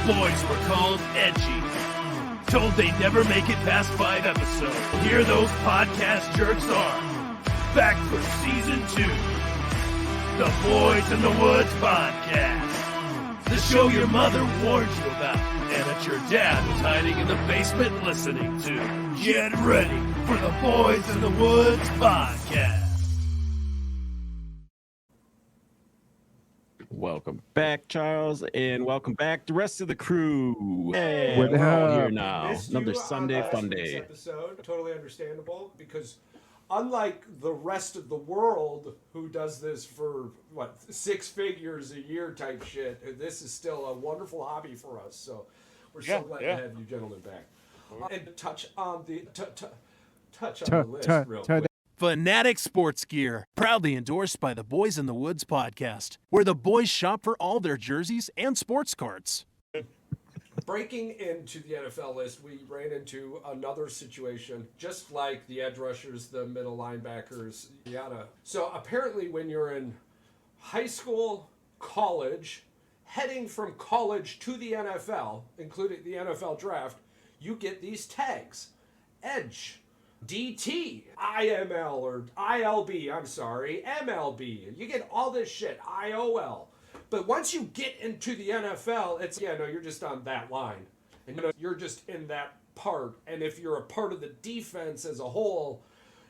boys were called edgy. Told they'd never make it past 5 episodes. Here those podcast jerks are. Back for season 2. The Boys in the Woods podcast. The show your mother warned you about and that your dad was hiding in the basement listening to. Get ready for the Boys in the Woods podcast. Welcome back, Charles, and welcome back the rest of the crew. Hey, What we're all up? here now. Missed Another you Sunday on fun last week's day. Episode. Totally understandable, because unlike the rest of the world who does this for, 6 figures a year type shit, this is still a wonderful hobby for us. So we're so glad to have you gentlemen back. And touch on the list real quick. Fanatic Sports Gear, proudly endorsed by the Boys in the Woods podcast, where the boys shop for all their jerseys and sports cards. Breaking into the NFL list, we ran into another situation, just like the edge rushers, the middle linebackers, yada. So apparently when you're in high school, college, heading from college to the NFL, including the NFL draft, you get these tags. Edge, DT, IML, or ILB, I'm sorry, MLB. You get all this shit, IOL. But once you get into the NFL, it's, you're just on that line. And, you're just in that part. And if you're a part of the defense as a whole,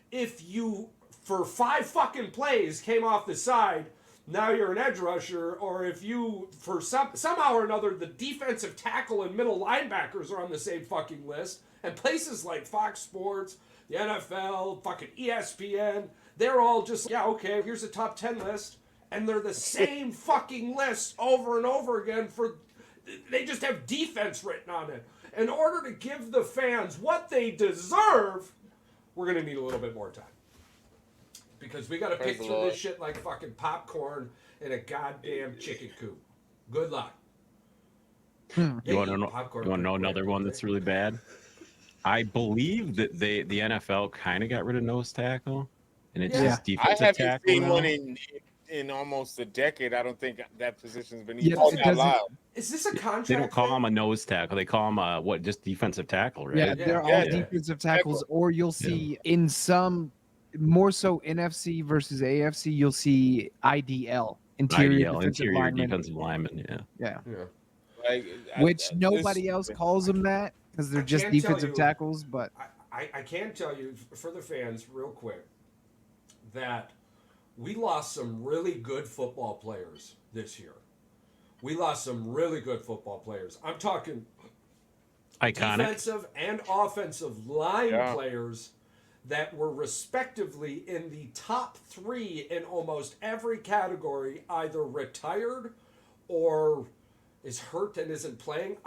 if you, for 5 fucking plays, came off the side, now you're an edge rusher. Or if you, for somehow or another, the defensive tackle and middle linebackers are on the same fucking list. And places like Fox Sports, the NFL, fucking ESPN, they're all just, here's a top 10 list. And they're the same fucking list over and over again they just have defense written on it. In order to give the fans what they deserve, we're going to need a little bit more time. Because we got to pick through this shit like fucking popcorn in a goddamn chicken coop. Good luck. You want to know another one that's really bad? I believe that the NFL kind of got rid of nose tackle, and it's just defensive tackle. I haven't seen one in almost a decade. I don't think that position's been even called out loud. Is this a contract? They don't call him a nose tackle. They call him just defensive tackle, right? Yeah, they're all defensive tackles. Or you'll see in some, more so NFC versus AFC, you'll see IDL, interior defensive lineman. Yeah. Which nobody else calls them that because they're just defensive tackles. But I can tell you for the fans, real quick, that we lost some really good football players this year. We lost some really good football players. I'm talking iconic defensive and offensive line players that were respectively in the top 3 in almost every category, either retired or is hurt and isn't playing.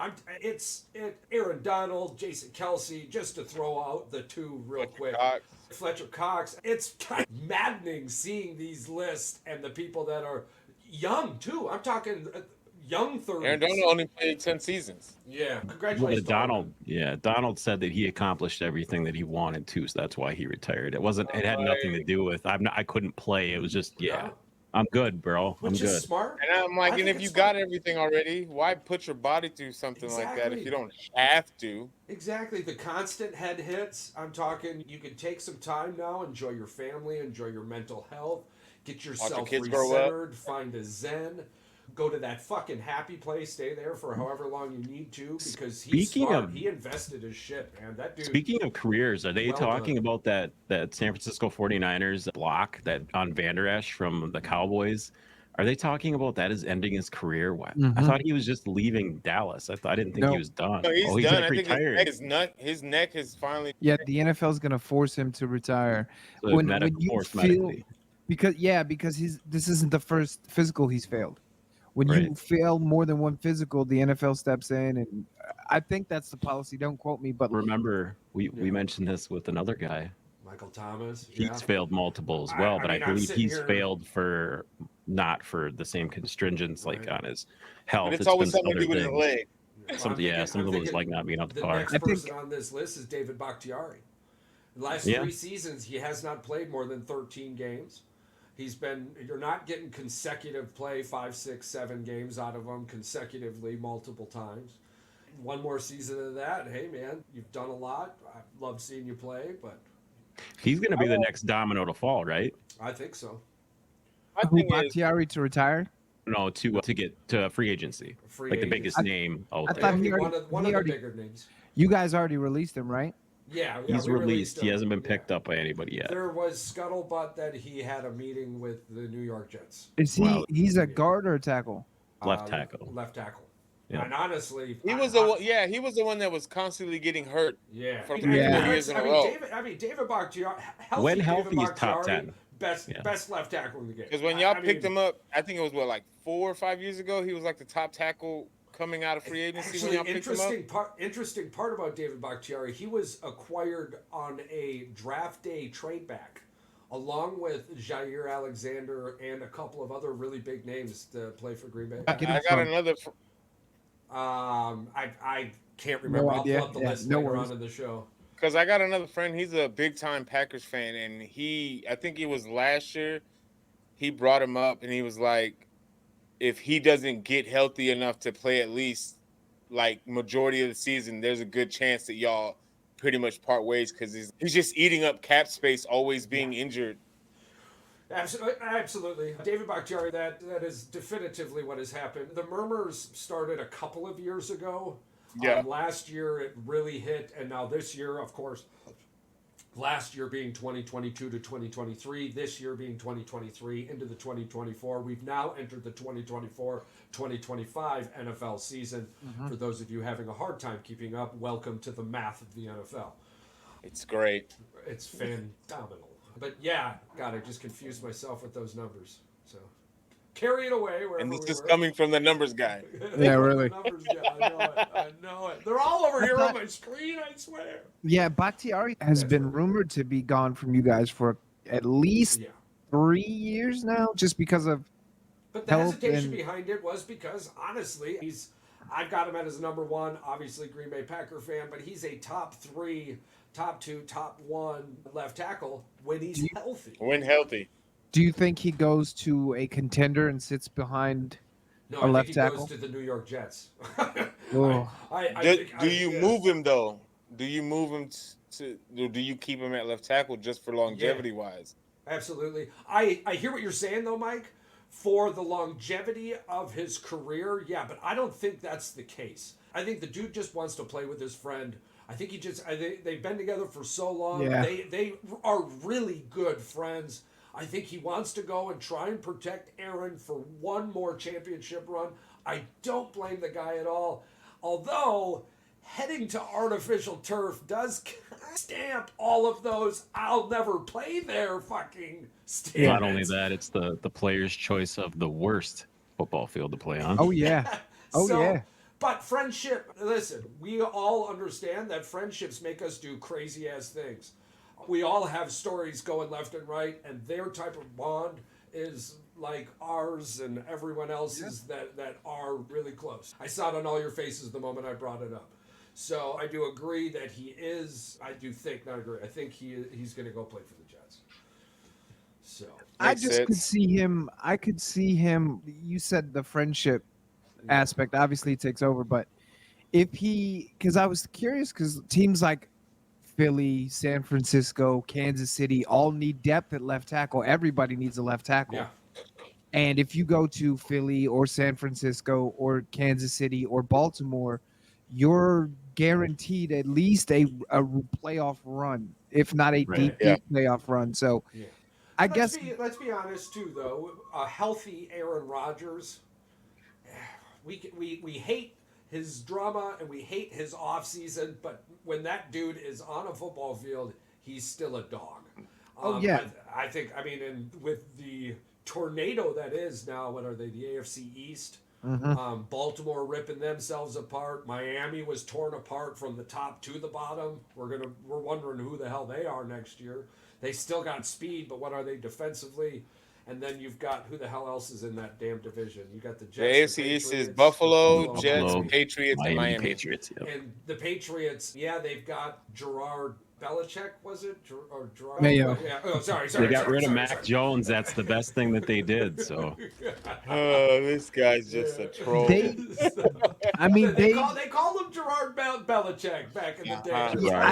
It's Aaron Donald, Jason Kelsey, just to throw out the 2 real quick. Fletcher Cox. It's kind of maddening seeing these lists and the people that are young too. I'm talking young 30s. Aaron Donald only played 10 seasons. Yeah, congratulations. Donald said that he accomplished everything that he wanted to, so that's why he retired. It had nothing to do with I couldn't play. It was just I'm good, bro. Which I'm is good. Smart. And I'm like, and if you got everything already, why put your body through something like that if you don't have to? Exactly. The constant head hits. I'm talking, you can take some time now, enjoy your family, enjoy your mental health, get yourself recentered, find a zen, go to that fucking happy place, stay there for however long you need to, because he's smart. He invested his shit, man. That dude. Speaking of careers, are they talking about that San Francisco 49ers block that on Van Der Esch from the Cowboys? Are they talking about that as ending his career? I thought he was just leaving Dallas. I didn't think he was done. No, he's done. I think retired. His neck is finally. Yeah, the NFL is going to force him to retire. So because this isn't the first physical he's failed. When you fail more than one physical, the NFL steps in, and I think that's the policy. Don't quote me, but remember, we mentioned this with another guy, Michael Thomas. He's failed multiple as well, but I believe he's failed for not for the same constringents on his health. But it's always something to do with his leg. Some of it was like not being up to par. The next person on this list is David Bakhtiari. The last 3 seasons, he has not played more than 13 games. You're not getting consecutive play, 5, 6, 7 games out of him consecutively multiple times. One more season of that. Hey, man, you've done a lot. I love seeing you play, but he's going to be the next domino to fall, right? I think so. Bakhtiari to retire? No, to get to free agency, the biggest name out there. I thought he one of the bigger names. You guys already released him, right? Yeah, he's released. He hasn't been picked up by anybody yet. There was scuttlebutt that he had a meeting with the New York Jets. Is he? He's a guard or a tackle? Left tackle. Left tackle. Yeah. And honestly, he was the one that was constantly getting hurt. Yeah. For 4 years in a row. David Bakhtiari, when healthy, he's top 10. Best left tackle in the game. Because when y'all picked him up, I think it was like 4 or 5 years ago. He was like the top tackle coming out of free agency. Actually, when y'all picked him up. Interesting part about David Bakhtiari, he was acquired on a draft day trade back, along with Jair Alexander and a couple of other really big names to play for Green Bay. I got another. I can't remember. I'll pull up the list later on in the show. Because I got another friend. He's a big-time Packers fan, and I think it was last year, he brought him up, and he was like, if he doesn't get healthy enough to play at least, like, majority of the season, there's a good chance that y'all pretty much part ways because he's just eating up cap space, always being injured. Absolutely. David Bakhtiari, that is definitively what has happened. The murmurs started a couple of years ago. Yeah. Last year it really hit, and now this year, of course, last year being 2022 to 2023, this year being 2023 into the 2024. We've now entered the 2024-2025 NFL season. Mm-hmm. For those of you having a hard time keeping up, welcome to the math of the NFL. It's great. It's phenomenal. But yeah, God, I just confused myself with those numbers. So carry it away. And this is coming from the numbers guy. Yeah, really. Numbers guy. I know it. They're all over here on my screen, I swear. Yeah, Bakhtiari has been rumored to be gone from you guys for at least 3 years now, just because of. But the hesitation behind it was because, honestly, I've got him as number one, obviously Green Bay Packer fan, but he's a top 3, top 2, top 1 left tackle when he's healthy. When healthy. Do you think he goes to a contender and sits behind a left tackle? Goes to the New York Jets. Do you move him though? Do you move him do you keep him at left tackle just for longevity wise? Absolutely. I hear what you're saying though, Mike. For the longevity of his career, yeah, but I don't think that's the case. I think the dude just wants to play with his friend. I think they've been together for so long. Yeah. They are really good friends. I think he wants to go and try and protect Aaron for one more championship run. I don't blame the guy at all. Although heading to artificial turf does stamp all of those "I'll never play there" fucking stamps. Not only that, it's the player's choice of the worst football field to play on. Oh yeah. Yeah. But friendship, listen, we all understand that friendships make us do crazy ass things. We all have stories going left and right, and their type of bond is like ours and everyone else's that are really close. I saw it on all your faces the moment I brought it up. So I do agree that he is. I think he's going to go play for the Jets. So I just could see him. I could see him. You said the friendship aspect obviously takes over, but because I was curious, because teams like Philly, San Francisco, Kansas City all need depth at left tackle. Everybody needs a left tackle. Yeah. And if you go to Philly or San Francisco or Kansas City or Baltimore, you're guaranteed at least a playoff run, if not a deep playoff run. So I guess let's be honest too, though. A healthy Aaron Rodgers, we hate his drama and we hate his offseason, but when that dude is on a football field, he's still a dog. I think, and with the tornado that is now, what are they, the AFC East? Mm-hmm. Baltimore ripping themselves apart. Miami was torn apart from the top to the bottom. We're wondering who the hell they are next year. They still got speed, but what are they defensively? And then you've got who the hell else is in that damn division? You got the Jets. The AFC East is Buffalo, Jets, Patriots, and Miami. Patriots, And the Patriots, they've got Gerard Belichick, was it? Or Gerard? Mayo. Yeah. Oh, sorry. They got rid of Mac Jones. That's the best thing that they did. So. Oh, this guy's just a troll. They called him Gerard Belichick back in the day. Yeah,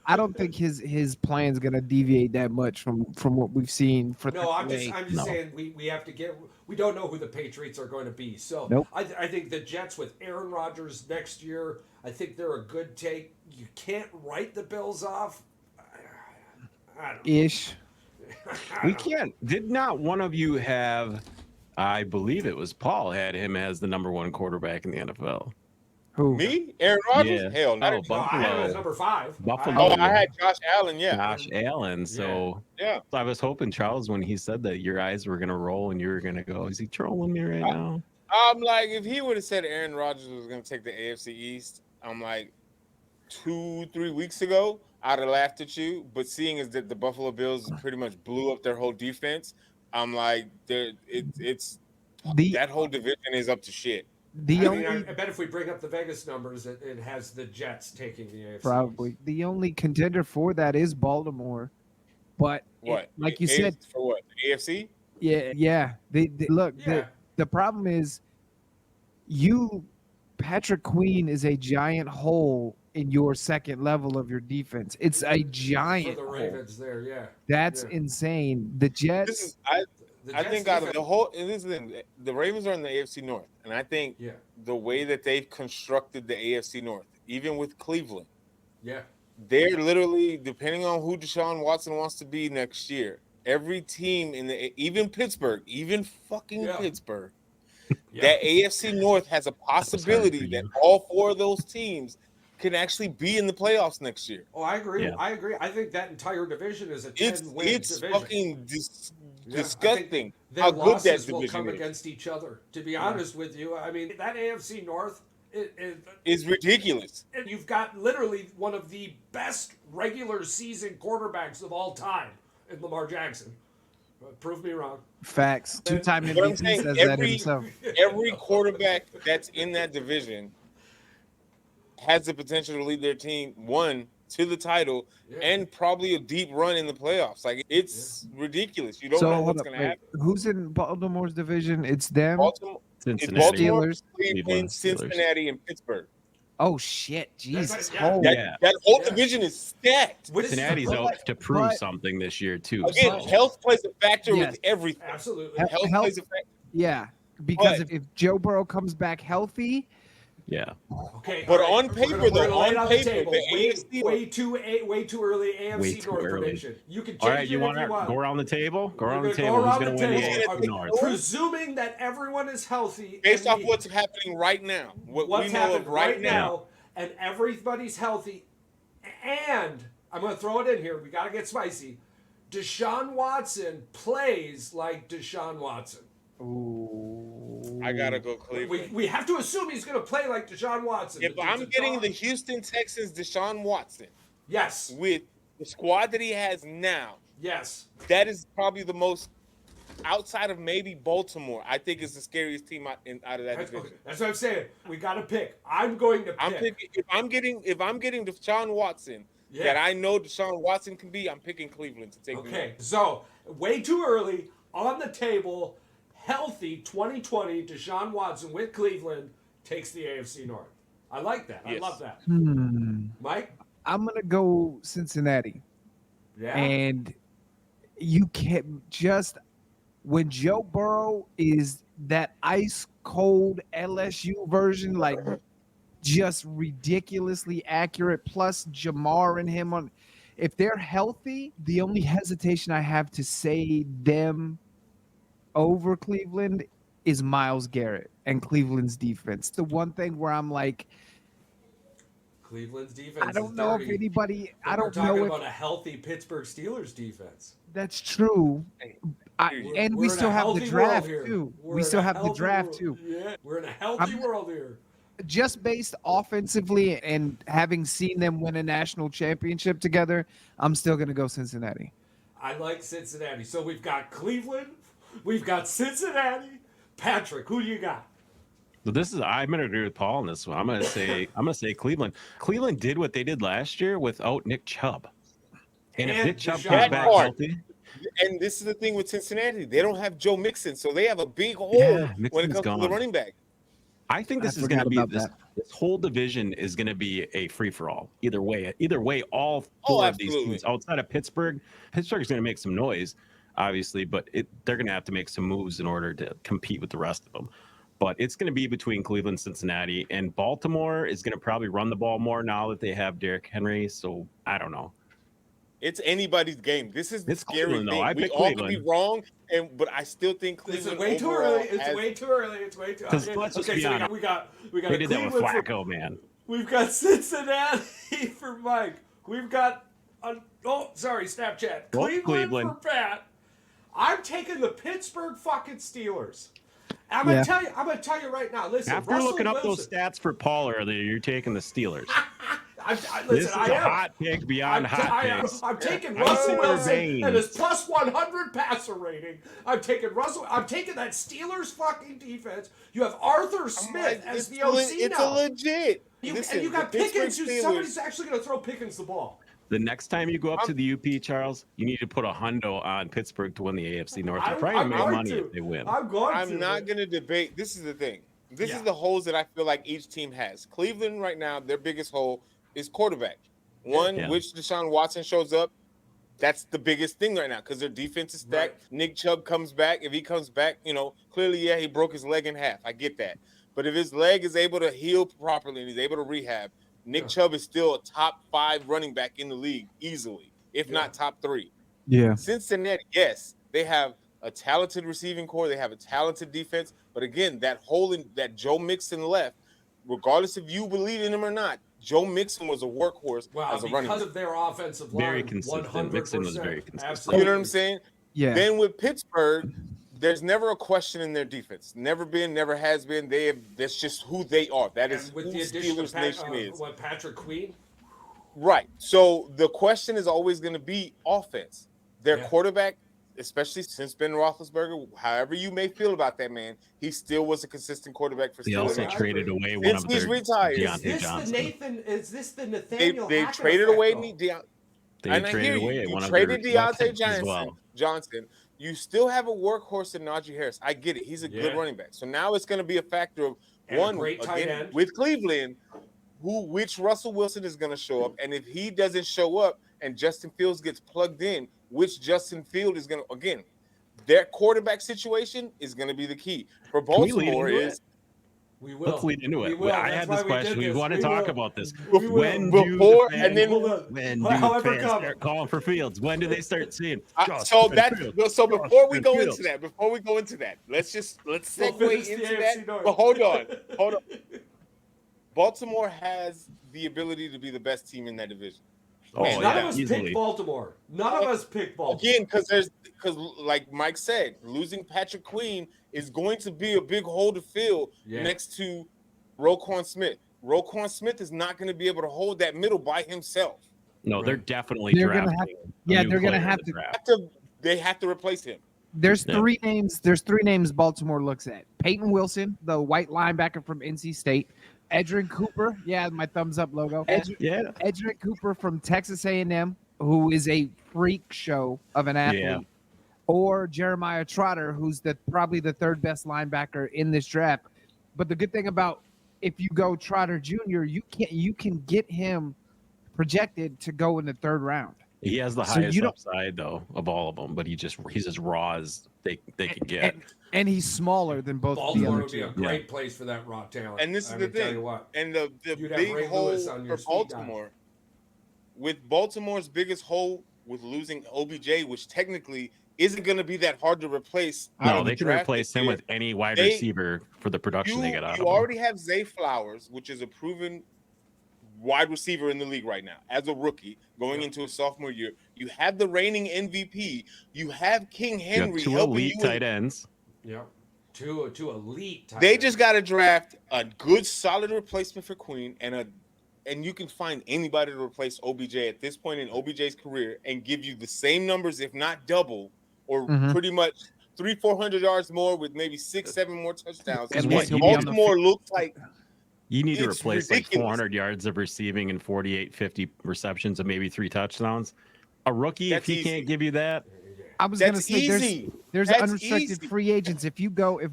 I don't think his plan's gonna deviate that much from what we've seen. I'm just saying we have to get. We don't know who the Patriots are going to be. So nope. I think the Jets with Aaron Rodgers next year, I think they're a good take. You can't write the Bills off. I don't know. Ish. We can't. Did not one of you have? I believe it was Paul had him as the number 1 quarterback in the NFL. Who? Me? Aaron Rodgers? Yeah. Hell no. No, I had him as number 5. Buffalo. I had Josh Allen. Yeah. Josh Allen. So yeah. So I was hoping, Charles, when he said that your eyes were gonna roll and you were gonna go, is he trolling me right now? I'm like, if he would have said Aaron Rodgers was gonna take the AFC East, I'm like 2-3 weeks ago, I'd have laughed at you. But seeing as that the Buffalo Bills pretty much blew up their whole defense, I'm like, that whole division is up to shit. I bet if we bring up the Vegas numbers, it has the Jets taking the AFC. Probably the only contender for that is Baltimore, but like you said, for what, the AFC? Yeah. The problem is, Patrick Queen is a giant hole in your second level of your defense. It's a giant for the Ravens hole. There, that's insane. The Jets. I think out of the whole, and this is the thing, the Ravens are in the AFC North, and I think the way that they've constructed the AFC North, even with Cleveland, they're literally, depending on who Deshaun Watson wants to be next year, every team even Pittsburgh, Pittsburgh, that AFC North has a possibility that all 4 of those teams can actually be in the playoffs next year. Oh, I agree. Yeah. I agree. I think that entire division is a 10-win division. It's fucking disgusting how good that division will come against each other. To be honest with you, I mean, that AFC North is ridiculous. And you've got literally one of the best regular season quarterbacks of all time in Lamar Jackson. Prove me wrong. Facts. 2-time MVP says that himself. Every quarterback that's in that division has the potential to lead their team to the title and probably a deep run in the playoffs. Like, it's ridiculous. You don't know what's going to happen. Who's in Baltimore's division? It's them. Cincinnati. Baltimore, Cleveland, Cincinnati, and Pittsburgh. Oh shit! Jesus. That whole division is stacked. Cincinnati's out to prove something this year too. Again, health plays a factor with everything. Absolutely, health plays a factor. Yeah, because if Joe Burrow comes back healthy. Yeah. Okay. But on paper, the AFC way too early AFC North prediction. You can change you want to go around the table? Go around the table. Who's going to win the AFC North? Presuming that everyone is healthy, based off what's happening right now, what we know of right now, and everybody's healthy, and I'm going to throw it in here. We got to get spicy. Deshaun Watson plays like Deshaun Watson. Ooh. I gotta go Cleveland. We have to assume he's going to play like Deshaun Watson. If I'm getting the Houston Texans Deshaun Watson, yes, with the squad that he has now, yes, that is probably the most, outside of maybe Baltimore, I think is the scariest team out of that division. That's what I'm saying. We got to pick. I'm going to pick. If I'm getting Deshaun Watson, that I know Deshaun Watson can be, I'm picking Cleveland to take. Okay, so way too early on the table. Healthy 2020 Deshaun Watson with Cleveland takes the AFC North. I like that. Yes. I love that. Mike? I'm going to go Cincinnati. Yeah. And you can't when Joe Burrow is that ice cold LSU version, like just ridiculously accurate, plus Jamar and him if they're healthy, the only hesitation I have to say them over Cleveland is Myles Garrett and Cleveland's defense. The one thing where I'm like, Cleveland's defense. I don't know if anybody. I don't know if we're talking about a healthy Pittsburgh Steelers defense. That's true. And we still have the draft too. We still have the draft too. Yeah, we're in a healthy world here. Just based offensively and having seen them win a national championship together, I'm still going to go Cincinnati. I like Cincinnati. So we've got Cleveland. We've got Cincinnati. Patrick, who do you got? So I'm gonna agree with Paul on this one. I'm gonna say Cleveland. Cleveland did what they did last year without Nick Chubb. And if Nick Chubb comes back healthy. And this is the thing with Cincinnati. They don't have Joe Mixon, so they have a big hole when it comes to the running back. I think this is going to be this whole division is going to be a free-for-all. Either way, all four of these teams outside of Pittsburgh is going to make some noise, obviously, but they're going to have to make some moves in order to compete with the rest of them. But it's going to be between Cleveland, Cincinnati, and Baltimore is going to probably run the ball more now that they have Derrick Henry. So I don't know. It's anybody's game. This is the scary thing. We all Cleveland. could be wrong, but I still think Cleveland. It's way too early. It's way too early. Let's just be honest. We got. They did that with Flacco, man. We've got Cincinnati for Mike. We've got. Snapchat. Cleveland for Pat. I'm taking the Pittsburgh fucking Steelers. I'm gonna tell you right now. Listen, after looking up those stats for Paul earlier, you're taking the Steelers. This is a hot pick beyond hot picks. I'm taking Russell Wilson and his plus 100 passer rating. I'm taking that Steelers fucking defense. You have Arthur Smith as the OC now. It's a legit. And you got Pickens. Somebody's actually going to throw Pickens the ball. The next time you go up to the UP, Charles, you need to put a hundo on Pittsburgh to win the AFC North. They're probably going to make money if they win. I'm not going to debate. This is the thing. This is the holes that I feel like each team has. Cleveland right now, their biggest hole is quarterback. Which Deshaun Watson shows up, that's the biggest thing right now because their defense is stacked. Right. Nick Chubb comes back. If he comes back, clearly, he broke his leg in half. I get that. But if his leg is able to heal properly and he's able to rehab, Nick Chubb is still a top 5 running back in the league easily, if not top 3. Yeah. Cincinnati, yes, they have a talented receiving core. They have a talented defense. But again, that hole that Joe Mixon left, regardless if you believe in him or not, Joe Mixon was a workhorse as a running back. Because of their offensive line, very consistent. 100%. Mixon was very consistent. Absolutely. You know what I'm saying? Yeah. Then with Pittsburgh, there's never a question in their defense. Never been, never has been. That's just who they are. That is who Steelers Nation is. Patrick Queen? Right. So the question is always going to be offense. Their quarterback, especially since Ben Roethlisberger, however you may feel about that man, he still was a consistent quarterback for Steelers. They also traded away one of their retired. Is this the Nathaniel They Hackett traded effect, away though? They traded away you one of traded their Deontay Johnson. You still have a workhorse in Najee Harris. I get it. He's a good running back. So now it's going to be a factor of with Cleveland, which Russell Wilson is going to show up, and if he doesn't show up and Justin Fields gets plugged in, which Justin Field is going to again, their quarterback situation is going to be the key for Baltimore. We will. Let's lead into it. I had this question. We want to talk about this. When do the fans start calling for Fields? When do they start seeing? So before we go into that, let's segue into that. But hold on. Baltimore has the ability to be the best team in that division. None of us picked Baltimore. Again, because like Mike said, losing Patrick Queen is going to be a big hole to fill next to Roquan Smith. Roquan Smith is not going to be able to hold that middle by himself. No, they're definitely drafting. They're going to have to. They have to replace him. There's 3 names. There's 3 names Baltimore looks at: Peyton Wilson, the white linebacker from NC State; Edgerrin Cooper, my thumbs up logo. Edgerrin Cooper from Texas A&M, who is a freak show of an athlete, or Jeremiah Trotter, who's probably the 3rd best linebacker in this draft. But the good thing about if you go Trotter Jr., you can get him projected to go in the 3rd round. He has the highest upside though of all of them, but he's as raw as they can get. And he's smaller than both. Baltimore would be a great place for that raw talent. And this is the thing. And the big hole for Baltimore, with Baltimore's biggest hole with losing OBJ, which technically isn't going to be that hard to replace. No, they can replace him with any wide receiver for the production they get out of him. You already have Zay Flowers, which is a proven wide receiver in the league right now as a rookie going into a sophomore year. You have the reigning MVP. You have King Henry. You have 2 elite tight ends. Yeah, two elite tight ends. They just got to draft a good, solid replacement for Queen, and you can find anybody to replace OBJ at this point in OBJ's career and give you the same numbers, if not double, or pretty much 400 yards more with maybe 6-7 more touchdowns. And what, Baltimore looks like you need to it's replace ridiculous. like 400 yards of receiving and 48, 50 receptions and maybe 3 touchdowns. A rookie, That's if he easy. can't give you that, I was going to That's say easy. there's That's unrestricted easy. free agents. If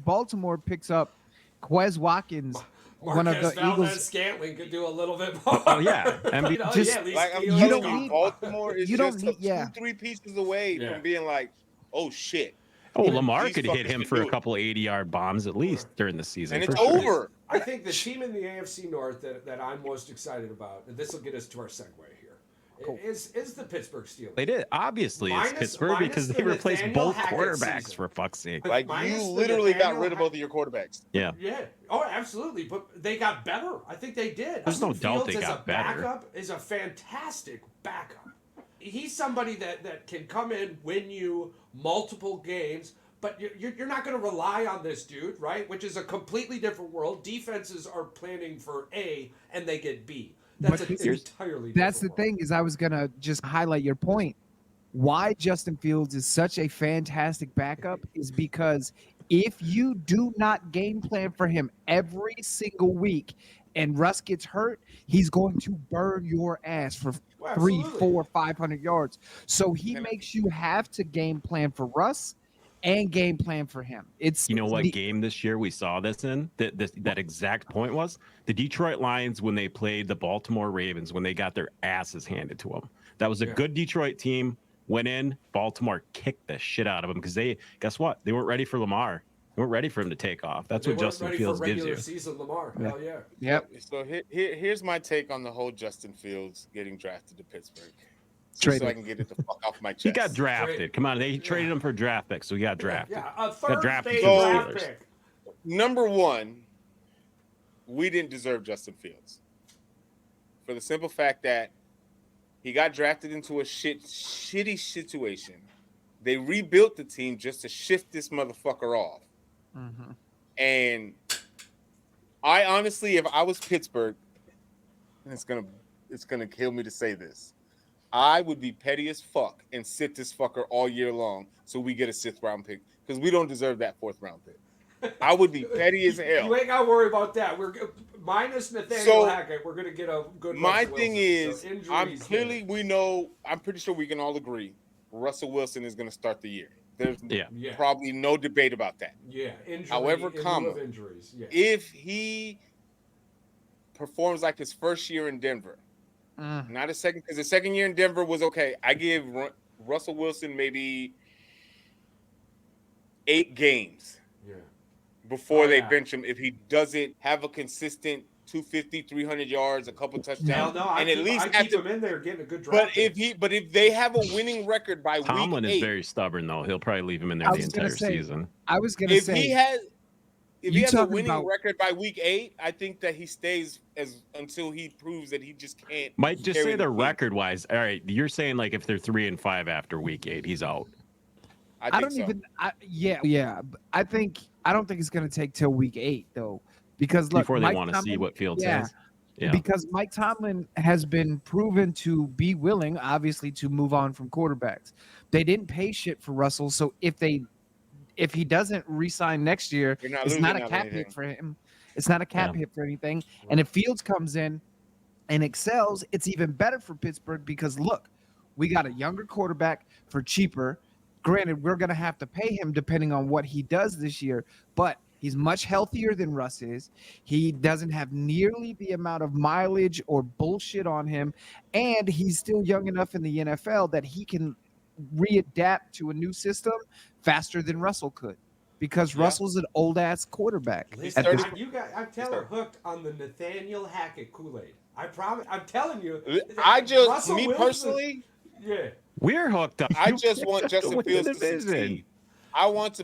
Baltimore picks up Quez Watkins, one of the Eagles, Scantling could do a little bit more. oh yeah, I mean, just- Like I'm You telling don't you, need- Baltimore is you don't just need- yeah. 2-3 pieces away from being like, oh shit. Lamar These could hit fuckers him can for do a it. couple 80-yard bombs at least during the season. And for it's sure. over. I think the team in the AFC North that I'm most excited about, and this will get us to our segue here, is the Pittsburgh Steelers. They did. Obviously, Minus- it's Pittsburgh because minus they the replaced Nathaniel both Hackett quarterbacks, season. for fuck's sake. Like Minus you the literally got Nathaniel rid of both of your quarterbacks. Yeah. Yeah. Oh, absolutely. But they got better. I think they did. There's no doubt they Fields got as a better. Backup is a fantastic backup. He's somebody that can come in, win you multiple games, but you're not going to rely on this dude, right? Which is a completely different world. Defenses are planning for A, and they get B. That's But an here's- entirely that's the different thing is I was going to just highlight your point. Why Justin Fields is such a fantastic backup is because if you do not game plan for him every single week and Russ gets hurt, he's going to burn your ass for Well, 3, absolutely. 4, 500 yards. So he makes you have to game plan for Russ and game plan for him. It's You know what the- game this year we saw this in? That exact point was the Detroit Lions when they played the Baltimore Ravens when they got their asses handed to them. That was a good Detroit team. Went in, Baltimore kicked the shit out of them because guess what? They weren't ready for Lamar. They weren't ready for him to take off. That's They what weren't Justin ready Fields for gives regular you. season Lamar. Hell yeah. Yep. So here's my take on the whole Justin Fields getting drafted to Pittsburgh. Trade So I it. can get it the fuck off my chest. He got drafted. Come on, they traded him for draft picks, so he got drafted. Yeah, a Got third drafted base to the draft Steelers. pick. Number one, we didn't deserve Justin Fields. For the simple fact that he got drafted into a shitty situation. They rebuilt the team just to shift this motherfucker off. Mhm. And I honestly, if I was Pittsburgh, and it's gonna kill me to say this, I would be petty as fuck and sit this fucker all year long so we get a 6th round pick because we don't deserve that 4th round pick. I would be petty as hell. You ain't got to worry about that. We're minus Nathaniel So, Hackett. We're gonna get a good. My Russell thing Wilson. is, So I'm injuries, pretty sure we can all agree Russell Wilson is going to start the year. There's Yeah. Yeah. probably no debate about that. Yeah. Injury, However, in lieu comma, of injuries. Yeah. If he performs like his first year in Denver, Mm. not a second, because the second year in Denver was okay. I give Russell Wilson maybe 8 games Yeah. before Oh, they yeah. bench him if he doesn't have a consistent 250, 300 yards, a couple touchdowns, Hell no, I and keep, at least I keep him in there getting a good draft. But if they have a winning record by Tomlin week is 8, very stubborn though. He'll probably leave him in there I the was gonna entire say- season. I was going to if say he has You a talking winning about- record by week 8, I think that he stays until he proves that he just can't. Might just carry say the the team. record wise. All right, you're saying like if they're 3-5 after week 8, he's out. I I think don't so. even. Yeah. But I don't think it's going to take till week 8 though, because look, Before they Mike want to see Tomlin- what Fields yeah, says. Yeah. Because Mike Tomlin has been proven to be willing, obviously, to move on from quarterbacks. They didn't pay shit for Russell, so if he doesn't re-sign next year, You're not it's losing not a out on cap anything. hit for him. It's not a cap hit for anything. And if Fields comes in and excels, it's even better for Pittsburgh because look, we got a younger quarterback for cheaper. Granted, we're going to have to pay him depending on what he does this year, but he's much healthier than Russ is. He doesn't have nearly the amount of mileage or bullshit on him, and he's still young enough in the NFL that he can readapt to a new system faster than Russell could because Yeah. Russell's an old-ass quarterback. Listen, at this I'm Taylor hooked on the Nathaniel Hackett Kool-Aid. I promise. I'm telling you. Russell Me Wilson- personally, Yeah. We're hooked up. I just want Justin Win the Fields to division. succeed. I want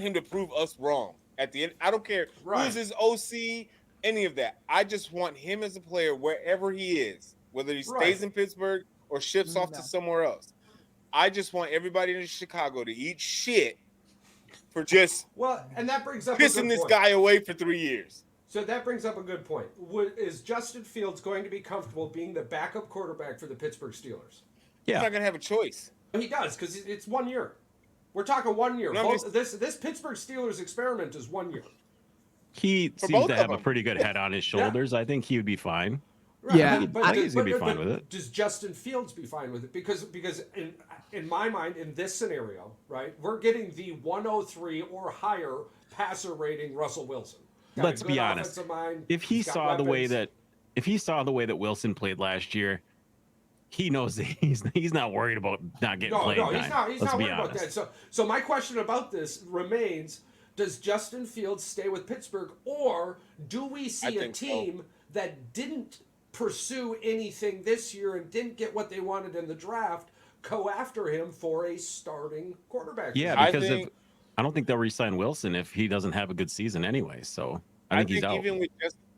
him to prove us wrong at the end. I don't care Right. who's his OC, any of that. I just want him as a player wherever he is, whether he stays Right. in Pittsburgh or ships off No. to somewhere else. I just want everybody in Chicago to eat shit for just Well, and that brings up pissing a good this point. guy away for 3 years. So that brings up a good point. Is Justin Fields going to be comfortable being the backup quarterback for the Pittsburgh Steelers? He's Yeah. not gonna have a choice. He does because it's 1 year. We're talking 1 year. No, This Pittsburgh Steelers experiment is 1 year. He seems to have a pretty good head on his shoulders. I think he would be fine. Right. Yeah, I think he's gonna be fine with it. Does Justin Fields be fine with it? Because in my mind, in this scenario, right, we're getting the 103 or higher passer rating Russell Wilson. Let's be honest. If he saw the way that Wilson played last year, he knows that he's not worried about not getting played. No, he's not worried about that. So my question about this remains: does Justin Fields stay with Pittsburgh, or do we see a team that didn't pursue anything this year and didn't get what they wanted in the draft go after him for a starting quarterback? Yeah, because I don't think they'll re-sign Wilson if he doesn't have a good season anyway. So I think he's out.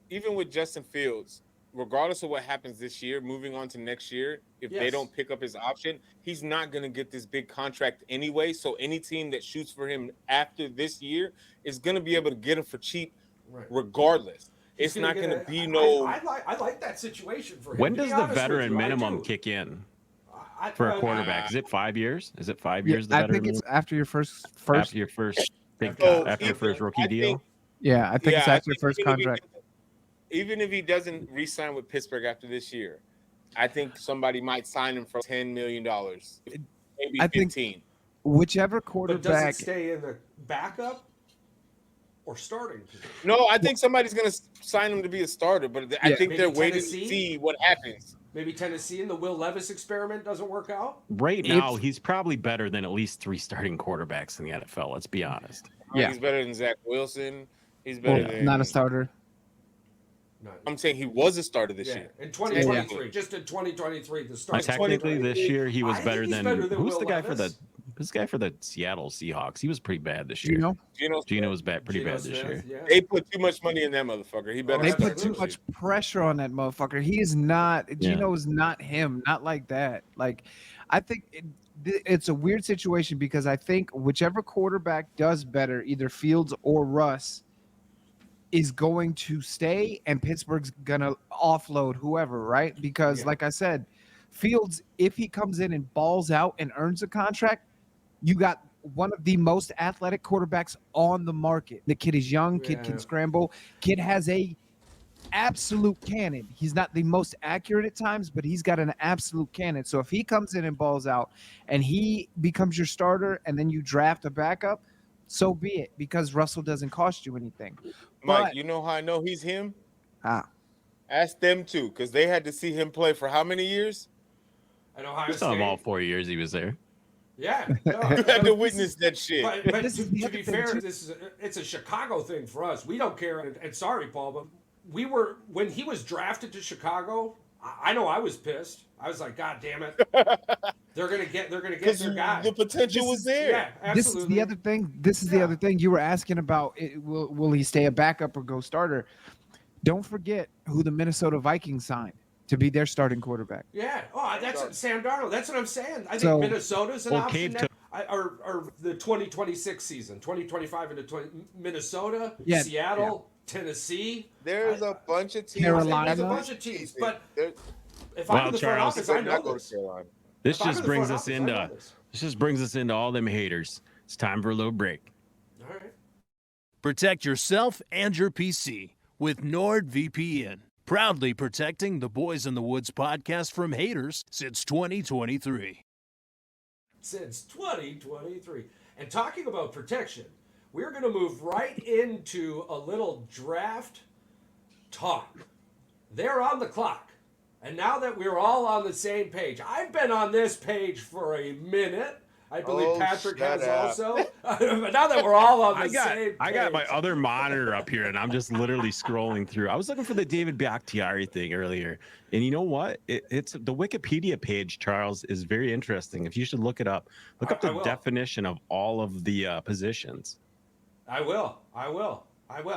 Even with Justin Fields, regardless of what happens this year, moving on to next year, if they don't pick up his option, he's not going to get this big contract anyway. So any team that shoots for him after this year is going to be able to get him for cheap regardless. It's not going to be no. I like that situation for him. When does the veteran minimum kick in for a quarterback? Is it 5 years? Is it 5 years? I think it's after your first after your first rookie deal. Yeah, I think it's after your first contract. Even if he doesn't re-sign with Pittsburgh after this year, I think somebody might sign him for $10 million, maybe 15. Whichever quarterback. But does it stay in the backup or starting? No, I think somebody's going to sign him to be a starter, but I think they're waiting to see what happens. Maybe Tennessee and the Will Levis experiment doesn't work out? Right now, he's probably better than at least 3 starting quarterbacks in the NFL. Let's be honest. Yeah, he's better than Zach Wilson. He's better than not a starter. I'm saying he was a starter this year. In 2023, just in 2023, the start. Technically, this year he was better than who's the guy Levis? for the Seattle Seahawks? He was pretty bad this year. Gino was pretty bad this year. Yeah. They put too much money in that motherfucker. He better. They put too much pressure on that motherfucker. He is not. Gino is not him. Not like that. Like, I think it's a weird situation because I think whichever quarterback does better, either Fields or Russ, is going to stay, and Pittsburgh's gonna offload whoever, right? Because like I said, Fields, if he comes in and balls out and earns a contract, you got one of the most athletic quarterbacks on the market. The kid is young, kid can scramble, kid has a absolute cannon. He's not the most accurate at times, but he's got an absolute cannon. So if he comes in and balls out and he becomes your starter and then you draft a backup, so be it, because Russell doesn't cost you anything. Mike, you know how I know he's him? How? Ask them too, because they had to see him play for how many years? At Ohio We saw him State. all 4 years he was there. Yeah. You had to witness that shit. But to be fair, it's a Chicago thing for us. We don't care. And sorry, Paul, but when he was drafted to Chicago, I know I was pissed. I was like, God damn it. They're gonna get their guy. The potential was there. Yeah, absolutely. This is the other thing. The other thing you were asking about. Will he stay a backup or go starter? Don't forget who the Minnesota Vikings signed to be their starting quarterback. Yeah. Oh, that's Sam Darnold. That's what I'm saying. I think Minnesota's an option. Or the 2026 season, 2025 into Minnesota, Seattle, Tennessee. There's a bunch of teams. Carolina. There's a bunch of teams, but if I'm in the front office, I know this. This just brings us into all them haters. It's time for a little break. All right. Protect yourself and your PC with NordVPN. Proudly protecting the Boys in the Woods podcast from haters since 2023. Since 2023. And talking about protection, we're going to move right into a little draft talk. They're on the clock. And now that we're all on the same page, I've been on this page for a minute. I believe Patrick has also. But now that we're all on the same page. I got my other monitor up here, and I'm just literally scrolling through. I was looking for the David Bakhtiari thing earlier. And you know what? It's the Wikipedia page, Charles, is very interesting. If you should look it up. Look up the definition of all of the positions. I will.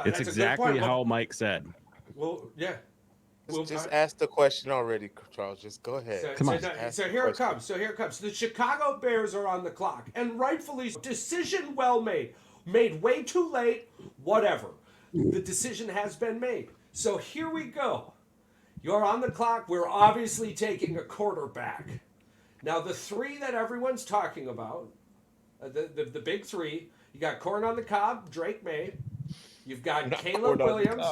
It's exactly how Mike said. Well, yeah. Just ask the question already, Charles. Just go ahead. So here it comes. The Chicago Bears are on the clock, and rightfully so. Decision well made. Made way too late. Whatever. The decision has been made. So here we go. You're on the clock. We're obviously taking a quarterback. Now the 3 that everyone's talking about, The big three. You got corn on the cob, Drake May. You've got Caleb Williams.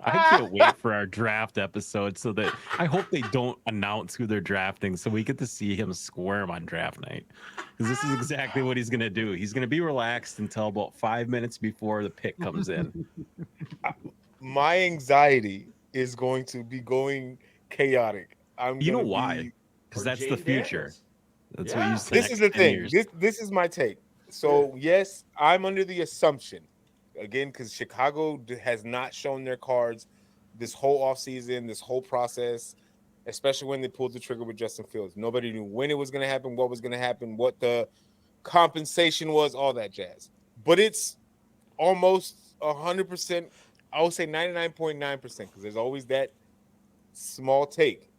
I can't wait for our draft episode so that I hope they don't announce who they're drafting so we get to see him squirm on draft night. Because this is exactly what he's going to do. He's going to be relaxed until about 5 minutes before the pick comes in. My anxiety is going to be going chaotic. You know why? Because that's the future. That's what you said. This is the thing. This is my take. So, yes, I'm under the assumption, again, because Chicago has not shown their cards this whole offseason, this whole process, especially when they pulled the trigger with Justin Fields. Nobody knew when it was going to happen, what was going to happen, what the compensation was, all that jazz. But it's almost 100%, I would say 99.9%, because there's always that small take,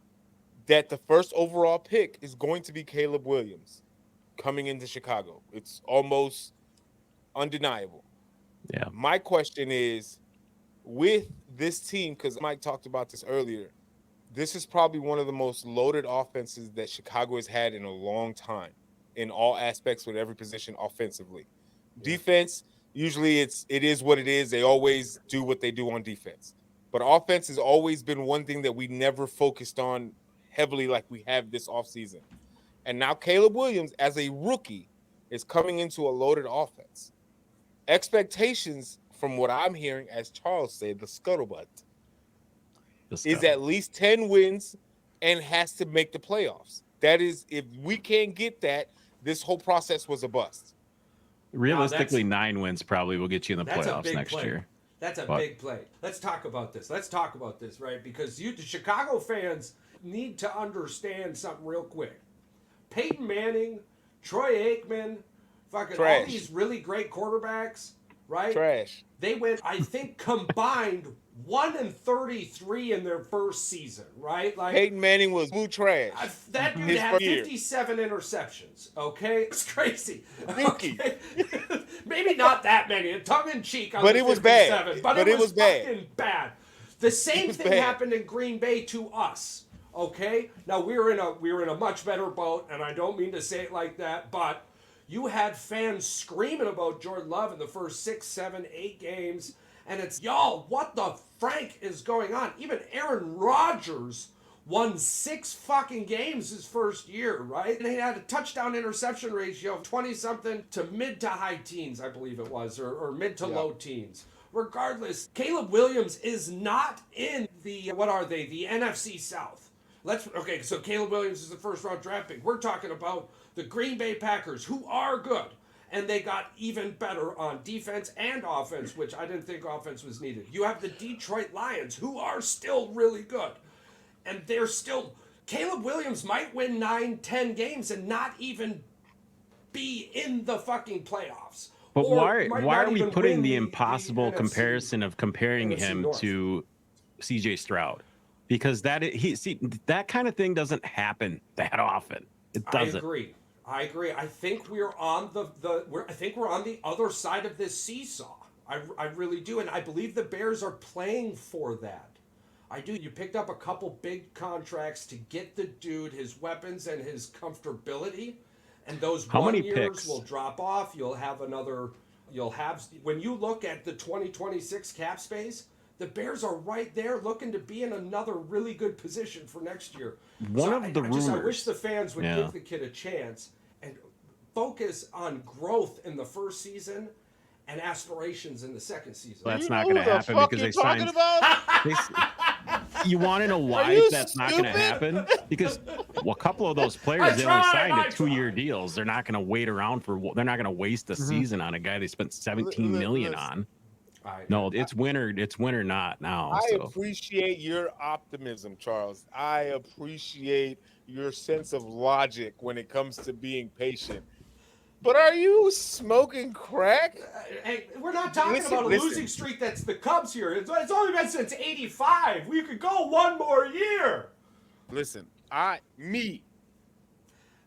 that the first overall pick is going to be Caleb Williams coming into Chicago. It's almost undeniable. Yeah. My question is, with this team, because Mike talked about this earlier, this is probably one of the most loaded offenses that Chicago has had in a long time in all aspects with every position offensively. Yeah. Defense, usually it is what it is. They always do what they do on defense. But offense has always been one thing that we never focused on heavily like we have this offseason. And now Caleb Williams, as a rookie, is coming into a loaded offense. Expectations, from what I'm hearing, as Charles said, the scuttlebutt, is at least 10 wins and has to make the playoffs. That is, if we can't get that, this whole process was a bust. Realistically, 9 wins probably will get you in the playoffs next year. That's a big play. Let's talk about this, right? Because the Chicago fans need to understand something real quick. Peyton Manning, Troy Aikman, fucking all these really great quarterbacks, right? Trash. They went, I think, combined 1-33 in their first season, right? Like Peyton Manning was blue trash. That dude had 57 interceptions. Okay, it's crazy. Okay? Maybe not that many. Tongue in cheek, but it was bad. But it was fucking bad. The same thing happened in Green Bay to us. Okay, now we were in a much better boat, and I don't mean to say it like that, but you had fans screaming about Jordan Love in the first 6, 7, 8 games, and it's, y'all, what the frank is going on? Even Aaron Rodgers won 6 fucking games his first year, right? And he had a touchdown interception ratio of 20-something to mid to high teens, I believe it was, or mid to low teens. Regardless, Caleb Williams is not in the NFC South. So Caleb Williams is the first round draft pick. We're talking about the Green Bay Packers, who are good, and they got even better on defense and offense, which I didn't think offense was needed. You have the Detroit Lions, who are still really good, and they're still. Caleb Williams might win 9, 10 games and not even be in the fucking playoffs. But why are we putting the impossible comparison of comparing him to CJ Stroud? Because that kind of thing doesn't happen that often. It doesn't. I agree. I think we're on we're on the other side of this seesaw. I really do, and I believe the Bears are playing for that. I do. You picked up a couple big contracts to get the dude his weapons and his comfortability, and those 1 years will drop off. When you look at the 2026 cap space, the Bears are right there looking to be in another really good position for next year. I wish the fans would give the kid a chance and focus on growth in the first season and aspirations in the second season. Well, that's not going to happen because they signed. You want to know why that's not going to happen? Because a couple of those players, they only signed 2-year deals. They're not going to wait around they're not going to waste a season on a guy they spent $17 million on. No, it's winter. It's winter not now. I appreciate your optimism, Charles. I appreciate your sense of logic when it comes to being patient. But are you smoking crack? Hey, we're not talking about a losing streak that's the Cubs here. It's only been since '85. We could go one more year. Listen, I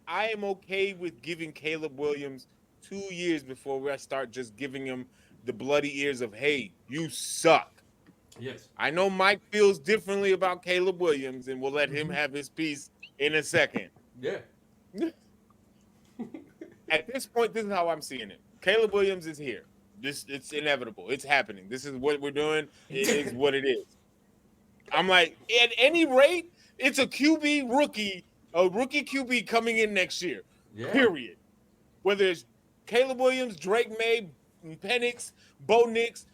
am okay with giving Caleb Williams 2 years before I start just giving him the bloody ears of, hey, you suck. Yes. I know Mike feels differently about Caleb Williams, and we'll let him have his piece in a second. Yeah. At this point, this is how I'm seeing it. Caleb Williams is here. It's inevitable. It's happening. This is what we're doing. It is what it is. I'm like, at any rate, it's a rookie QB coming in next year. Yeah. Period. Whether it's Caleb Williams, Drake May, Penix, Bo Nix,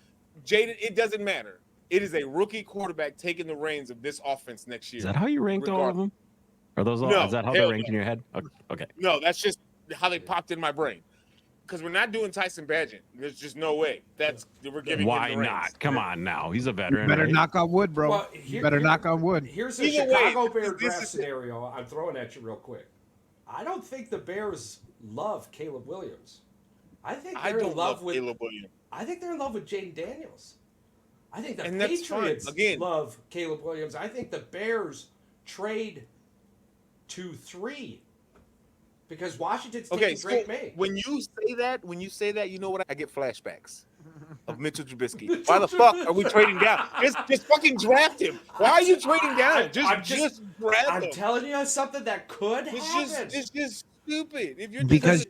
Jaden, it doesn't matter. It is a rookie quarterback taking the reins of this offense next year. Is that how you ranked all of them? Are those all? No, is that how they're ranked in your head? Okay. No, that's just how they popped in my brain. Because we're not doing Tyson Bagent. There's just no way. We're giving. Why him the not? reins. Come on now. He's a veteran. You better right? knock on wood, bro. Well, you better knock on wood. Here's a Chicago Bear draft scenario I'm throwing at you real quick. I don't think the Bears love Caleb Williams. I think they're in love with Caleb Williams. I think they're in love with Jaden Daniels. I think the Patriots love Caleb Williams. I think the Bears trade to 3 because Washington's taking Drake May. When you say that, you know what? I get flashbacks of Mitchell Trubisky. Why the fuck are we trading down? Just fucking draft him. Why are you trading down? Just draft him. I'm telling you something that could happen. It's just stupid. If you're because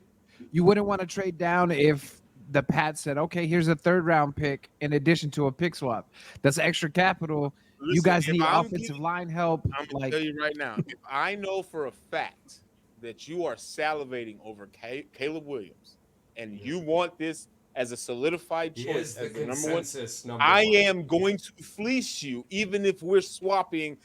you wouldn't want to trade down if the Pats said, okay, here's a 3rd round pick in addition to a pick swap. That's extra capital. Listen, you guys need offensive line help. I'm going to tell you right now, if I know for a fact that you are salivating over Caleb Williams and you want this as a solidified choice as the number one, I am going to fleece you even if we're swapping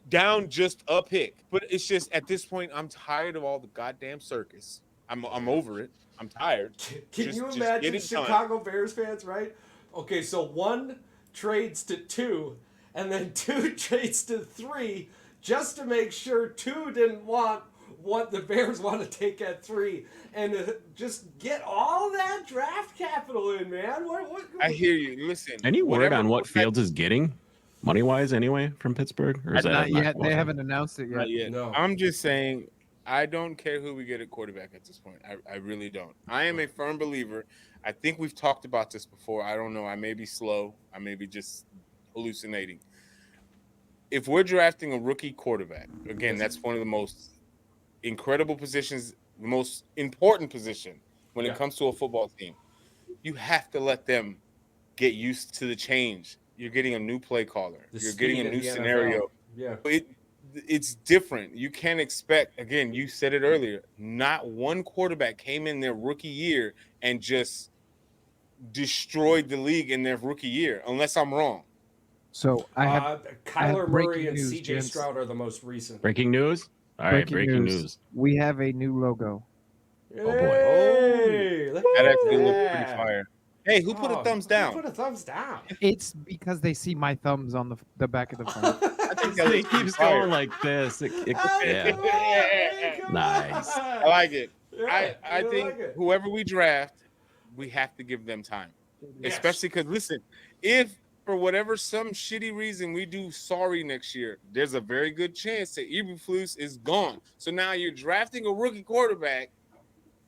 down just a pick. But it's just at this point, I'm tired of all the goddamn circus. I'm over it. I'm tired. Can you imagine Chicago Bears fans, right? Okay, so 1 trades to 2, and then 2 trades to 3, just to make sure 2 didn't want what the Bears want to take at 3, and just get all that draft capital in, man. What I hear you. Listen. Any word on what Fields is getting, money-wise, anyway, from Pittsburgh? Or is that not yet. They haven't announced it yet. Not yet. No. I'm just saying, I don't care who we get at quarterback at this point. I really don't. I am a firm believer. I think we've talked about this before. I don't know. I may be slow. I may be just hallucinating. If we're drafting a rookie quarterback, again, that's one of the most incredible positions, the most important position when it comes to a football team. You have to let them get used to the change. You're getting a new play caller. You're getting a new scenario. Yeah. It's different. You can't expect, again, you said it earlier, not one quarterback came in their rookie year and just destroyed the league in their rookie year, unless I'm wrong. So I have Kyler Murray and CJ Stroud are the most recent. Breaking news? All right, breaking news. We have a new logo. Oh, boy. Hey, that actually looked pretty fire. Hey, who put a thumbs down? Who put a thumbs down? It's because they see my thumbs on the back of the phone. I think it keeps going like this. Yeah. Nice. I like it. Yeah, I think whoever we draft, we have to give them time. Yes. Especially because, listen, if for whatever some shitty reason we do sorry next year, there's a very good chance that Eberflus is gone. So now you're drafting a rookie quarterback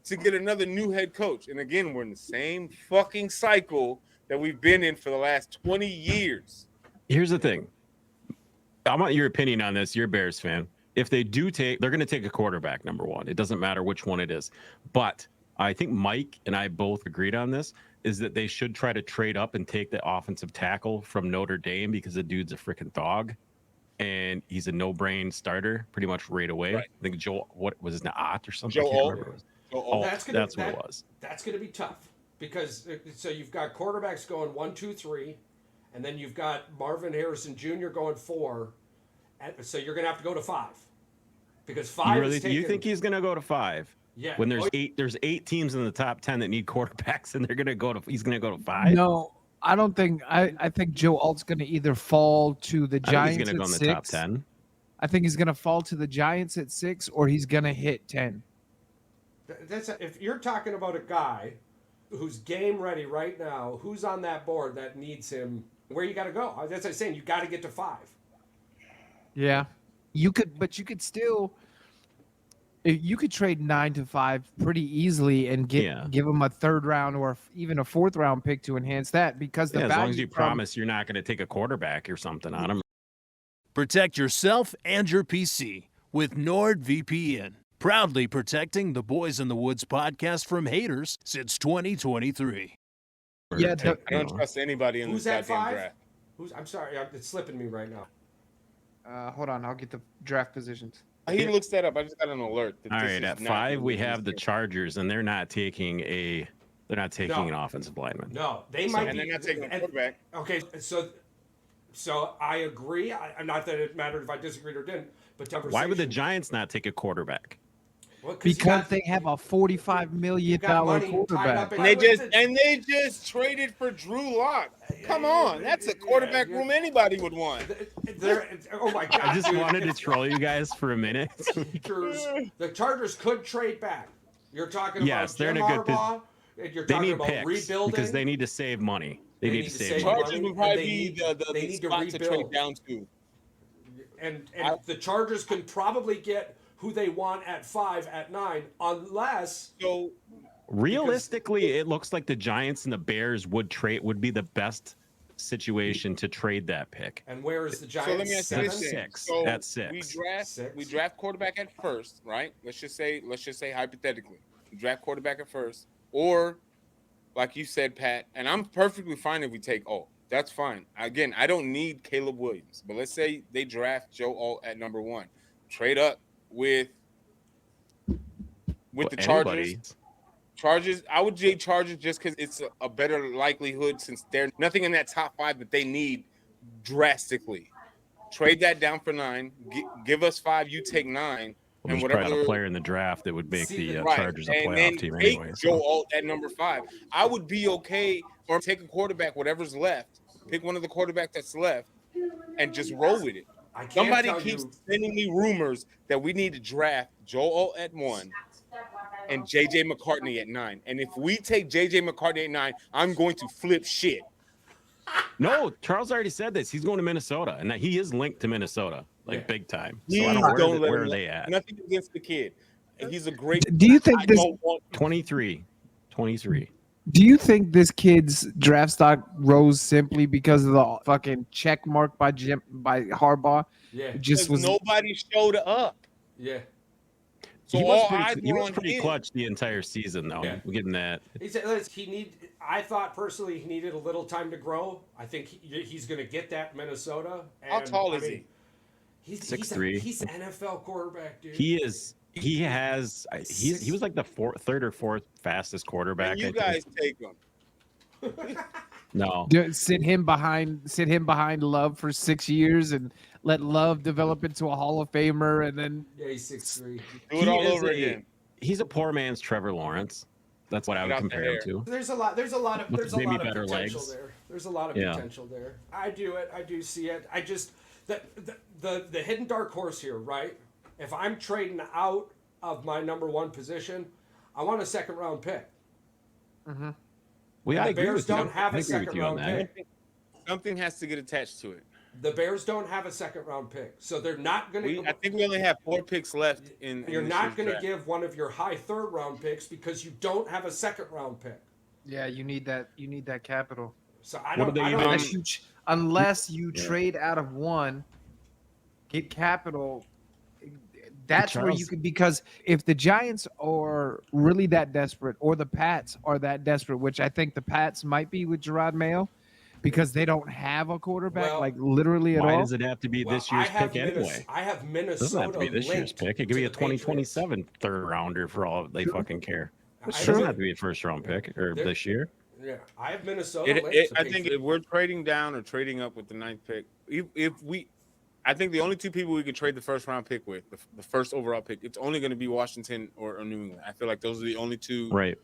to get another new head coach. And again, we're in the same fucking cycle that we've been in for the last 20 years. Here's the thing. I want your opinion on this. You're a Bears fan. If they do they're going to take a quarterback, number one. It doesn't matter which one it is. But I think Mike and I both agreed on this, is that they should try to trade up and take the offensive tackle from Notre Dame because the dude's a freaking dog. And he's a no-brain starter pretty much right away. Right. I think Joe, what was his name, Ott or something? That's what it was. That's going to be tough because so you've got quarterbacks going 1, 2, 3, and then you've got Marvin Harrison Jr. going 4, and so you're going to have to go to 5 because 5 is taken. You think he's going to go to 5? Yeah. When there's 8 teams in the top 10 that need quarterbacks, and he's going to go to 5. No, I don't think. I think Joe Alt's going to either fall to the Giants. He's going to go in the top 10. I think he's going to fall to the Giants at 6, or he's going to hit 10. If you're talking about a guy who's game ready right now, who's on that board that needs him, where you got to go? That's what I'm saying. You got to get to 5. Yeah, you could still. You could trade 9 to 5 pretty easily and give him a 3rd round or even a 4th round pick to enhance that because as long as you promise you're not going to take a quarterback or something on him. Protect yourself and your PC with NordVPN. Proudly protecting the Boys in the Woods podcast from haters since 2023. Yeah, I don't trust anybody in this goddamn draft. I'm sorry, it's slipping me right now. Hold on, I'll get the draft positions. He looks that up. I just got an alert. All right, at 5 we have the Chargers, and they're not taking an offensive lineman. No, they might. And they're not taking a quarterback. Okay, so I agree. Not that it mattered if I disagreed or didn't, but why would the Giants not take a quarterback? Well, because they have a $45 million quarterback. And they just traded for Drew Lock. Come on, that's a quarterback room anybody would want. Oh my God! I just wanted to troll you guys for a minute. The Chargers could trade back. You're talking about they're in a good position. You're talking about picks rebuilding because they need to save money. They need to save money. money. Chargers would probably be the spot to trade down to. And the Chargers can probably get who they want at 5, at 9, unless. So realistically, it looks like the Giants and the Bears would be the best situation to trade that pick. And where is the Giants? So let me ask you this: 6. So at 6. We draft quarterback at first, right? Let's just say hypothetically, we draft quarterback at first, or like you said, Pat, and I'm perfectly fine if we take Alt. That's fine. Again, I don't need Caleb Williams, but let's say they draft Joe Alt at number 1, trade up with the Chargers. Chargers, I would take Chargers just because it's a better likelihood since there's nothing in that top 5 that they need drastically. Trade that down for 9. Give us 5. You take 9. Well, and whatever player in the draft that would make the Chargers a playoff team anyway. Joe Alt at number 5. I would be okay, or take a quarterback, whatever's left. Pick one of the quarterbacks that's left, and just roll with it. Somebody keeps sending me rumors that we need to draft Joe Alt at 1 and JJ McCartney at 9. And if we take JJ McCartney at 9, I'm going to flip shit. No, Charles already said this. He's going to Minnesota, and he is linked to Minnesota, big time. So Please I don't know where are they at. Nothing against the kid. He's a great. Do you think this 23? Do you think this kid's draft stock rose simply because of the fucking check mark by Harbaugh? Yeah, nobody showed up. Yeah. So he was pretty clutch the entire season, though. Yeah. Getting that. I thought personally he needed a little time to grow. I think he's going to get that Minnesota. And, how tall is he? He's 6'3". He's an NFL quarterback, dude. He is. He was like the 3rd or 4th fastest quarterback. And you guys take him. No. Sit him behind Love for 6 years and let Love develop into a Hall of Famer, and then he's 6'3". Do it all over again. He's a poor man's Trevor Lawrence. That's what I would compare him to. There's a lot of potential legs. there. There's a lot of potential there. I do see it. I just the hidden dark horse here, right? If I'm trading out of my number 1 position, I want a 2nd round pick. Mm-hmm. The Bears don't have a 2nd round pick. Something has to get attached to it. The Bears don't have a 2nd round pick, so they're not going to. I think we only have 4 picks left You're not going to give one of your high 3rd round picks because you don't have a 2nd round pick. Yeah, you need that. You need that capital. So unless you trade out of 1, get capital. That's where you could, because if the Giants are really that desperate, or the Pats are that desperate, which I think the Pats might be with Gerard Mayo, because they don't have a quarterback, literally at all. Why does it have to be this year's pick anyway? I have Minnesota. It doesn't have to be this year's pick. It could be a 2027 3rd rounder for all they fucking care. It doesn't have to be a 1st round pick this year. Yeah, I have Minnesota. I think if we're trading down or trading up with the 9th pick, I think the only 2 people we could trade the 1st round pick with, the 1st overall pick, it's only going to be Washington or New England. I feel like those are the only 2. Right.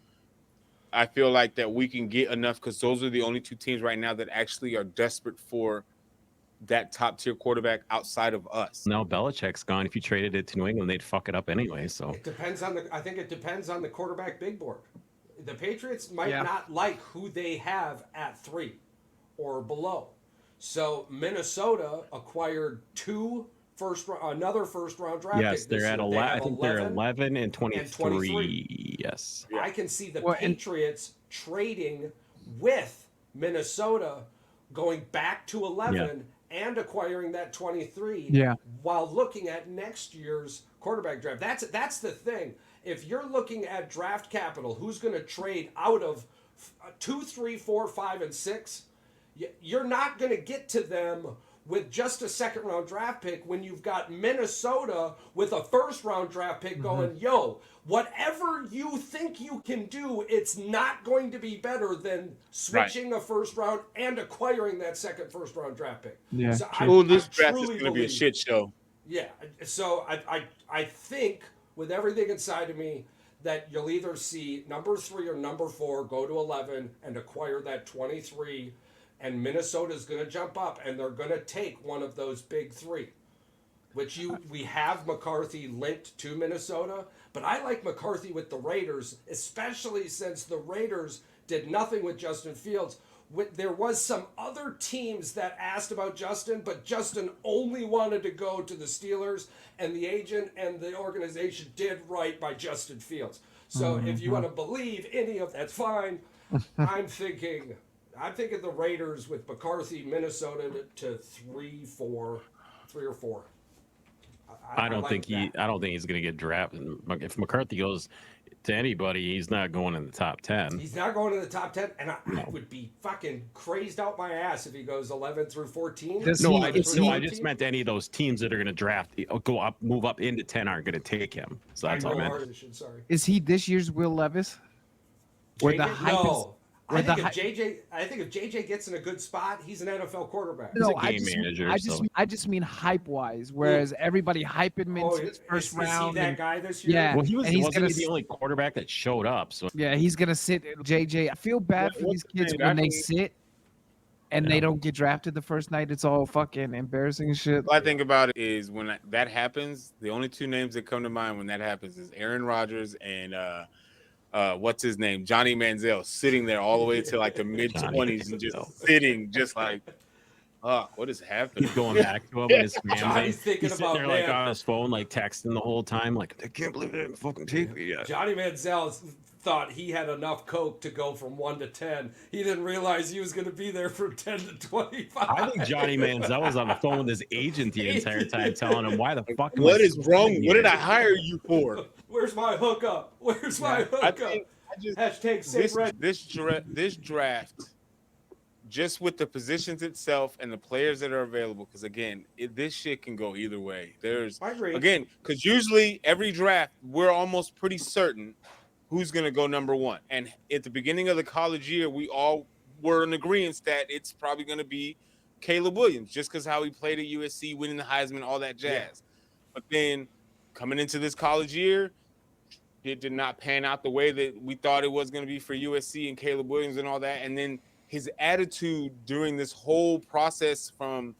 I feel like that we can get enough because those are the only 2 teams right now that actually are desperate for that top tier quarterback outside of us. Now Belichick's gone. If you traded it to New England, they'd fuck it up anyway. So I think it depends on the quarterback big board. The Patriots might not like who they have at 3 or below. So Minnesota acquired another first round draft pick. Yes, they're at 11. I think they're 11 and 23. Yes. I can see the Patriots trading with Minnesota, going back to 11 and acquiring that 23 while looking at next year's quarterback draft. That's the thing. If you're looking at draft capital, who's going to trade out of 2, 3, 4, 5, and 6, you're not going to get to them with just a second-round draft pick when you've got Minnesota with a first-round draft pick going, yo, whatever you think you can do, it's not going to be better than switching a first-round and acquiring that second first-round draft pick. Yeah. So this draft is going to be a shit show. Yeah. So I think with everything inside of me that you'll either see number 3 or number 4 go to 11 and acquire that 23, and Minnesota's going to jump up and they're going to take one of those big 3, which we have McCarthy linked to Minnesota, but I like McCarthy with the Raiders, especially since the Raiders did nothing with Justin Fields. There was some other teams that asked about Justin, but Justin only wanted to go to the Steelers, and the agent and the organization did right by Justin Fields. So if you want to believe any of that's fine. I'm thinking the Raiders with McCarthy, Minnesota to 3 or 4. I don't think he's going to get drafted. If McCarthy goes to anybody, he's not going in the top 10. He's not going in the top 10, and I would be fucking crazed out my ass if he goes 11 through 14. I just meant any of those teams that are going to draft, move up into 10 aren't going to take him. So that's all I meant. Sorry. Is he this year's Will Levis? No. I think if JJ gets in a good spot, he's an NFL quarterback. No, he's a game manager. I just mean hype wise. Whereas everybody hyping him into his first round. Is he that guy this year? Yeah. Well, wasn't the only quarterback that showed up. So yeah, he's gonna sit JJ. I feel bad for these kids when they sit and they don't get drafted the first night. It's all fucking embarrassing shit. What I think about it is when that happens, the only 2 names that come to mind when that happens is Aaron Rodgers and what's his name? Johnny Manziel, sitting there all the way to like the mid-20s and just sitting, just like, what is happening? He's going back to him and his family. He's thinking sitting about there like on his phone, like texting the whole time, like, I can't believe they didn't fucking take me yet. Johnny Manziel thought he had enough coke to go from 1 to 10. He didn't realize he was going to be there from 10 to 25. I think Johnny Manziel was on the phone with his agent the entire time, telling him why the fuck. What is wrong? What did I hire you for? Where's my hookup? Where's my hookup? Hashtag save red. This draft, just with the positions itself and the players that are available, because again, this shit can go either way. I agree. Again, because usually every draft we're almost pretty certain who's going to go number 1. And at the beginning of the college year, we all were in agreement that it's probably going to be Caleb Williams, just because how he played at USC, winning the Heisman, all that jazz. Yeah. But then coming into this college year, it did not pan out the way that we thought it was going to be for USC and Caleb Williams and all that. And then his attitude during this whole process from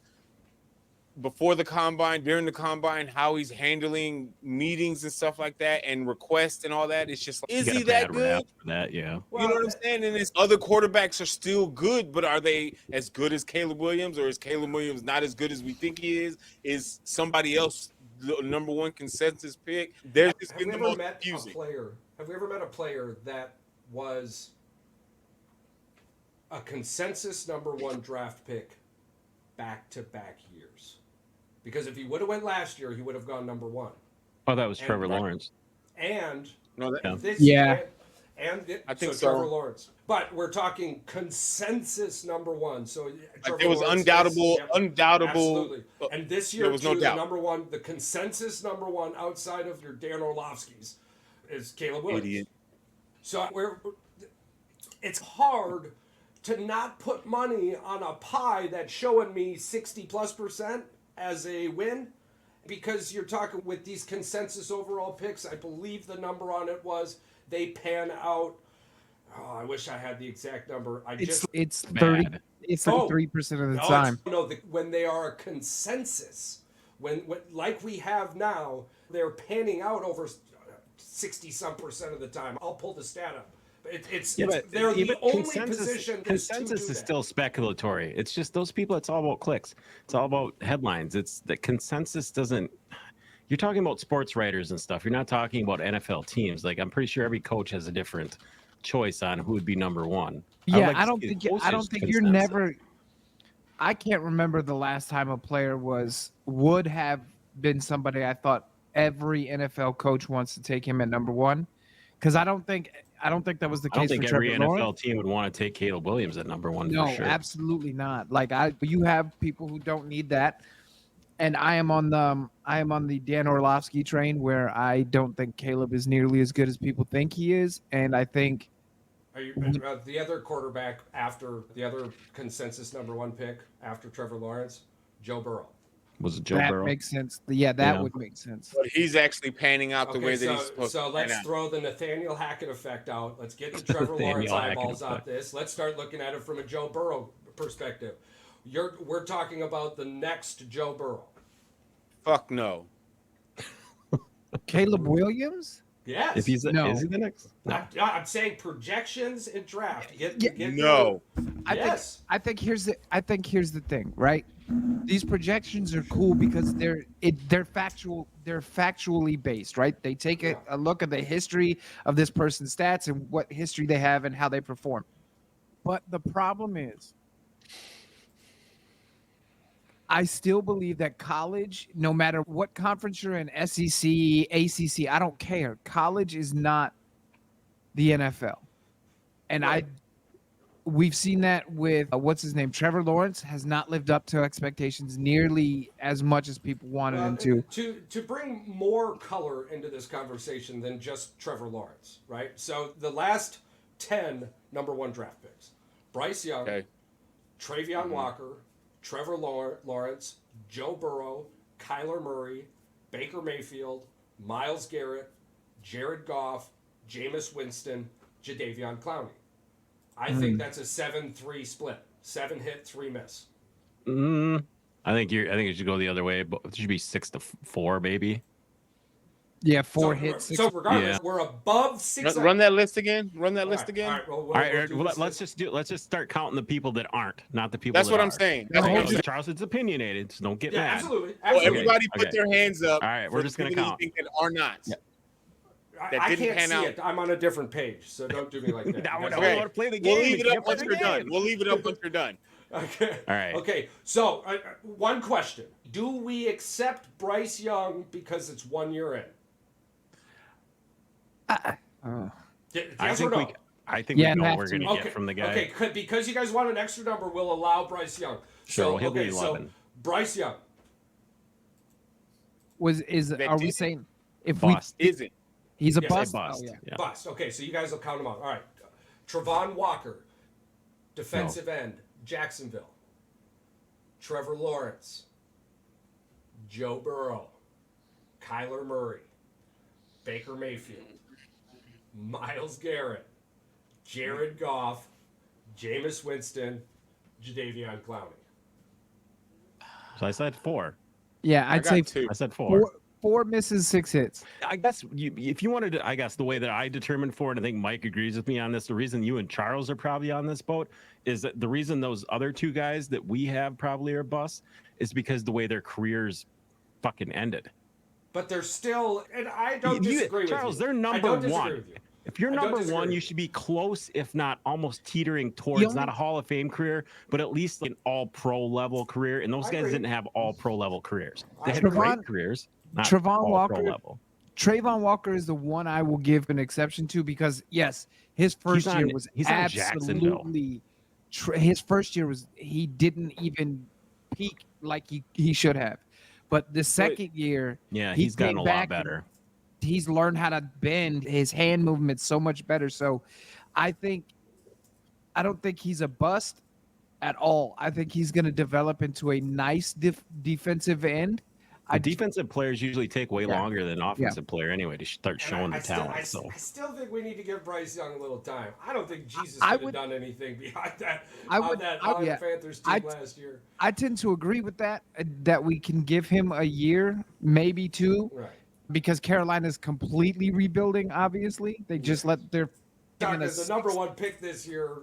before the combine, during the combine, how he's handling meetings and stuff like that and requests and all that. It's just like, is he that good? For that, yeah. Well, you know what I'm saying? And his other quarterbacks are still good, but are they as good as Caleb Williams, or is Caleb Williams not as good as we think he is? Is somebody else the number 1 consensus pick? There's just been the most confusing. Have we ever met a player that was a consensus number 1 draft pick back-to-back years? Because if he would have went last year, he would have gone number 1. Oh, that was Trevor Lawrence. And this year, I think so. Trevor Lawrence. But we're talking consensus number 1. So it was undoubtable. Absolutely. And this year, there was no doubt. The number 1, the consensus number 1 outside of your Dan Orlovsky's is Caleb Williams. Idiot. So it's hard to not put money on a pie that's showing me 60+% as a win, because you're talking with these consensus overall picks. I believe the number on it was they pan out. Oh, I wish I had the exact number. It's 30. It's 33% of the time. When they are a consensus, when like we have now, they're panning out over 60-some% of the time. I'll pull the stat up. They're the only position. Consensus is still speculatory. It's just those people. It's all about clicks. It's all about headlines. It's the consensus doesn't. You're talking about sports writers and stuff. You're not talking about NFL teams. Like, I'm pretty sure every coach has a different choice on who would be number 1. Yeah, I don't think you're never. I can't remember the last time a player would have been somebody I thought every NFL coach wants to take him at number one, because I don't think that was the I don't case think for every Trevor NFL Lawrence. team would want to take Caleb Williams at number one No, for sure. absolutely not. Like you have people who don't need that, and I am on the Dan Orlovsky train, where I don't think Caleb is nearly as good as people think he is, and I think. Are you the other quarterback after the other consensus number one pick after Trevor Lawrence? Joe Burrow. Was it Joe That Burrow? makes sense. Yeah, that would make sense. But he's actually panning out the way that he's supposed to. So let's throw the Nathaniel Hackett effect out. Let's get the Trevor Lawrence eyeballs out this. Let's start looking at it from a Joe Burrow perspective. We're talking about the next Joe Burrow. Fuck no. Caleb Williams? Yes. If he's is he the next? No. I'm saying projections and draft. No. I think here's the thing, right? These projections are cool because they're factually based, right? They take a look at the history of this person's stats and what history they have and how they perform. But the problem is, I still believe that college, no matter what conference you're in, SEC, ACC, I don't care. College is not the NFL. And we've seen that with, what's his name? Trevor Lawrence has not lived up to expectations nearly as much as people wanted him to. To bring more color into this conversation than just Trevor Lawrence, right? So the last 10 number one draft picks: Bryce Young, Travion Walker, Trevor Lawrence, Joe Burrow, Kyler Murray, Baker Mayfield, Myles Garrett, Jared Goff, Jameis Winston, Jadeveon Clowney. I think that's a 7-3 split. 7 hit, 3 miss. I think it should go the other way, but it should be 6-4, maybe. Yeah, 4 hits. So regardless, we're above 6. Run that list again. All right. Let's just start counting the people that aren't, not the people. That's that what are. I'm saying. Charles, it's opinionated, so don't get mad. Absolutely. Well, everybody put their hands up. All right, we're just gonna count. That are not. Yeah. I can't see it. I'm on a different page, so don't do me like that. I want to play the game. We'll leave it up once you're done. We'll leave it up once you're done. Okay. All right. Okay. So, one question: do we accept Bryce Young because it's 1 year in? Yes or no? I think we know what we're going to get from the guy. Okay, because you guys want an extra number, we'll allow Bryce Young. Sure, he'll be 11. So Bryce Young. Are we saying if bust. Isn't he's a bust? Oh, yeah. Bust. Okay, so you guys will count him out. All right. Travon Walker, defensive end, Jacksonville. Trevor Lawrence, Joe Burrow, Kyler Murray, Baker Mayfield, Myles Garrett, Jared Goff, Jameis Winston, Jadeveon Clowney. So I said 4. Yeah, I'd say 2. I said 4. 4 misses, 6 hits. I guess if you wanted to, the way that I determined for it, I think Mike agrees with me on this. The reason you and Charles are probably on this boat is that the reason those other 2 guys that we have probably are busts is because the way their careers fucking ended. But they're still, and I don't disagree with you. Charles, they're number 1. If you're number 1, you should be close, if not almost teetering towards not a Hall of Fame career, but at least an all-pro level career. And those guys didn't have all-pro level careers. They had great careers. Trayvon Walker is the one I will give an exception to because yes, his first year was absolutely. His first year was he didn't even peak like he should have, but the second year, he's gotten a lot better. He's learned how to bend his hand movements so much better. So, I don't think he's a bust at all. I think he's going to develop into a nice defensive end. Defensive players usually take way longer than an offensive player anyway to start showing the talent. I still think we need to give Bryce Young a little time. I don't think Jesus could have done anything behind that on that Panthers team last year. I tend to agree with that we can give him a year, maybe 2. Right. Because Carolina's completely rebuilding, obviously. They just let their... The number 1 pick this year...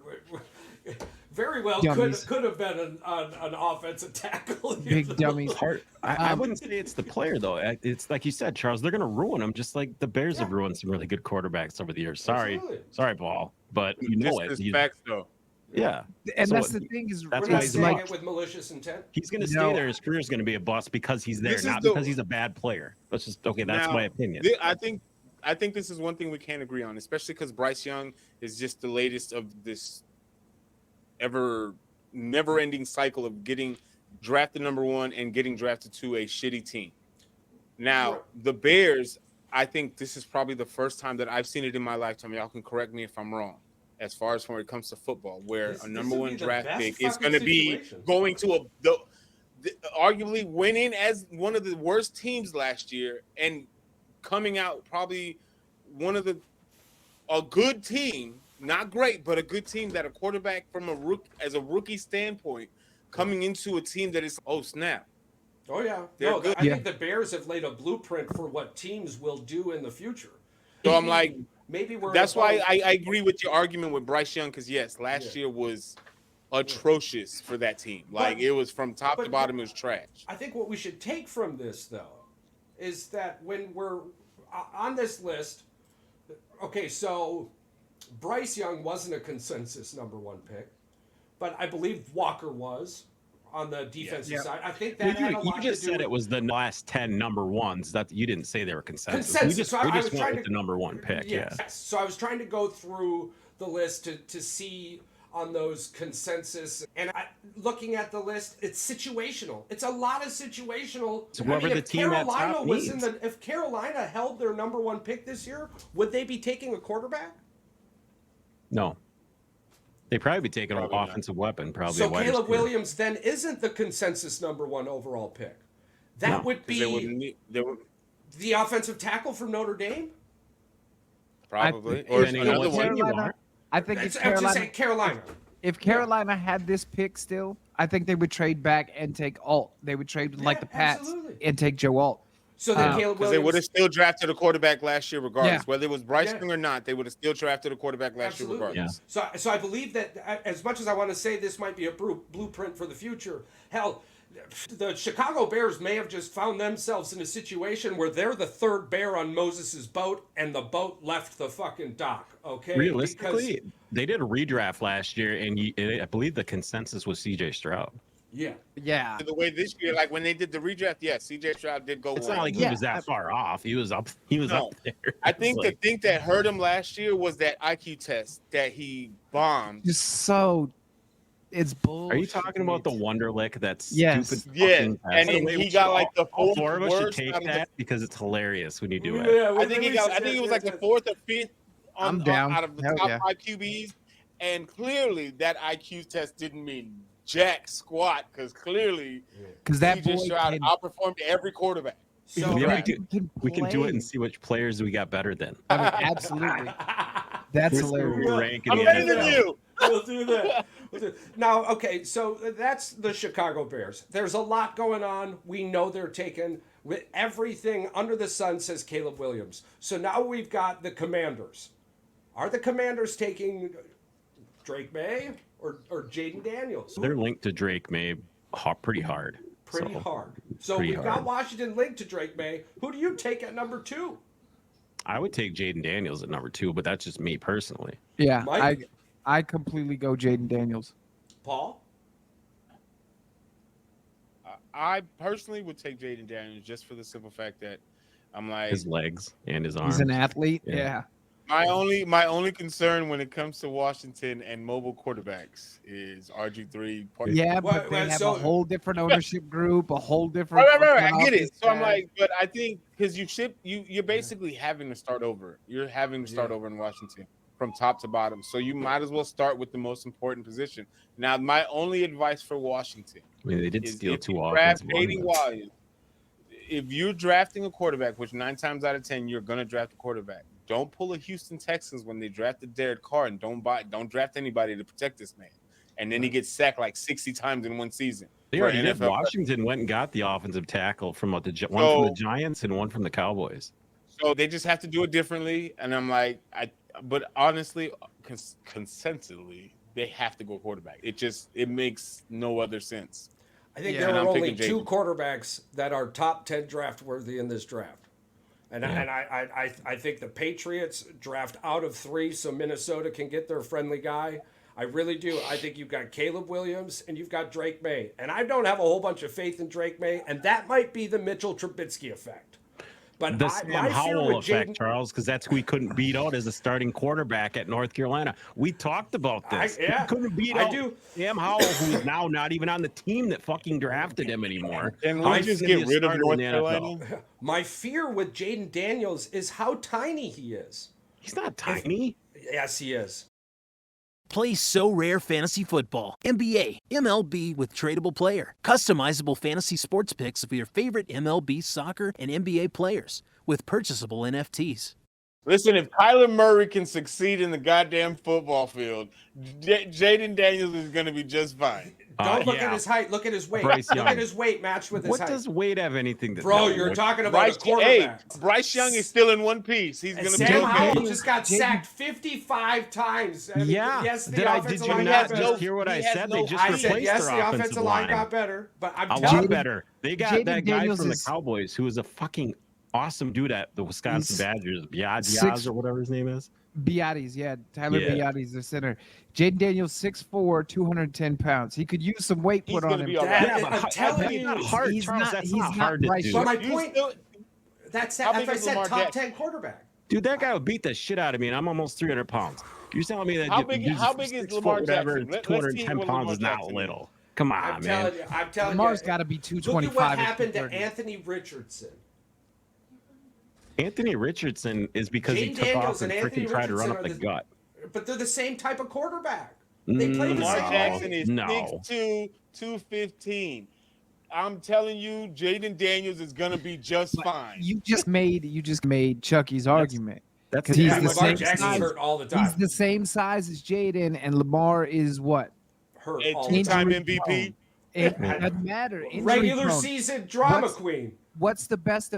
Very well could have been an offensive tackle. Big dummies. I wouldn't say it's the player, though. It's like you said, Charles, they're going to ruin them just like the Bears have ruined some really good quarterbacks over the years. Sorry, Paul, but you know it. Facts, though. Yeah. And that's the thing is, that's We're why not he's saying like it with malicious intent. he's going to stay there. His career is going to be a bust because he's there, not because he's a bad player. That's just okay. That's my opinion. I think this is one thing we can't agree on, especially because Bryce Young is just the latest of this never-ending cycle of getting drafted number 1 and getting drafted to a shitty team. Now, the Bears, I think this is probably the first time that I've seen it in my lifetime. Y'all can correct me if I'm wrong. As far as when it comes to football, where a number 1 draft pick is going to be going to arguably winning as one of the worst teams last year and coming out probably one of a good team, not great, but a good team that a quarterback from as a rookie standpoint coming into a team that is, oh snap. Oh yeah. I think the Bears have laid a blueprint for what teams will do in the future. So I'm like, maybe that's why I agree with your argument with Bryce Young, because yes, last year was atrocious for that team. Like it was from top to bottom, it was trash. I think what we should take from this though is that when we're on this list, okay, so Bryce Young wasn't a consensus number 1 pick, but I believe Walker was on the defensive side. I think that you just said it was the last 10 number 1s. That you didn't say they were consensus. We just went with the number 1 pick. Yes. So I was trying to go through the list to see on those consensus, and looking at the list, it's situational. It's a lot of situational. So whoever the team at top needs. If Carolina held their number 1 pick this year, would they be taking a quarterback? No. They'd probably be taking an offensive weapon. Probably. So Caleb Williams then isn't the consensus number 1 overall pick. That would be the offensive tackle from Notre Dame. Probably. I think it's Carolina. If Carolina had this pick still, I think they would trade back and take Alt. They would trade like the Pats and take Joe Alt. So then Caleb Williams, they would have still drafted a quarterback last year, regardless whether it was Bryce Young or not. They would have still drafted a quarterback last year, regardless. So I believe that as much as I want to say this might be a blueprint for the future, hell, the Chicago Bears may have just found themselves in a situation where they're the 3rd bear on Moses's boat, and the boat left the fucking dock. Okay, realistically, they did a redraft last year, and I believe the consensus was C.J. Stroud. Yeah. The way this year, like when they did the redraft, C.J. Stroud did go. It's not like he was that far off. He was up. He was up there. I think the thing that hurt him last year was that IQ test that he bombed. It's bull. Are you talking about the Wonderlic? That's stupid. Yeah, and he got like the 4th. 4 of us should take that because it's hilarious when you do it. Yeah, I think it was like the 4th or 5th out of the top 5 QBs, and clearly that IQ test didn't mean jack squat because that boy Stroud outperformed every quarterback. So we can do it and see which players we got better than. Absolutely. That's hilarious. I'm better than you. We'll do that. Now, okay, so that's the Chicago Bears. There's a lot going on. We know they're taking with everything under the sun, says Caleb Williams. So now we've got the Commanders. Are the Commanders taking Drake May or Jaden Daniels? They're linked to Drake May pretty hard. So we've got Washington linked to Drake May. Who do you take at number 2? I would take Jaden Daniels at number 2, but that's just me personally. Yeah, Mike? I completely go Jaden Daniels. Paul? I personally would take Jaden Daniels just for the simple fact that I'm like his legs and his arms. He's an athlete. Yeah. My only concern when it comes to Washington and mobile quarterbacks is RG3. Yeah, but they have a whole different ownership group, a whole different. Right. I get it. So I'm like, but I think because you're basically having to start over. You're having to start over in Washington from top to bottom. So you might as well start with the most important position. Now, my only advice for Washington. I mean, they did steal 2 offensive linemen. If you're drafting a quarterback, which 9 times out of 10 you're going to draft a quarterback, don't pull a Houston Texans when they drafted Derek Carr and don't draft anybody to protect this man. And then he gets sacked like 60 times in one season. They already did. Washington went and got the offensive tackle from one from the Giants and one from the Cowboys. So they just have to do it differently. And I'm like, but honestly, consensually, they have to go quarterback. It makes no other sense. I think there are only 2 quarterbacks that are top 10 draft worthy in this draft. And I think the Patriots draft out of 3 so Minnesota can get their friendly guy. I really do. I think you've got Caleb Williams and you've got Drake May. And I don't have a whole bunch of faith in Drake May, and that might be the Mitchell Trubisky effect. But the Sam Howell effect, Charles, because that's who we couldn't beat out as a starting quarterback at North Carolina. We talked about this. We couldn't beat out Sam Howell, who is now not even on the team that fucking drafted him anymore. And we just get rid of North Carolina. My fear with Jaden Daniels is how tiny he is. He's not tiny. Yes, he is. Play So Rare Fantasy Football, NBA, MLB with Tradable Player. Customizable fantasy sports picks of your favorite MLB, soccer, and NBA players with purchasable NFTs. Listen, if Kyler Murray can succeed in the goddamn football field, Jaden Daniels is going to be just fine. Don't look at his height. Look at his weight. Look at his weight matched with his height. What does weight have anything to do? Bro, you're talking about a quarterback. Hey, Bryce Young is still in one piece. He's going to be Sam okay. Howell just got sacked 55 times. I mean, yes, the offensive line got better. Just hear what I said? They just replaced yes, their the offensive line got better. But I'm a lot better. They got that guy from the Cowboys who was a fucking awesome dude at the Wisconsin Badgers, Biadiaz or whatever his name is. Biadiz, Tyler Biadiz, the center. Jaden Daniels, 6'4", 210 pounds. He could use some weight put on him. I'm telling you, he's not hard to do. But my point, that's I said top 10 quarterback. Dude, that guy would beat the shit out of me, and I'm almost 300 pounds. You're telling me that how big is Lamar Jackson? 210 pounds is not little. Come on, man. I'm telling you. Lamar's got to be 225. Look at what happened to Anthony Richardson. Anthony Richardson is because he took off and freaking tried to run up the gut. But they're the same type of quarterback. They play the Lamar same. Jackson is 6'2", 215. I'm telling you, Jaden Daniels is gonna be just fine. You just made Chucky's argument. That's because he's the Lamar same Jackson's hurt all the time. He's the same size as Jaden, and Lamar is what? Hurt a all the two-time time. MVP. It doesn't matter. Regular season drama queen. What's the best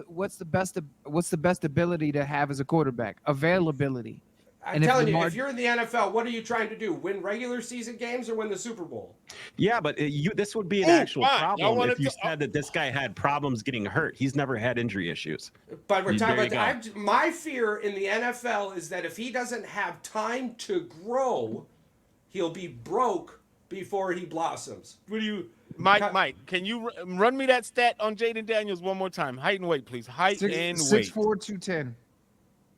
ability to have as a quarterback? Availability. I'm telling you, if you're in the NFL, what are you trying to do? Win regular season games or win the Super Bowl? Yeah, but this would be an actual problem if you said that this guy had problems getting hurt. He's never had injury issues. But we're talking about my fear in the NFL is that if he doesn't have time to grow, he'll be broke before he blossoms. What do you... Mike, can you run me that stat on Jaden Daniels one more time? Height and weight, please. Height and weight. 6'4", 210.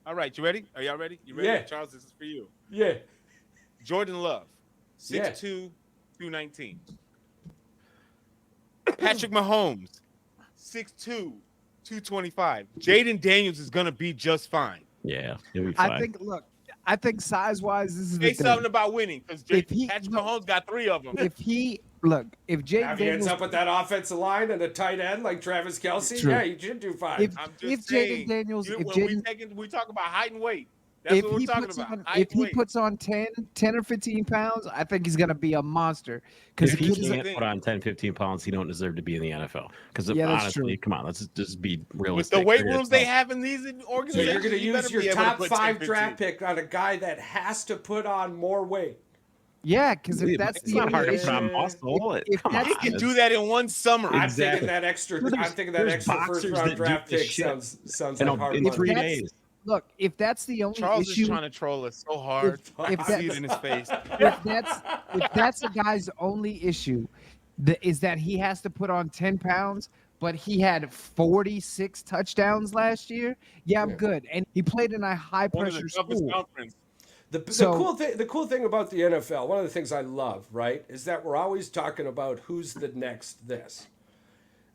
All right, you ready? Are y'all ready? You ready? Yeah. Charles, this is for you. Yeah. Jordan Love, 6'2", 219. Patrick Mahomes, 6'2", 225. Jaden Daniels is going to be just fine. Yeah, he'll be fine. I think size-wise, this is Say something about winning, because Patrick Mahomes got 3 of them. If Jaden Daniels ends up with that offensive line and a tight end like Travis Kelce, he should do fine. If Jaden Daniels, we talk about height and weight. That's what we're talking about. If he puts on 10 or 15 pounds, I think he's going to be a monster. Because if he can't put on 10, 15 pounds, he don't deserve to be in the NFL. Because honestly, come on, let's just be realistic. With the weight rooms they have in these organizations, so you're going to use your top 5 draft pick on a guy that has to put on more weight. Yeah, because if that's the not hard to put on muscle. He can do that in one summer. I'm thinking that extra first round draft pick sounds like hard in 3 days. Look, if that's the only Charles issue, is trying to troll us so hard. I see it in his face. If that's the guy's only issue, is that he has to put on 10 pounds, but he had 46 touchdowns last year. Yeah, I'm good, and he played in a high pressure school. The cool thing about the NFL, one of the things I love, right, is that we're always talking about who's the next this.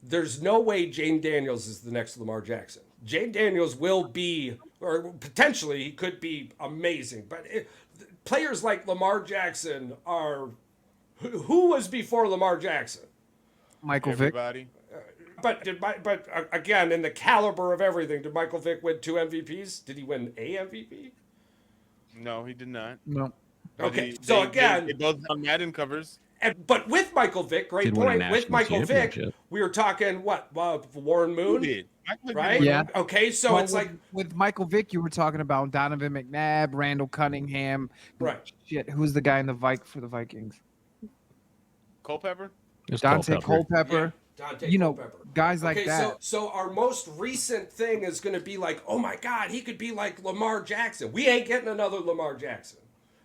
There's no way Jaden Daniels is the next Lamar Jackson. Jaden Daniels will be, or potentially he could be amazing, but players like Lamar Jackson are, who was before Lamar Jackson? Michael Vick. But again, in the caliber of everything, did Michael Vick win 2 MVPs? Did he win a MVP? No, he did not. No. Okay, they both on Madden covers. But with Michael Vick, great point. With Michael Vick, we were talking Warren Moon, did? right? Yeah. Okay, so it's like with Michael Vick, you were talking about Donovan McNabb, Randall Cunningham. Right. Shit, who's the guy in the for the Vikings? Culpepper. Dante Culpepper. Culpepper. Guys like that. So our most recent thing is going to be like, oh my God, he could be like Lamar Jackson. We ain't getting another Lamar Jackson.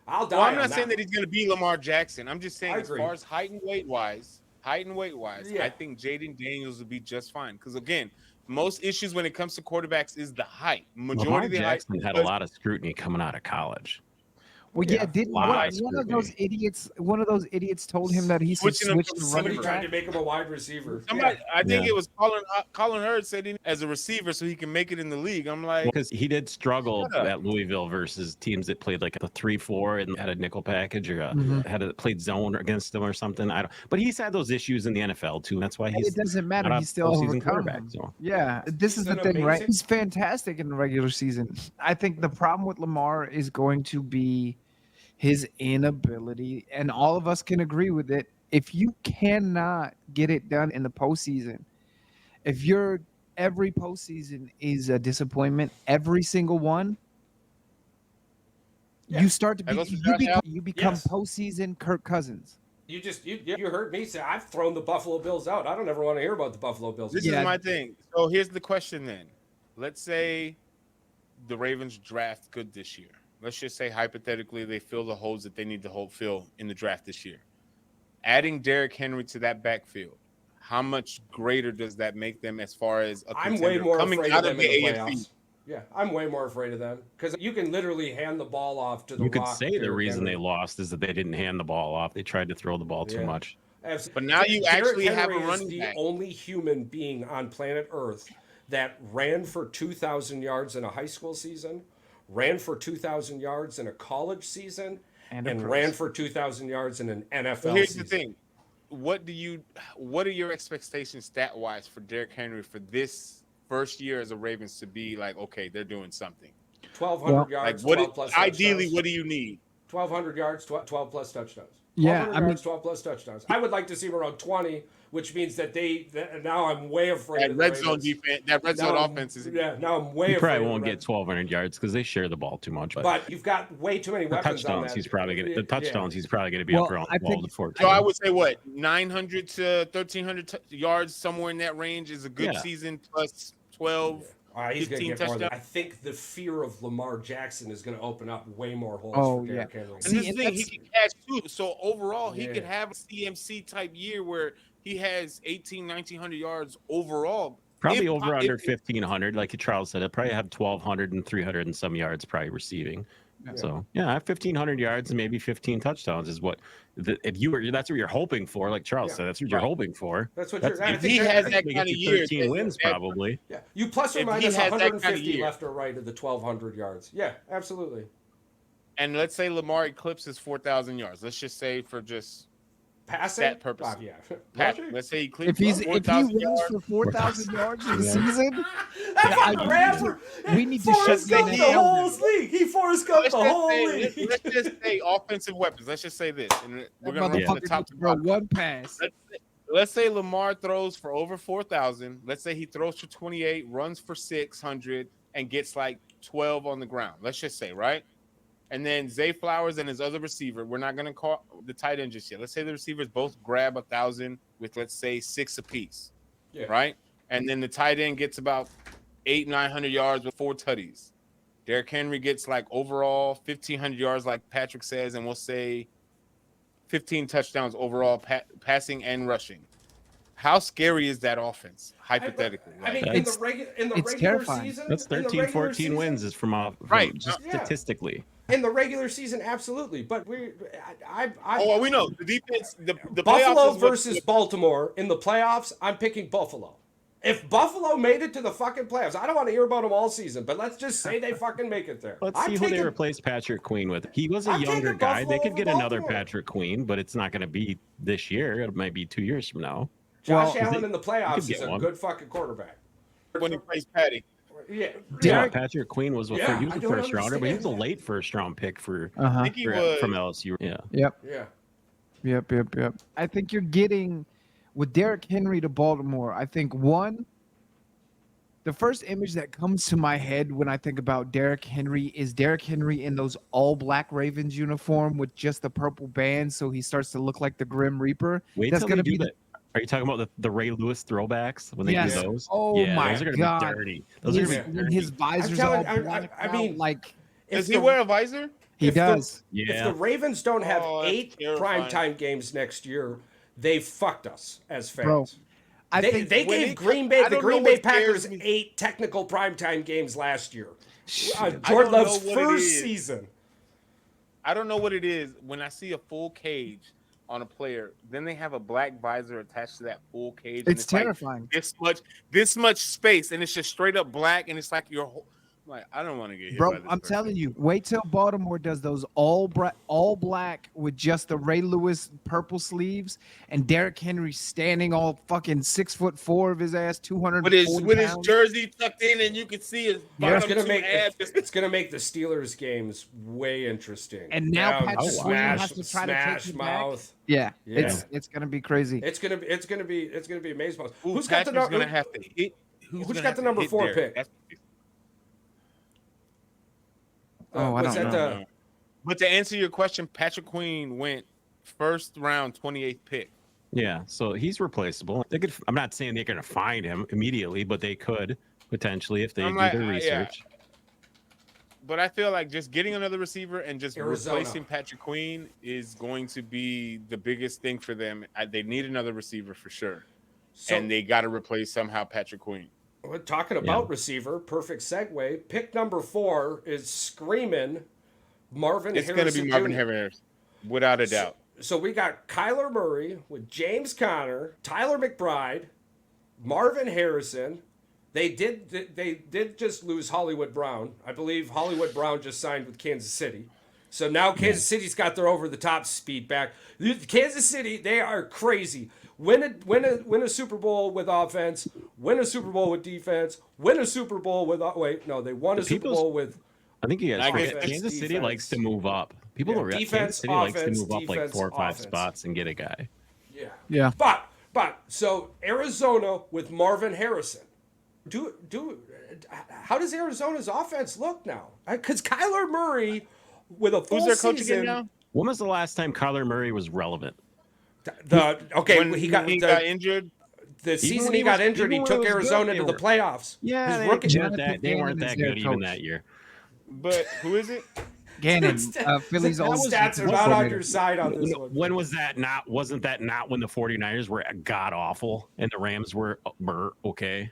I'll die. Well, I'm not saying that he's going to be Lamar Jackson. I'm just saying, as far as height and weight wise, I think Jaden Daniels will be just fine. Because again, most issues when it comes to quarterbacks is the height. Lamar Jackson had a lot of scrutiny coming out of college. Well, didn't one of those idiots told him that he should switch to somebody tried to make him a wide receiver. I think it was Colin Hurd said him as a receiver so he can make it in the league. I'm like, because he did struggle at Louisville versus teams that played like a 3-4 and had a nickel package or played zone against them or something. But he's had those issues in the NFL too. That's why it doesn't matter. He's still overcome them. So. Yeah, this is the thing, right? He's fantastic in the regular season. I think the problem with Lamar is going to be his inability, and all of us can agree with it. If you cannot get it done in the postseason, if every postseason is a disappointment, every single one, you start to become postseason Kirk Cousins. You heard me say I've thrown the Buffalo Bills out. I don't ever want to hear about the Buffalo Bills. This is my thing. So here's the question then. Let's say the Ravens draft good this year. Let's just say hypothetically they fill the holes that they need to fill in the draft this year. Adding Derrick Henry to that backfield, how much greater does that make them as far as a contender? I'm way more coming afraid out of them of the in the AFC? playoffs. Yeah, I'm way more afraid of them because you can literally hand the ball off to the. You could say the reason they lost is that they didn't hand the ball off. They tried to throw the ball too much. But now you actually have a running back. The only human being on planet Earth that ran for 2,000 yards in a high school season, ran for 2,000 yards in a college season, and ran for 2,000 yards in an NFL season. Here's the thing. What are your expectations stat-wise for Derrick Henry for this first year as a Ravens to be like, okay, they're doing something? 1,200 yards, like 12 plus ideally, touchdowns. What do you need? 1,200 yards, 12 plus touchdowns. Yeah, 12 plus touchdowns. I would like to see him around 20, which means that now I'm way afraid that of red zone defense. That red zone offense is. Yeah, now I'm way afraid. He probably won't get 1,200 yards because they share the ball too much. But you've got way too many weapons on that. He's probably going to be up around 12 to 14. So I would say 900 to 1,300 yards, somewhere in that range is a good season plus 12. He's going to get more than, I think the fear of Lamar Jackson is going to open up way more holes for Derrick Henry. And this thing, he can catch too. So overall, he could have a CMC type year where he has 1,900 yards overall. Probably under 1,500, like Charles said. He'll probably have 1,200 and 300 and some yards probably receiving. Yeah. So I have 1,500 yards and maybe 15 touchdowns is what that's what you're hoping for. Like Charles said, that's what you're hoping for. That's what you're. If he has that kind of year, 13 wins probably. Yeah, you plus or minus 150 left or right of the 1,200 yards. Yeah, absolutely. And let's say Lamar eclipses 4,000 yards. Let's just say for just passing that purpose. Let's say he if he runs for 4,000 yards in the season, we need to shut down the whole league. He Forrest Gump the whole league. Let's just say offensive weapons. Let's just say this, and we're gonna run from the top to bottom. One pass. Let's say Lamar throws for over 4,000. Let's say he throws for 28, runs for 600, and gets like 12 on the ground. Let's just say, right? And then Zay Flowers and his other receiver, we're not going to call the tight end just yet. Let's say the receivers both grab 1,000 with, let's say, 6 apiece, right? And then the tight end gets about 800-900 yards with 4 tutties. Derrick Henry gets like overall 1,500 yards, like Patrick says, and we'll say 15 touchdowns overall, passing and rushing. How scary is that offense, hypothetically? In the regular season, that's 13, 14 wins is from just statistically. In the regular season, absolutely. But we know the defense. The Buffalo versus Baltimore in the playoffs. I'm picking Buffalo. If Buffalo made it to the fucking playoffs, I don't want to hear about them all season, but let's just say they fucking make it there. Let's see who they replace Patrick Queen with. He was a younger guy. They could get another Patrick Queen, but it's not going to be this year. It might be 2 years from now. Josh Allen in the playoffs is a good fucking quarterback. When he plays Patty. Yeah, Patrick Queen was he was a first rounder, but he was a late first round pick from LSU. Yep. I think you're getting with Derrick Henry to Baltimore. I think the first image that comes to my head when I think about Derrick Henry is Derrick Henry in those all black Ravens uniform with just the purple band, so he starts to look like the Grim Reaper. That's going to be Are you talking about the Ray Lewis throwbacks when they do those? Oh my those are God! Those are going to be dirty. His visor's all black. Does he wear a visor? He does. If the Ravens don't have 8 primetime games next year, they fucked us as fans. Bro, they gave the Green Bay Packers 8 technical primetime games last year. Jordan Love's first season. I don't know what it is. When I see a full cage on a player, then they have a black visor attached to that full cage. It's terrifying. Like this much space, and it's just straight up black, and it's like like, I don't want to get hit by this I'm person. telling you, wait till Baltimore does those all black with just the Ray Lewis purple sleeves and Derrick Henry standing all fucking 6'4" of his ass, 240 with his jersey tucked in, and you can see his it's gonna make the Steelers games way interesting. And now Patrick Queen has to try to take his mouth. Back. Yeah, it's gonna be crazy. It's gonna be amazing. Who's got the number? Who's got the number 4 pick? I don't know. But to answer your question, Patrick Queen went first round, 28th pick. Yeah, so he's replaceable. They could. I'm not saying they're going to find him immediately, but they could potentially if they do their research. Yeah. But I feel like just getting another receiver and just replacing Patrick Queen is going to be the biggest thing for them. They need another receiver for sure, and they got to replace somehow Patrick Queen. We're talking about receiver. Perfect segue. Pick number 4 is screaming Marvin Harrison. It's going to be Marvin Harrison, without a doubt. So we got Kyler Murray with James Conner, Tyler McBride, Marvin Harrison. They did just lose Hollywood Brown. I believe Hollywood Brown just signed with Kansas City. So now Kansas City's got their over-the-top speed back. Kansas City, they are crazy. Win a Super Bowl with offense. Win a Super Bowl with defense. Win a Super Bowl with they won a Super Bowl with. I think you guys forget Kansas City likes to move up. People don't realize Kansas City likes to move up like 4 or 5 spots and get a guy. Yeah. But so Arizona with Marvin Harrison. How does Arizona's offense look now? Because Kyler Murray with a full season. Who's their coach again now? When was the last time Kyler Murray was relevant? When he got injured. The season he got injured, he took Arizona to the playoffs. Yeah, they weren't that good even that year. But who is it? Gannon, Philly's old stats are not on your side on this one. When was that not? Wasn't that not when the 49ers were god awful and the Rams were okay?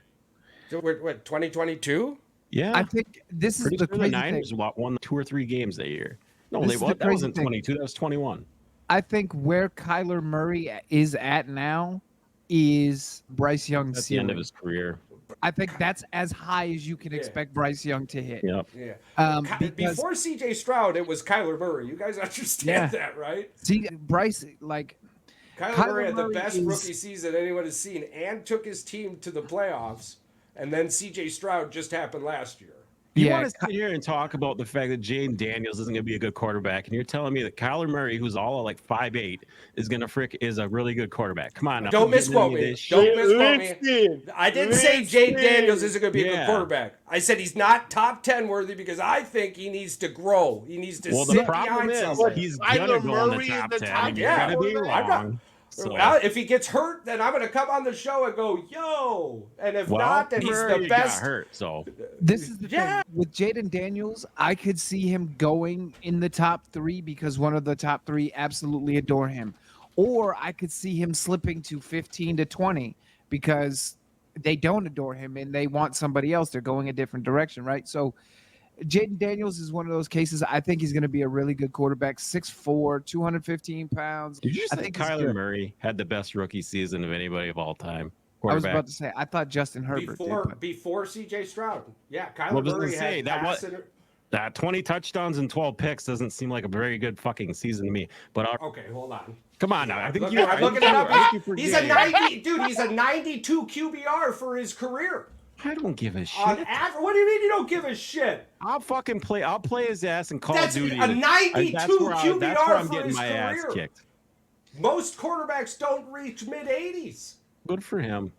So we're 2022? Yeah, I think this is the crazy the Niners won 2 or 3 games that year. No, that wasn't 22. That was 21. I think where Kyler Murray is at now is Bryce Young's That's the end of his career. I think that's as high as you can expect Bryce Young to hit. Yep. Yeah. Before CJ Stroud, it was Kyler Murray. You guys understand that, right? See, Bryce, Kyler Murray had the best rookie season anyone has seen and took his team to the playoffs. And then CJ Stroud just happened last year. You want to sit here and talk about the fact that Jaden Daniels isn't going to be a good quarterback, and you're telling me that Kyler Murray, who's all like 5'8", is a really good quarterback. Come on, now. Don't misquote me. Don't misquote me. I didn't say Jaden Daniels isn't going to be a good quarterback. I said he's not top 10 worthy because I think he needs to grow. He needs to sit behind somebody. He's going to go in the top 10. Yeah, you're going to be wrong. So. Well, if he gets hurt, then I'm going to come on the show and go, yo. And if not, then he's the best. Got hurt, so. This is the thing. With Jaden Daniels, I could see him going in the top 3 because one of the top 3 absolutely adore him. Or I could see him slipping to 15 to 20 because they don't adore him and they want somebody else. They're going a different direction, right? So Jaden Daniels is one of those cases. I think he's going to be a really good quarterback. 6'4", 215 pounds. Did you think Kyler Murray had the best rookie season of anybody of all time? I was about to say, I thought Justin Herbert before CJ Stroud. Yeah, Kyler Murray had that 20 touchdowns and 12 picks doesn't seem like a very good fucking season to me. But okay, hold on. Come on now. I think I'm looking it up. He's a 90, dude. He's a 92 QBR for his career. I don't give a shit. On average, what do you mean you don't give a shit? I'll fucking play. I'll play his ass in Call of Duty. That's a 92 QBR that's where I'm for getting his my career. ass kicked. Most quarterbacks don't reach mid-80s. Good for him.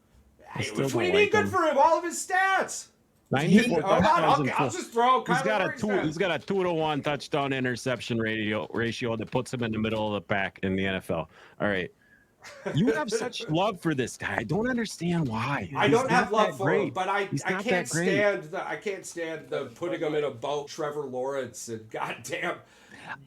What do you mean good for him? All of his stats. 94 I'll just throw He's got a 2-to-1 touchdown interception ratio that puts him in the middle of the pack in the NFL. All right. You have such love for this guy. I don't understand why. I don't have love for him, but I can't stand the putting him in a boat. Trevor Lawrence and goddamn.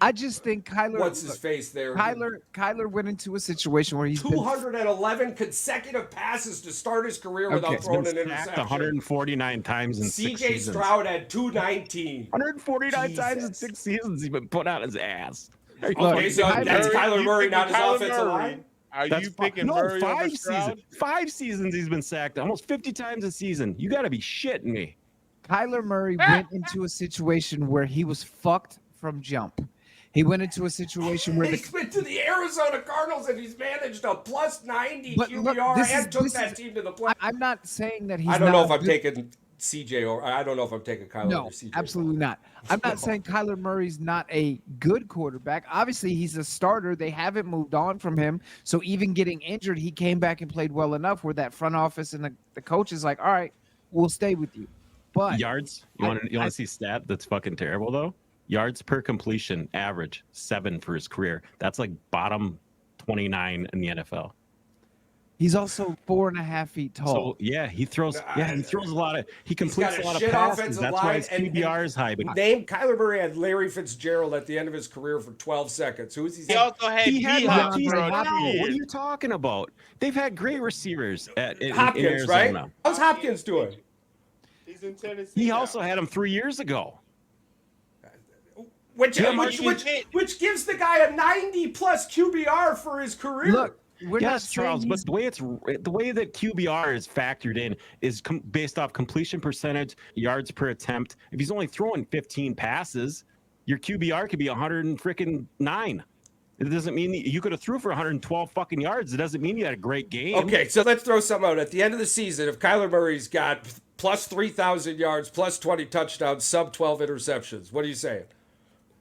I just think Kyler. What's his face there? Kyler went into a situation where he's 211 consecutive passes to start his career without throwing an interception. 149 times in 6 seasons. CJ Stroud had 219. 149 times in 6 seasons he's been put on his ass. Okay, so that's Kyler Murray, not his offensive line. Are you picking Murray over Stroud? 5 seasons he's been sacked almost 50 times a season. You got to be shitting me. Kyler Murray went into a situation where he was fucked from jump. He went into a situation where he went to the Arizona Cardinals and he's managed a plus 90 QBR and took that team to the play. I'm not saying that he's. I don't know if I'm taking CJ or I don't know if I'm taking Kyler over CJ. Absolutely not. I'm not saying Kyler Murray's not a good quarterback. Obviously, he's a starter. They haven't moved on from him. So even getting injured, he came back and played well enough where that front office and the coach is like, all right, we'll stay with you. But yards, you want to see stat that's fucking terrible though? Yards per completion average 7 for his career. That's like bottom 29 in the NFL. He's also 4.5 feet tall. So yeah, he throws a lot of he completes a lot of passes. That's why his QBR is high. But name Kyler Murray had Larry Fitzgerald at the end of his career for 12 seconds. Who is he? He also had What are you talking about? They've had great receivers in Hopkins, Arizona. right? How's Hopkins doing? He's in Tennessee. He also had him 3 years ago. Which gives the guy a 90-plus QBR for his career. Look, Charles, but the way that QBR is factored in is based off completion percentage, yards per attempt. If he's only throwing 15 passes, your QBR could be 109. It doesn't mean you could have threw for 112 fucking yards. It doesn't mean you had a great game. Okay, so let's throw something out. At the end of the season, if Kyler Murray's got plus 3,000 yards, plus 20 touchdowns, sub 12 interceptions, what are you saying?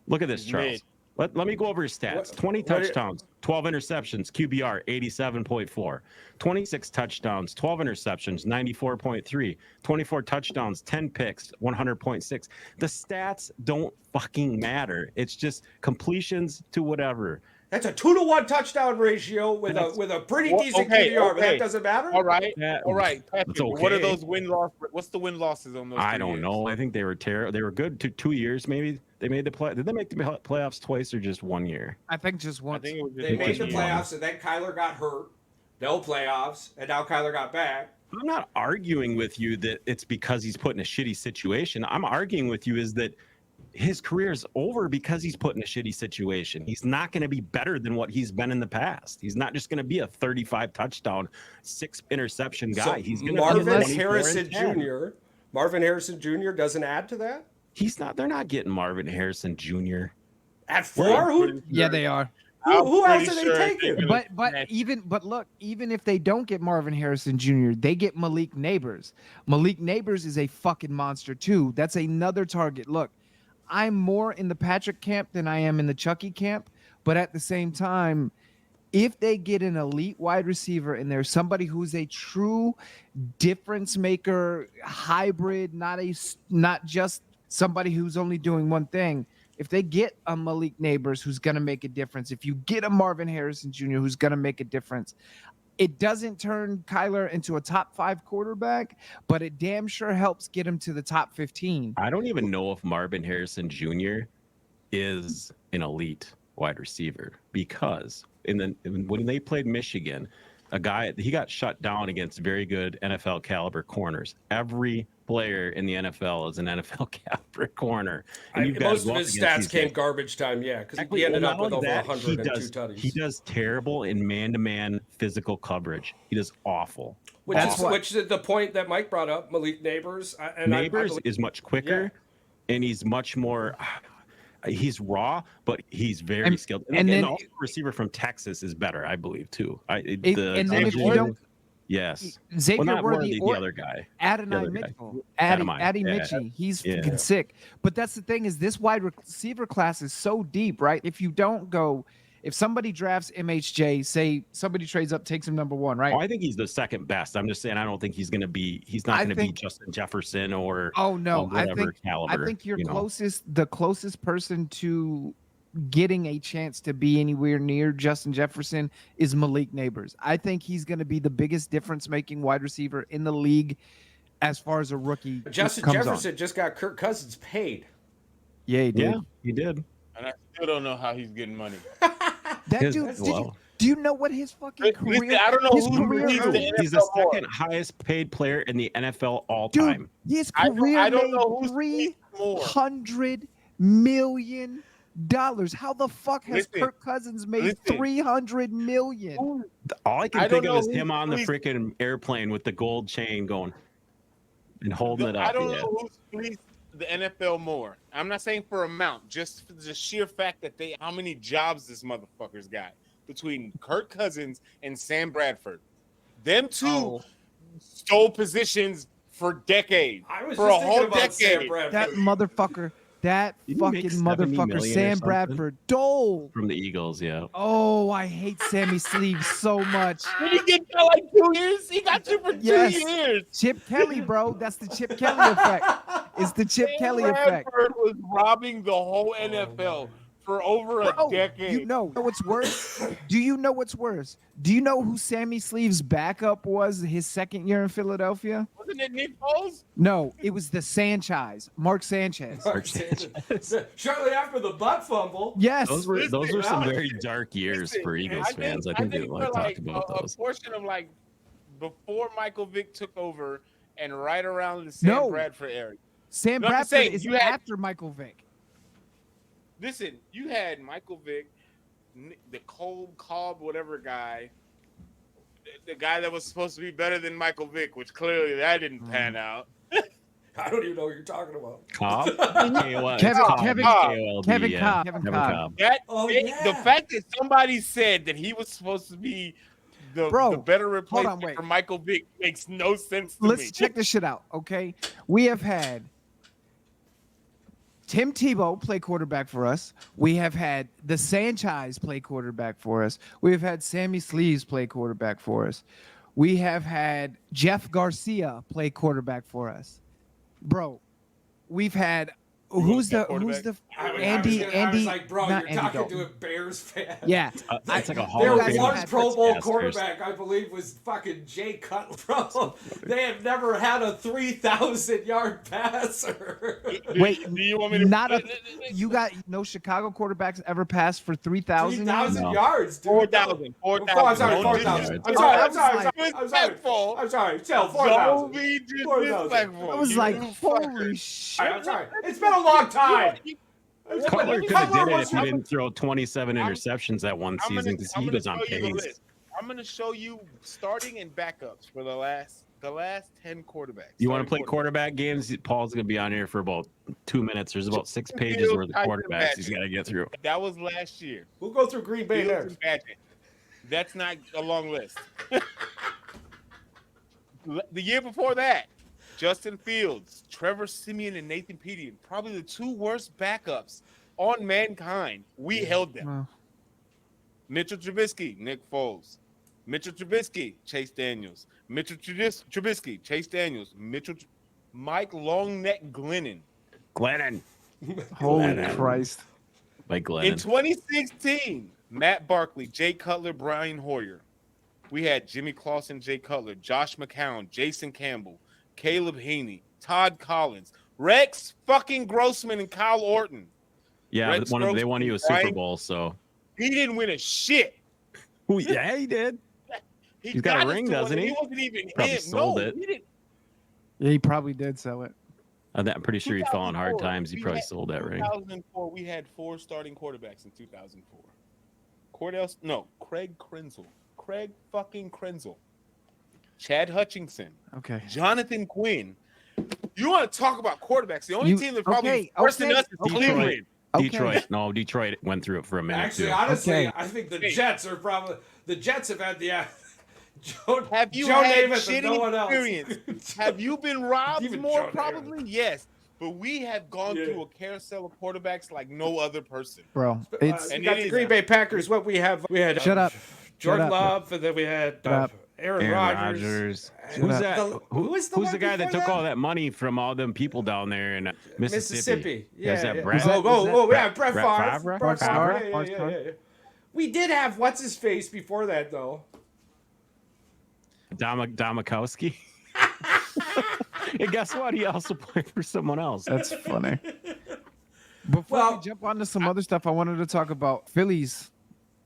Look at this, Charles. Let me go over his stats. 20 touchdowns, 12 interceptions, QBR 87.4. 26 touchdowns, 12 interceptions, 94.3. 24 touchdowns, 10 picks, 100.6. The stats don't fucking matter. It's just completions to whatever. That's a 2-to-1 touchdown ratio with a pretty decent QBR, but that doesn't matter. All right, Patrick, okay. What are those win-loss? What's the win-losses on those? I don't know. I think they were terrible. They were good 2 years, maybe. They made the play. Did they make the playoffs twice or just 1 year? I think just once. They made the playoffs, and then Kyler got hurt. No playoffs, and now Kyler got back. I'm not arguing with you that it's because he's put in a shitty situation. I'm arguing with you is that his career is over because he's put in a shitty situation. He's not going to be better than what he's been in the past. He's not just going to be a 35 touchdown, 6 interception guy. So he's going to Marvin Harrison Jr. Marvin Harrison Jr. doesn't add to that. He's not. They're not getting Marvin Harrison Jr. at 4. Yeah, they are. Who else are they taking? But look, even if they don't get Marvin Harrison Jr., they get Malik Neighbors. Malik Neighbors is a fucking monster too. That's another target. Look, I'm more in the Patrick camp than I am in the Chucky camp, but at the same time, if they get an elite wide receiver and there's somebody who's a true difference maker, hybrid, not just somebody who's only doing one thing. If they get a Malik Neighbors who's going to make a difference, if you get a Marvin Harrison Jr. who's going to make a difference, it doesn't turn Kyler into a top 5 quarterback, but it damn sure helps get him to the top 15. I don't even know if Marvin Harrison Jr. is an elite wide receiver because when they played Michigan, he got shut down against very good NFL caliber corners. Every player in the NFL is an NFL caliber corner. Most of his stats came garbage time, because he ended up with over 102 tutties. He does terrible in man-to-man physical coverage. He does awful. Which is the point that Mike brought up, Malik Neighbors. Neighbors is much quicker, and he's much more... He's raw, but he's very skilled. And then the receiver from Texas is better, I believe, too. If you don't, yes, Xavier Worthy the other guy, Adonai Mitchell, Addy Mitchie, he's fucking sick. But that's the thing is this wide receiver class is so deep, right? If somebody drafts MHJ, say somebody trades up, takes him number 1, right? Oh, I think he's the second best. I'm just saying I don't think he's not going to be Justin Jefferson or whatever caliber. I think the closest person to getting a chance to be anywhere near Justin Jefferson is Malik Neighbors. I think he's going to be the biggest difference-making wide receiver in the league as far as a rookie. Justin Jefferson just got Kirk Cousins paid. Yeah, he did. Yeah, he did. And I still don't know how he's getting money. That dude, do you know what his fucking career? Listen, I don't know he's the second highest paid player in the NFL all time. His career I don't know who's $300 million. How the fuck has Kirk Cousins made $300 million? All I can think of is him on the freaking airplane with the gold chain going and holding it up. I don't know who's pleased the NFL more. I'm not saying for amount, just for the sheer fact that how many jobs this motherfucker's got between Kirk Cousins and Sam Bradford. Them two stole positions for decades. For a whole decade. That motherfucker. That fucking motherfucker, Sam Bradford, dole from the Eagles, yeah. Oh, I hate Sammy Sleeves so much. Did he get you like 2 years? He got you for 2 years. Chip Kelly, bro. That's the Chip Kelly effect. It's the Chip Kelly effect. Bradford was robbing the whole NFL for over a decade. You know what's worse? Do you know what's worse? Do you know who Sammy Sleeves' backup was his second year in Philadelphia? Wasn't it Nick Foles? No, it was the Sanchez, Mark Sanchez. Shortly after the butt fumble. Yes. Those were some very dark years for Eagles fans. I think they talked about those. A portion of before Michael Vick took over and right around the Sam Bradford era. Sam Bradford is after Michael Vick. Listen, you had Michael Vick, the Cobb, whatever guy, the guy that was supposed to be better than Michael Vick, which clearly that didn't pan out. I don't even know what you're talking about. Cobb? Kevin Cobb. The fact that somebody said that he was supposed to be the better replacement for Michael Vick makes no sense to me. Let's check this shit out, okay? We have had Tim Tebow play quarterback for us. We have had the Sanchez play quarterback for us. We have had Sammy Sleeves play quarterback for us. We have had Jeff Garcia play quarterback for us. Bro, we've had who's the Andy? I was like, bro, you're Andy talking Dalton. to a Bears fan. Yeah, that's like a Hall Their of Fame one Pro Bowl sportscasters. quarterback, I believe, was fucking Jay Cutler. Bro, they have never had a 3,000-yard passer. Wait, do you want me to? You got no Chicago quarterbacks ever passed for 3,000? 3,000 yards, dude. 4,000. I'm sorry, 4,000. I'm sorry. Tell 4,000. I was like, holy shit. I'm sorry. It's been a long time. Cutler could have did it if he didn't throw 27 interceptions that one season because he was on pace. I'm going to show you starting and backups for the last 10 quarterbacks. You want to play quarterback games? Paul's going to be on here for about 2 minutes. There's about 6 pages worth of quarterbacks he's got to get through. That was last year. We'll go through Green Bay next. That's not a long list. The year before that, Justin Fields, Trevor Siemian, and Nathan Peterson, probably the 2 worst backups on mankind. We held them. Wow. Mitchell Trubisky, Nick Foles. Mitchell Trubisky, Chase Daniels. Mitchell Trubisky, Chase Daniels. Mike Longneck Glennon. Holy Christ. Mike Glennon. In 2016, Matt Barkley, Jay Cutler, Brian Hoyer. We had Jimmy Clausen, Jay Cutler, Josh McCown, Jason Campbell, Caleb Haney, Todd Collins, Rex fucking Grossman, and Kyle Orton. Yeah, they won you a Super Bowl, so. He didn't win a shit. Yeah, he did. He's got a ring, doesn't he? He wasn't even probably him. sold it. He didn't. Yeah, he probably did sell it. I'm pretty sure he fell on hard times. He probably sold that ring. 2004, we had 4 starting quarterbacks in 2004. Craig Krenzel. Craig fucking Krenzel. Chad Hutchinson. Okay. Jonathan Quinn. You want to talk about quarterbacks? The only team that probably worse than us is Cleveland. Detroit. No, Detroit went through it for a minute. Actually, honestly, I think the Jets are probably the Jets have had the Joe Namath and no one else. Have you been robbed more? Probably yes. But we have gone through a carousel of quarterbacks like no other person, bro. And got the Green Bay Packers. What we had? We had Shut up. Jordan Love, and then we had Aaron Rodgers. Who's that? Who's the guy that took all that money from all them people down there in Mississippi? Yeah. Brett? Brett Favre. Yeah. We did have what's his face before that though. Domikowski. And guess what? He also played for someone else. That's funny. Before we jump on to some other stuff, I wanted to talk about Philly's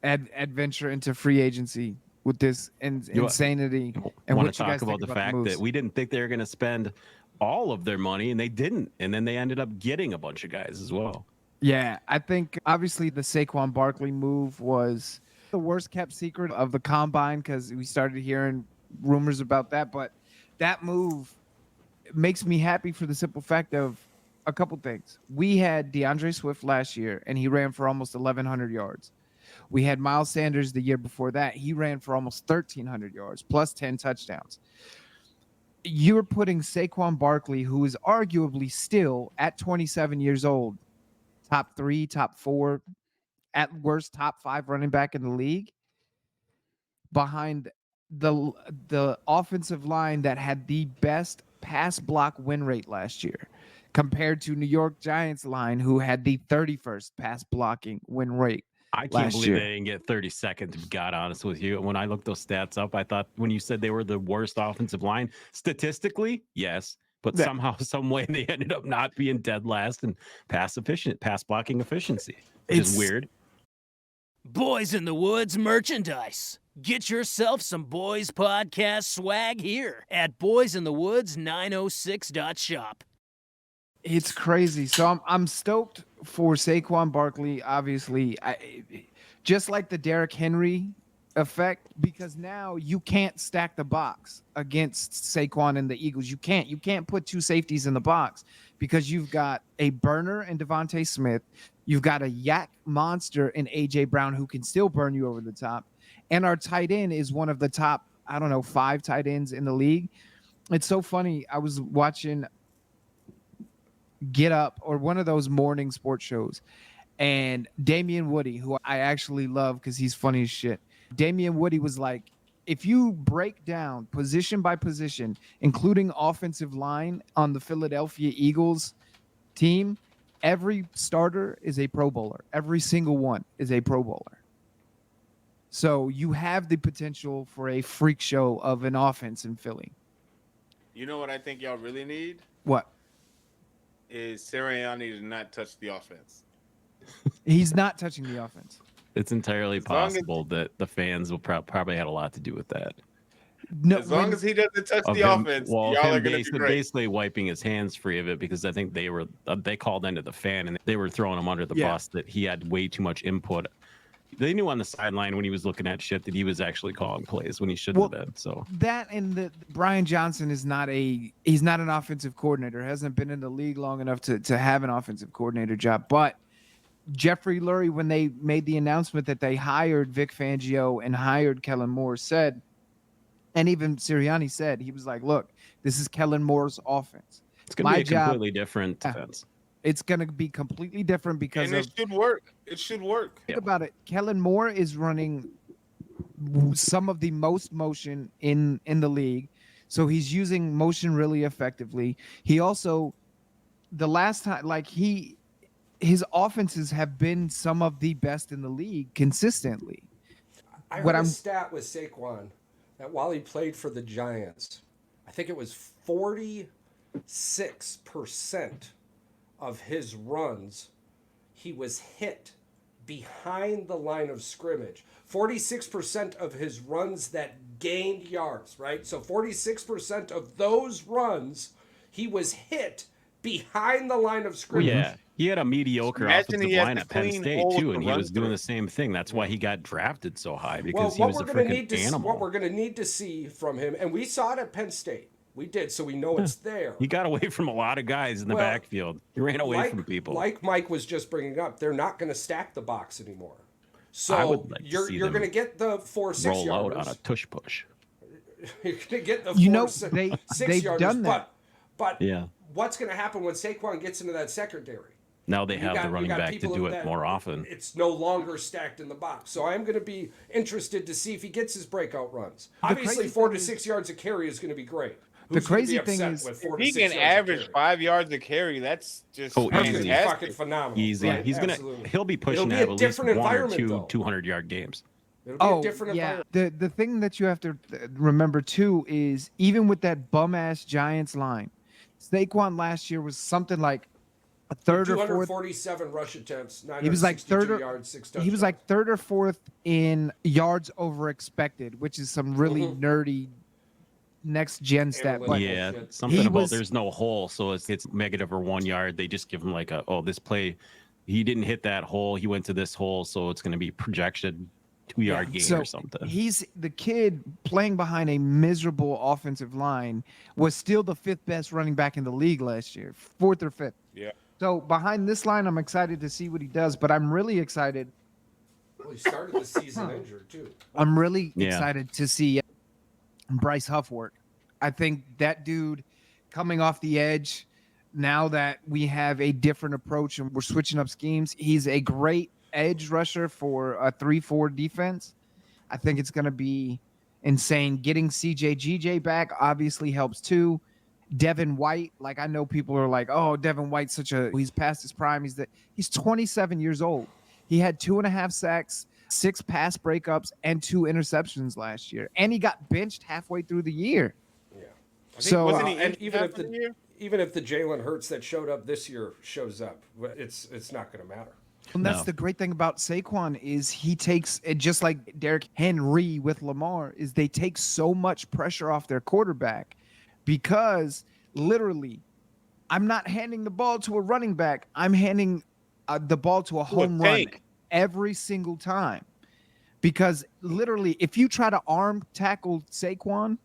adventure into free agency with this insanity. And want to talk about the fact that we didn't think they were going to spend all of their money, and they didn't. And then they ended up getting a bunch of guys as well. Yeah, I think obviously the Saquon Barkley move was the worst kept secret of the combine because we started hearing rumors about that. But that move makes me happy for the simple fact of a couple things. We had DeAndre Swift last year, and he ran for almost 1,100 yards. We had Miles Sanders the year before that. He ran for almost 1,300 yards, plus 10 touchdowns. You're putting Saquon Barkley, who is arguably still at 27 years old, top 3, top 4, at worst top 5 running back in the league, behind the offensive line that had the best pass block win rate last year, compared to New York Giants line, who had the 31st pass blocking win rate. I can't believe they didn't get 32nd, to be God honest with you. When I looked those stats up, I thought when you said they were the worst offensive line, statistically, yes, but somehow, some way, they ended up not being dead last in pass blocking efficiency, which is weird. Boys in the Woods merchandise. Get yourself some Boys Podcast swag here at boysinthewoods906.shop. It's crazy. So I'm stoked for Saquon Barkley, obviously. Just like the Derrick Henry effect, because now you can't stack the box against Saquon and the Eagles. You can't put 2 safeties in the box because you've got a burner in Devontae Smith. You've got a yak monster in A.J. Brown who can still burn you over the top. And our tight end is one of the top, 5 tight ends in the league. It's so funny. I was watching Get Up or one of those morning sports shows, and Damian Woody, who I actually love because he's funny as shit. Damian Woody was like, if you break down position by position, including offensive line on the Philadelphia Eagles team, every starter is a Pro Bowler. Every single one is a Pro Bowler. So you have the potential for a freak show of an offense in Philly. You know what I think y'all really need? What? Is Sirianni to not touch the offense. He's not touching the offense. It's entirely possible that the fans will probably had a lot to do with that. No, as long as he doesn't touch the offense, y'all are going to be great. Basically wiping his hands free of it, because I think they called into the fan and they were throwing him under the bus that he had way too much input. They knew on the sideline when he was looking at shit that he was actually calling plays when he shouldn't have been. So that, and Brian Johnson is he's not an offensive coordinator. Hasn't been in the league long enough to have an offensive coordinator job. But Jeffrey Lurie, when they made the announcement that they hired Vic Fangio and hired Kellen Moore, said, and even Sirianni said, he was like, "Look, this is Kellen Moore's offense. It's going to be a completely different defense." It's going to be completely different because it should work. It should work. Think about it. Kellen Moore is running some of the most motion in the league. So he's using motion really effectively. He also, the last time, his offenses have been some of the best in the league consistently. I heard a stat with Saquon that while he played for the Giants, I think it was 46% of his runs, he was hit behind the line of scrimmage. 46% of his runs that gained yards, right? So 46% of those runs, he was hit behind the line of scrimmage. Well, yeah, he had a mediocre offensive line at Penn State too, and he was doing the same thing. That's why he got drafted so high, because he was a freaking animal. What we're going to need to see from him, and we saw it at Penn State. We did, so we know it's there. He got away from a lot of guys in the backfield. He ran away from people. Like Mike was just bringing up, they're not going to stack the box anymore. So you're going to get the 4-6 roll yarders. Out on a tush push. You're going to get the 4-6 they've yarders. Done that. But what's going to happen when Saquon gets into that secondary? Now they have the running back to do it more often. It's no longer stacked in the box. So I'm going to be interested to see if he gets his breakout runs. Obviously, 4 to 6 yards of carry is going to be great. The crazy thing is, if he can average 5 yards of carry, that's just easy. Fucking phenomenal. Easy. Right? He'll be pushing to have at least 1 or 2 200-yard games. It'll be a different environment. The thing that you have to remember too is even with that bum ass Giants line, Saquon last year was something like a third or fourth. 247 rush attempts. He was like third or yards, 6 touchdowns. He was like third or fourth in yards over expected, which is some really nerdy next gen stat. But yeah, something about there's no hole, so it's negative or 1 yard. They just give him like this play, he didn't hit that hole, he went to this hole, so it's going to be projection 2-yard gain or something. He's the kid playing behind a miserable offensive line, was still the 5th best running back in the league last year, 4th or 5th. Yeah. So behind this line, I'm excited to see what he does, but I'm really excited. Well, he started the season injured too. I'm really excited to see Bryce Huff work. I think that dude coming off the edge, now that we have a different approach and we're switching up schemes, he's a great edge rusher for a 3-4 defense. I think it's going to be insane. Getting CJ back obviously helps too. Devin White, like I know people are like, oh, Devin White's he's past his prime. He's 27 years old. He had 2.5 sacks, 6 pass breakups, and 2 interceptions last year. And he got benched halfway through the year. Yeah. So wasn't he and even if the Jalen Hurts that showed up this year shows up, it's not going to matter. And that's the great thing about Saquon is he takes it, just like Derrick Henry with Lamar, is they take so much pressure off their quarterback because literally I'm not handing the ball to a running back. I'm handing the ball to a home run every single time, because literally if you try to arm tackle Saquon,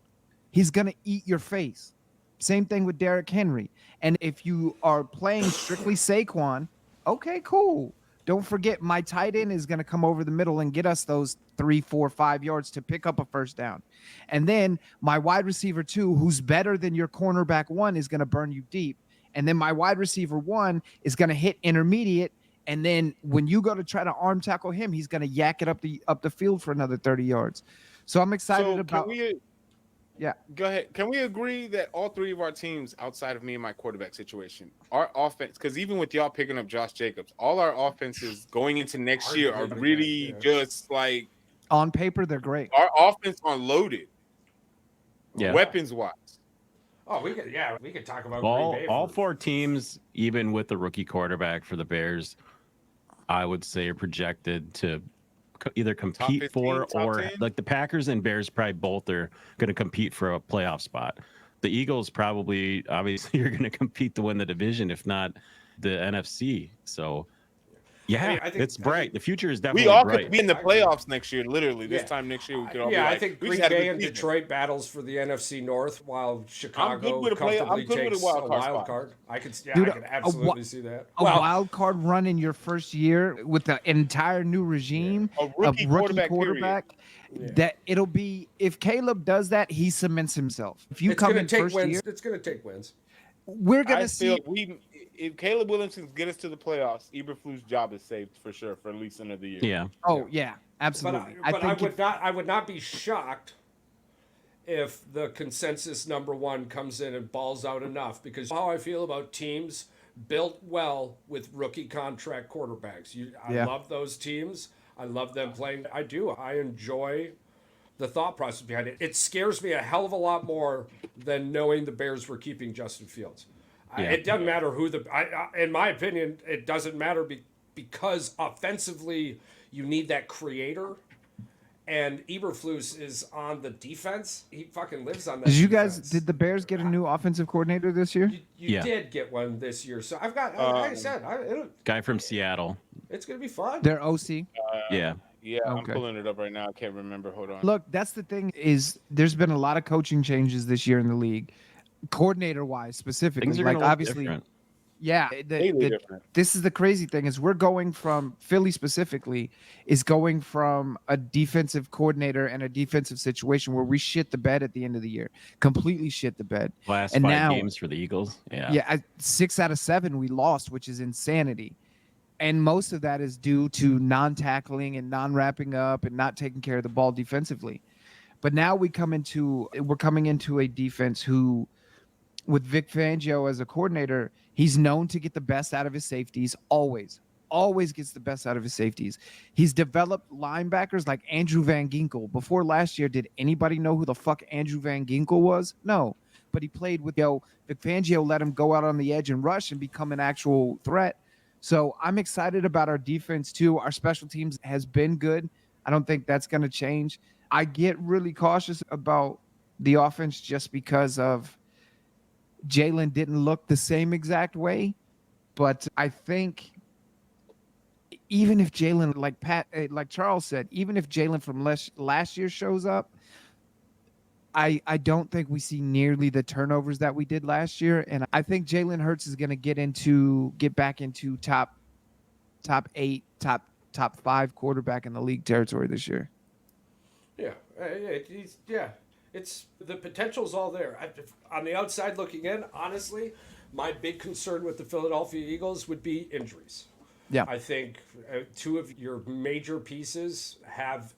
he's going to eat your face. Same thing with Derrick Henry. And if you are playing strictly Saquon, okay, cool. Don't forget, my tight end is going to come over the middle and get us those 3, 4, 5 yards to pick up a first down. And then my wide receiver 2, who's better than your cornerback 1, is going to burn you deep. And then my wide receiver 1 is going to hit intermediate. And then when you go to try to arm tackle him, he's going to yak it up the field for another 30 yards. So I'm excited about. Yeah. Go ahead. Can we agree that all 3 of our teams, outside of me and my quarterback situation, our offense, because even with y'all picking up Josh Jacobs, all our offenses going into next year are really just like on paper, they're great. Our offense unloaded, weapons wise. Oh, we could talk about all 4 teams, even with the rookie quarterback for the Bears, I would say are projected to either compete 15, for or 10? Like the Packers and Bears probably both are going to compete for a playoff spot. The Eagles probably obviously are going to compete to win the division, if not the NFC. So I think it's bright. The future is definitely bright. We all could be in the playoffs next year. Literally, this time next year we could all be. I think Green Bay and Detroit battles for the NFC North, while Chicago comfortably takes a wild card. I could absolutely see that. A wild card run in your first year with an entire new regime, a rookie quarterback. That it'll be, if Caleb does that, he cements himself. If you come in first year, it's going to take wins. We're going to see. If Caleb Williams can get us to the playoffs, Eberflus' job is saved for sure for at least another year. Yeah. Oh yeah, absolutely. But I would not be shocked if the consensus number 1 comes in and balls out enough, because how I feel about teams built well with rookie contract quarterbacks. I love those teams. I love them playing. I do. I enjoy the thought process behind it. It scares me a hell of a lot more than knowing the Bears were keeping Justin Fields. It doesn't matter who in my opinion, it doesn't matter because offensively you need that creator, and Eberflus is on the defense. He fucking lives on that. Did the Bears get a new offensive coordinator this year? You did get one this year. So I've got, like I said, guy from Seattle. It's going to be fun. Their OC. Yeah, I'm pulling it up right now. I can't remember. Hold on. Look, that's the thing is there's been a lot of coaching changes this year in the league. Coordinator wise specifically, Things are like obviously different. Yeah, this is the crazy thing is we're going from Philly specifically is going from a defensive coordinator and a defensive situation where we shit the bed at the end of the year, completely shit the bed. Last and 5 now, games for the Eagles. Yeah, 6 out of 7 we lost, which is insanity. And most of that is due to non-tackling and non-wrapping up and not taking care of the ball defensively. But now we're coming into a defense who, with Vic Fangio as a coordinator, he's known to get the best out of his safeties, always gets the best out of his safeties. He's developed linebackers like Andrew Van Ginkel. Before last year, did anybody know who the fuck Andrew Van Ginkel was? No. But he played with Vic Fangio, let him go out on the edge and rush and become an actual threat. So I'm excited about our defense too. Our special teams has been good. I don't think that's going to change. I get really cautious about the offense just because of Jalen didn't look the same exact way. But I think even if Jalen, like Charles said, even if Jalen from last year shows up, I don't think we see nearly the turnovers that we did last year. And I think Jalen Hurts is going to get back into top 8, top 5 quarterback in the league territory this year. Yeah, it's the potential's all there. On the outside looking in, honestly, my big concern with the Philadelphia Eagles would be injuries. Yeah, I think 2 of your major pieces have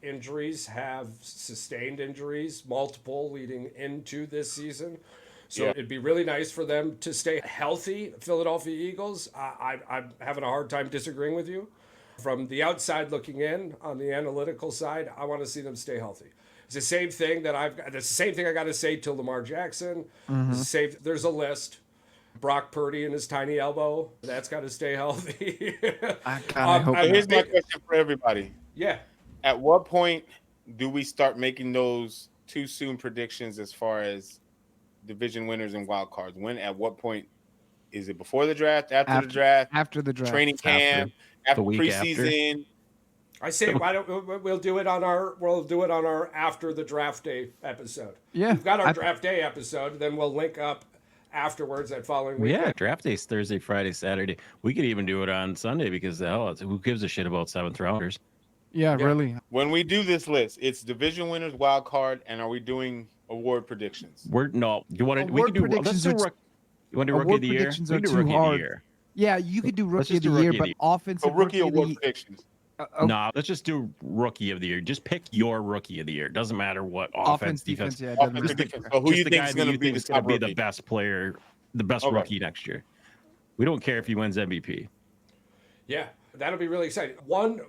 sustained injuries, multiple leading into this season. So it'd be really nice for them to stay healthy. Philadelphia Eagles, I'm having a hard time disagreeing with you. From the outside looking in, on the analytical side, I want to see them stay healthy. It's the same thing I got to say to Lamar Jackson. Mm-hmm. There's a list. Brock Purdy and his tiny elbow, that's got to stay healthy. I kind of hope. Here's my question for everybody. Yeah. At what point do we start making those too soon predictions as far as division winners and wild cards? At what point is it? Before the draft, after the draft, after the draft, training camp, after preseason? I say why don't we'll do it on our after the draft day episode. Yeah, we've got our draft day episode, then we'll link up afterwards that following week. Yeah, draft day's Thursday, Friday, Saturday. We could even do it on Sunday because who gives a shit about 7th rounders? Yeah, really. When we do this list, it's division winners, wild card, and are we doing award predictions? You want to? We can do. Let's do. You want to do rookie of the year? We can do rookie of the year. Yeah, you could do rookie of the year, but offensive rookie award predictions. No, let's just do rookie of the year. Just pick your rookie of the year. It doesn't matter what offense, defense. Yeah, defense. So who you think is going to be the best player, the best rookie next year? We don't care if he wins MVP. Yeah, that'll be really exciting. One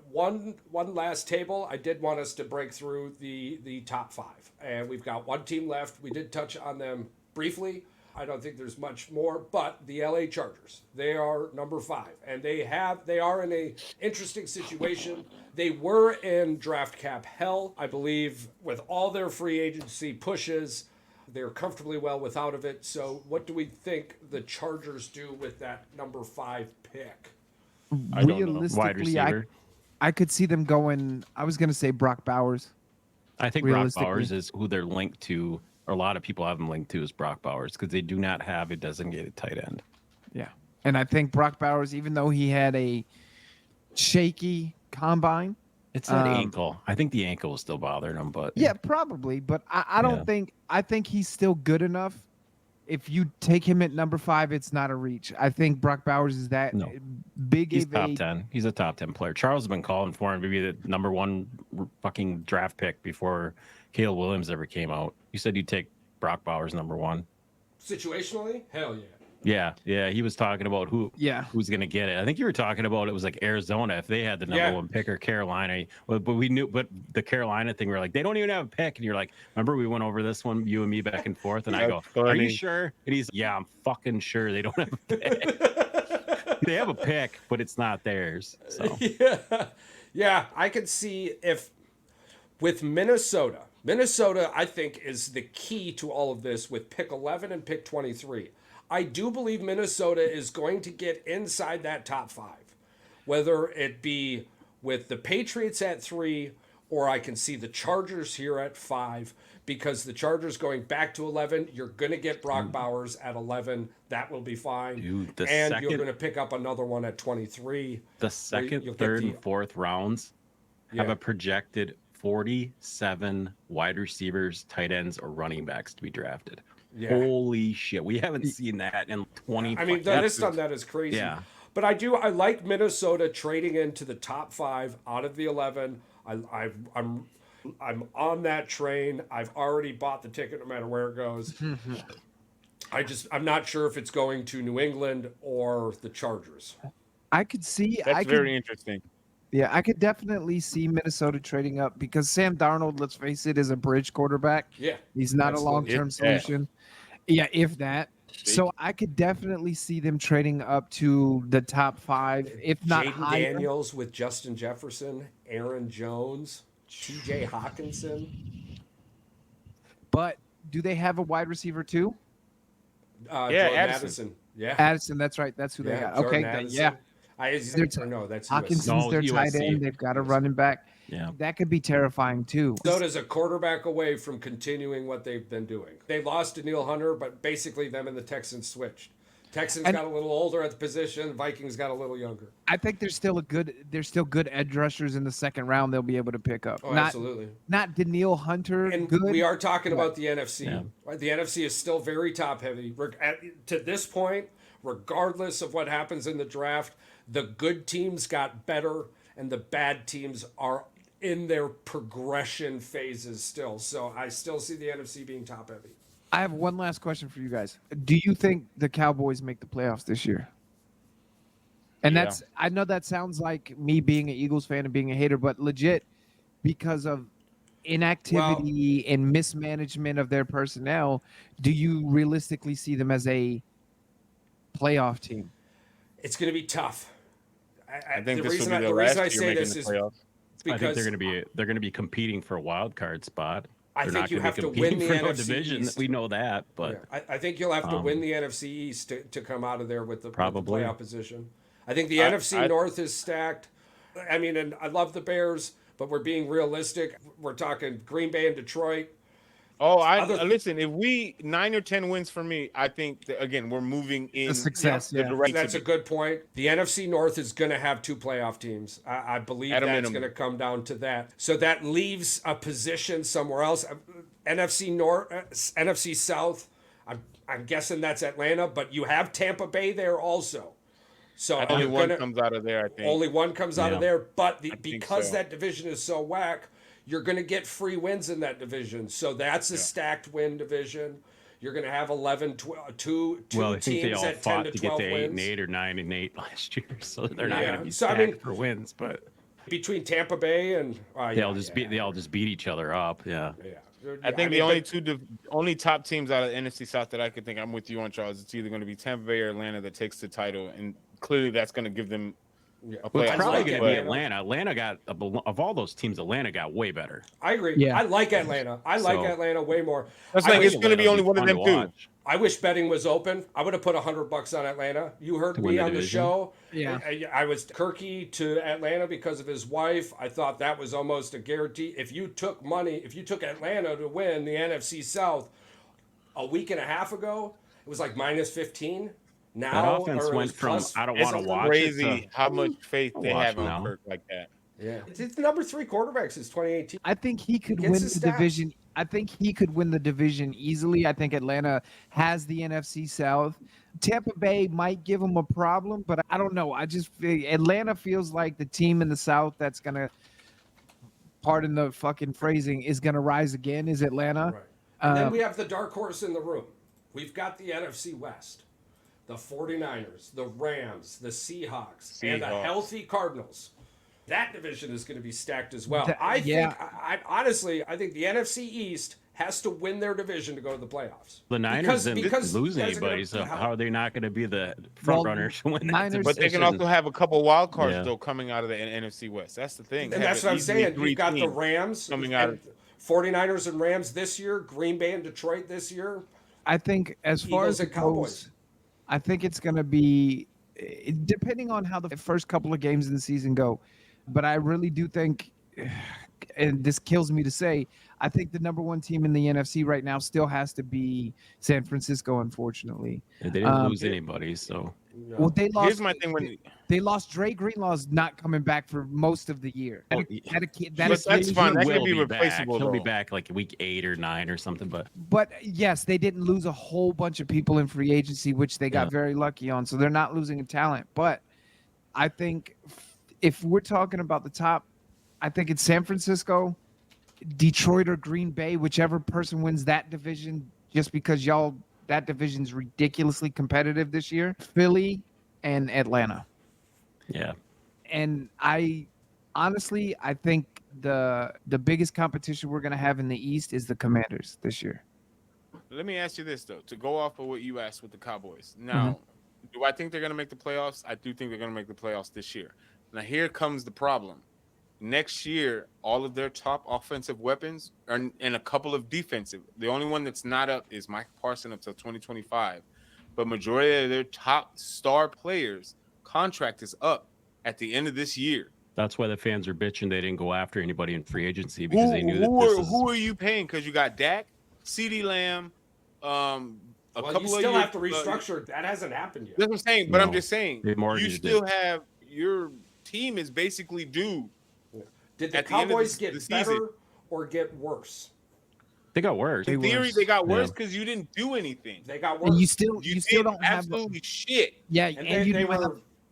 last table. I did want us to break through the top 5, and we've got one team left. We did touch on them briefly. I don't think there's much more, but the LA Chargers, they are number 5, and they are in a interesting situation. They were in draft cap hell, I believe, with all their free agency pushes. They're comfortably well without of it. So what do we think the Chargers do with that number 5 pick? Realistically, I could see them going. I was going to say Brock Bowers. I think Brock Bowers is who they're linked to. Or a lot of people have them linked to is Brock Bowers because they do not have a designated tight end. Yeah. And I think Brock Bowers, even though he had a shaky combine. It's that ankle. I think the ankle is still bothering him, but. Yeah, probably. But I don't think, I think he's still good enough. If you take him at number 5, it's not a reach. I think Brock Bowers is that big. He's top 10. He's a top 10 player. Charles has been calling for him to be the number 1 fucking draft pick before Caleb Williams ever came out. You said you'd take Brock Bowers number 1. Situationally? Hell yeah. Yeah. He was talking about who's going to get it. I think you were talking about it was like Arizona if they had the number 1 pick or Carolina. But we knew, but the Carolina thing, we were like, they don't even have a pick. And you're like, remember we went over this one, you and me back and forth. And I go, are you sure? And he's, yeah, I'm fucking sure they don't have a pick. They have a pick, but it's not theirs. So. Yeah. I could see if with Minnesota, I think, is the key to all of this with pick 11 and pick 23. I do believe Minnesota is going to get inside that top 5, whether it be with the Patriots at 3 or I can see the Chargers here at 5, because the Chargers going back to 11, you're going to get Brock Bowers at 11. That will be fine. Dude, you're going to pick up another one at 23. The second, third, and fourth rounds have a projected 47 wide receivers, tight ends, or running backs to be drafted. Yeah. Holy shit. We haven't seen that in 20 I mean, the list on that is crazy. Yeah. But I like Minnesota trading into the top 5 out of the 11. I'm on that train. I've already bought the ticket no matter where it goes. I'm not sure if it's going to New England or the Chargers. I could see that's very interesting. Yeah, I could definitely see Minnesota trading up because Sam Darnold, let's face it, is a bridge quarterback. Yeah. He's not a long-term solution. Yeah, if that. So I could definitely see them trading up to the top 5, if not higher. Jaden Daniels with Justin Jefferson, Aaron Jones, T.J. Hawkinson. But do they have a wide receiver too? Addison. Yeah, Addison. That's right. That's who they got. Okay, then, yeah. That's Hawkinson's their tight end. They've got a running back. Yeah, that could be terrifying too. Minnesota's a quarterback away from continuing what they've been doing. They lost Danielle Hunter, but basically them and the Texans switched. Texans got a little older at the position. Vikings got a little younger. I think there's still good edge rushers in the second round they'll be able to pick up. Oh, absolutely. Not Danielle Hunter. And good. We are talking about the NFC. Yeah. Right? The NFC is still very top heavy. To this point, regardless of what happens in the draft, the good teams got better and the bad teams are in their progression phases still. So I still see the NFC being top heavy. I have one last question for you guys. Do you think the Cowboys make the playoffs this year? And I know that sounds like me being an Eagles fan and being a hater, but legit, because of inactivity and mismanagement of their personnel, do you realistically see them as a playoff team? It's going to be tough. I think the reason I say this is because I think they're going to be competing for a wild card spot. I think you have to win the NFC division. East. We know that, but I think you'll have to win the NFC East to come out of there with the playoff position. I think the NFC North is stacked. I mean, and I love the Bears, but we're being realistic. We're talking Green Bay and Detroit. Listen, if we 9 or 10 wins for me, I think that, again, we're moving in the success. The direction. That's a good point. The NFC North is going to have 2 playoff teams. I believe that's going to come down to that. So that leaves a position somewhere else. NFC North, NFC South. I'm guessing that's Atlanta, but you have Tampa Bay there also. So only one comes out of there. I think only one comes out of there, but because that division is so whack. You're going to get free wins in that division. So that's a stacked win division. You're going to have 11, 2 well, I think teams they all at 10 fought to to 12 get to 8 wins. and 8 or 9 and 8 last year, so they're not going to be stacked for wins. But between Tampa Bay and they all just beat each other up. Yeah. I think the only top teams out of the NFC South that I could think, I'm with you on, Charles. It's either going to be Tampa Bay or Atlanta that takes the title, and clearly that's going to give them. Well, it's probably going to be Atlanta. Atlanta got, of all those teams, Atlanta got way better. I agree. Yeah. I like Atlanta. I like Atlanta way more. That's like it's going to be only one of them too. I wish betting was open. I would have put $100 on Atlanta. You heard me on the show. Yeah. I was Kirky to Atlanta because of his wife. I thought that was almost a guarantee. If you took Atlanta to win the NFC South a week and a half ago, it was like minus 15. Now that offense went from I don't want to watch crazy it how much faith they have in Kirk like that. Yeah, it's the number 3 quarterback since 2018. I think he could win the division. I think he could win the division easily. I think Atlanta has the NFC South. Tampa Bay might give him a problem, but I don't know. I just feel Atlanta feels like the team in the South that's gonna, pardon the fucking phrasing, is gonna rise again. Is Atlanta? Right. And then we have the dark horse in the room. We've got the NFC West. The 49ers, the Rams, the Seahawks, and the healthy Cardinals. That division is going to be stacked as well. I think the NFC East has to win their division to go to the playoffs. The Niners didn't lose anybody, so how are they not going to be the front runners to win that? But they can also have a couple wild cards though coming out of the NFC West. That's the thing. And that's what I'm saying. You've got the Rams coming out of 49ers and Rams this year, Green Bay and Detroit this year. I think as far as the Cowboys, I think it's going to be depending on how the first couple of games in the season go. But I really do think, and this kills me to say, I think the number one team in the NFC right now still has to be San Francisco, unfortunately. They didn't lose anybody, so. No. Well, they lost. Here's my thing when they lost Dre Greenlaw's not coming back for most of the year. Oh, that's fine. That could be replaceable. He'll be back like week 8 or 9 or something. But yes, they didn't lose a whole bunch of people in free agency, which they got very lucky on. So they're not losing a talent. But I think if we're talking about the top, I think it's San Francisco, Detroit, or Green Bay, whichever person wins that division, just because that division's ridiculously competitive this year. Philly and Atlanta. Yeah. And I think the biggest competition we're going to have in the East is the Commanders this year. Let me ask you this, though, to go off of what you asked with the Cowboys. Now, do I think they're going to make the playoffs? I do think they're going to make the playoffs this year. Now, here comes the problem. Next year, all of their top offensive weapons are and a couple of defensive. The only one that's not up is Mike Parson until 2025. But majority of their top star players' contract is up at the end of this year. That's why the fans are bitching they didn't go after anybody in free agency because they knew who are you paying? Because you got Dak, CeeDee Lamb, you still have to restructure. That hasn't happened yet. That's what I'm saying. But I'm just saying, you still have your team is basically due. Did the Cowboys get better or get worse? They got worse. In theory, they got worse because you didn't do anything. They got worse. And you still don't have absolutely shit. Yeah, and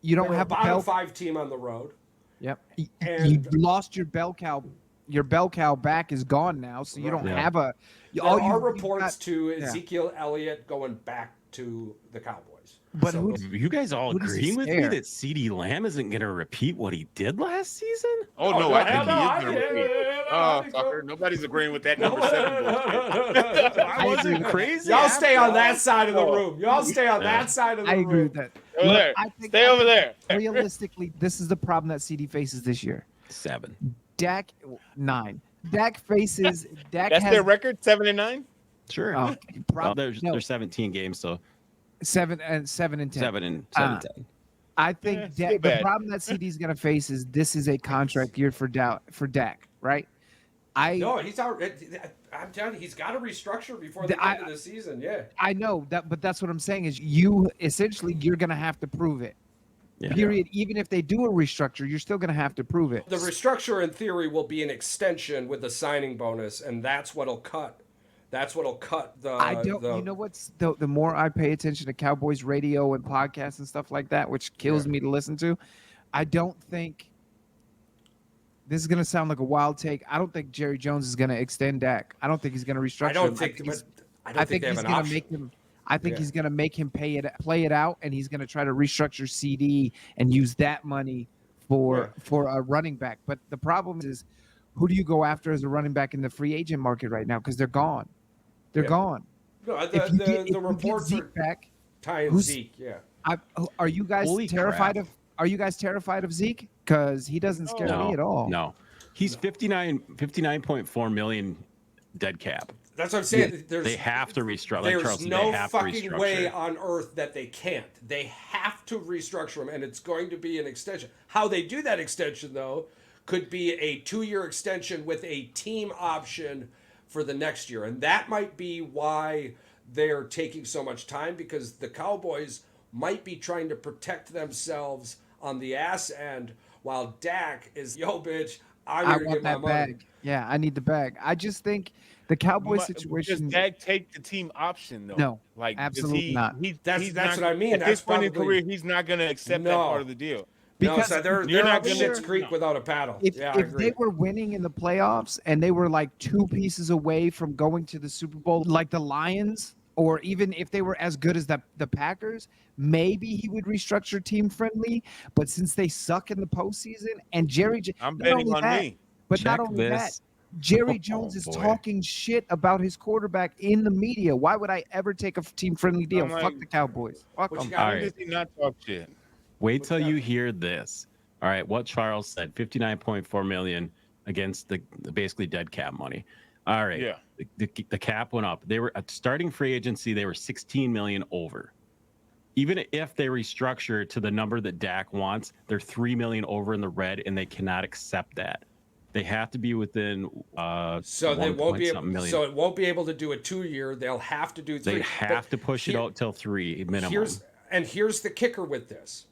you don't have a bottom 5 team on the road. Yep. You lost your bell cow. Your bell cow back is gone now, so you don't have a. There are reports to Ezekiel Elliott going back to the Cowboys. But you guys all agreeing with me that CeeDee Lamb isn't going to repeat what he did last season? Oh, no, I think he is going to repeat. Oh, fucker. Nobody's agreeing with that number 7 bullshit. I wasn't crazy. Y'all stay on that side of the room. Y'all stay on that side of the room. I agree with that. Over there. Stay over there. Realistically, this is the problem that CD faces this year. 7. Dak 9. Dak faces. That's their record, 7-9. Sure. There's 17 games, so 7 and 10. 7 and 10. I think the problem that CD's going to face is this is a contract year for Dak, right? No, he's out. I'm telling you, he's got to restructure before the end of the season. Yeah, I know that, but that's what I'm saying is you're going to have to prove it. Yeah. Period. Even if they do a restructure, you're still going to have to prove it. The restructure, in theory, will be an extension with the signing bonus, and that's what'll cut. That's what'll cut the. You know what's the more I pay attention to Cowboys radio and podcasts and stuff like that, which kills me to listen to. I don't think. This is going to sound like a wild take. I don't think Jerry Jones is going to extend Dak. I don't think he's going to restructure. I don't think he's going to make him. I think he's going to make him play it out, and he's going to try to restructure CD and use that money for a running back. But the problem is, who do you go after as a running back in the free agent market right now? Because they're gone. They're gone. No, the reports are back. Tying Zeke. Yeah. Are you guys terrified of? Are you guys terrified of Zeke? Because he doesn't scare me at all. No, he's 59.4 million dead cap. That's what I'm saying. They have to restructure. There's no fucking way on earth that they can't. They have to restructure him, and it's going to be an extension. How they do that extension, though, could be a 2-year extension with a team option for the next year. And that might be why they're taking so much time, because the Cowboys might be trying to protect themselves on the ass end while Dak is, yo, bitch, I want to get my money. Bag. Yeah, I need the bag. I just think the Cowboys situation. Does Dak take the team option, though? No, like, absolutely not. That's what I mean. At this point in career, he's not going to accept that part of the deal. Because they're not Schitt's Creek without a paddle. If they were winning in the playoffs and they were like 2 pieces away from going to the Super Bowl, like the Lions, or even if they were as good as the Packers, maybe he would restructure team friendly. But since they suck in the postseason, and I'm betting on me. But not only that, Jerry Jones is talking shit about his quarterback in the media. Why would I ever take a team friendly deal? Fuck the Cowboys. Fuck them. How does he not talk shit? Wait till you hear this. All right, what Charles said, 59.4 million against the basically dead cap money. All right. Yeah. The cap went up. They were at starting free agency, they were 16 million over. Even if they restructure to the number that Dak wants, they're 3 million over in the red, and they cannot accept that. They have to be within so they won't be able, million. so it won't be able to do a 2-year. They'll have to do 3. They have to push it out till 3 minimum. Here's the kicker with this.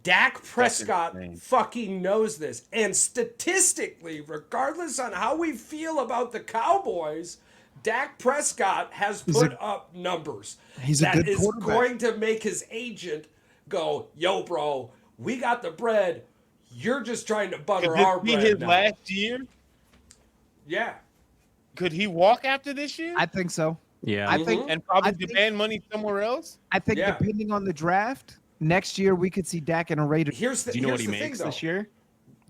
Dak Prescott fucking knows this. And statistically, regardless on how we feel about the Cowboys, Dak Prescott has put up numbers. That is going to make his agent go, yo, bro, we got the bread. You're just trying to butter our bread. Could this be his last year? Yeah. Could he walk after this year? I think so. Yeah. I think, and probably demand money somewhere else? I think depending on the draft, next year we could see Dak in a Raiders. Do you know what he makes this year?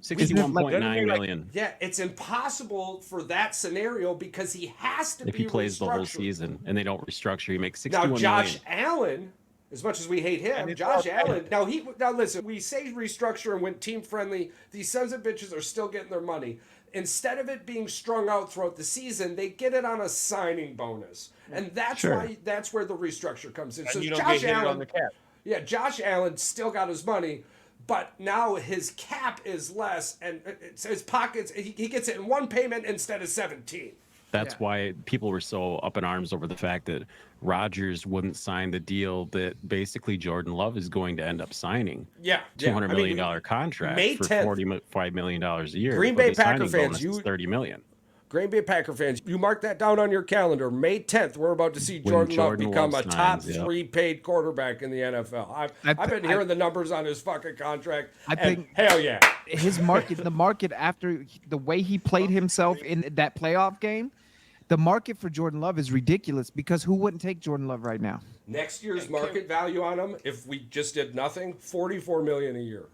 $61.9 million. Yeah, it's impossible for that scenario because he has to be if he plays the whole season and they don't restructure, he makes $61 million. Now Josh Allen, as much as we hate him, Josh Allen. Now listen, we say restructure and went team friendly. These sons of bitches are still getting their money. Instead of it being strung out throughout the season, they get it on a signing bonus, and that's why that's where the restructure comes in. And so you don't Josh get hit Allen on the cap. Yeah, Josh Allen still got his money, but now his cap is less, and his pockets, he gets it in one payment instead of 17. That's why people were so up in arms over the fact that Rodgers wouldn't sign the deal that basically Jordan Love is going to end up signing. Yeah. $200 million contract for $45 million a year. Green Bay Packer fans, $30 million. Green Bay Packer fans, you mark that down on your calendar. May 10th, we're about to see Jordan Love become a top 3 paid quarterback in the NFL. I've been hearing the numbers on his fucking contract. I think hell yeah. His the market after the way he played himself in that playoff game, the market for Jordan Love is ridiculous because who wouldn't take Jordan Love right now? Next year's market value on him, if we just did nothing, $44 million a year.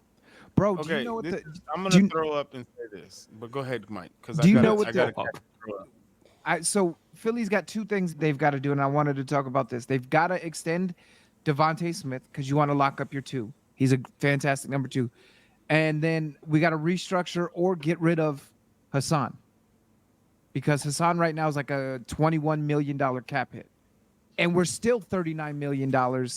Bro, do you know what I'm gonna throw up and say this, but go ahead, Mike. Because so Philly's got 2 things they've got to do, and I wanted to talk about this. They've got to extend Devontae Smith because you want to lock up your 2. He's a fantastic number 2, and then we got to restructure or get rid of Hassan because Hassan right now is like a $21 million cap hit, and we're still $39 million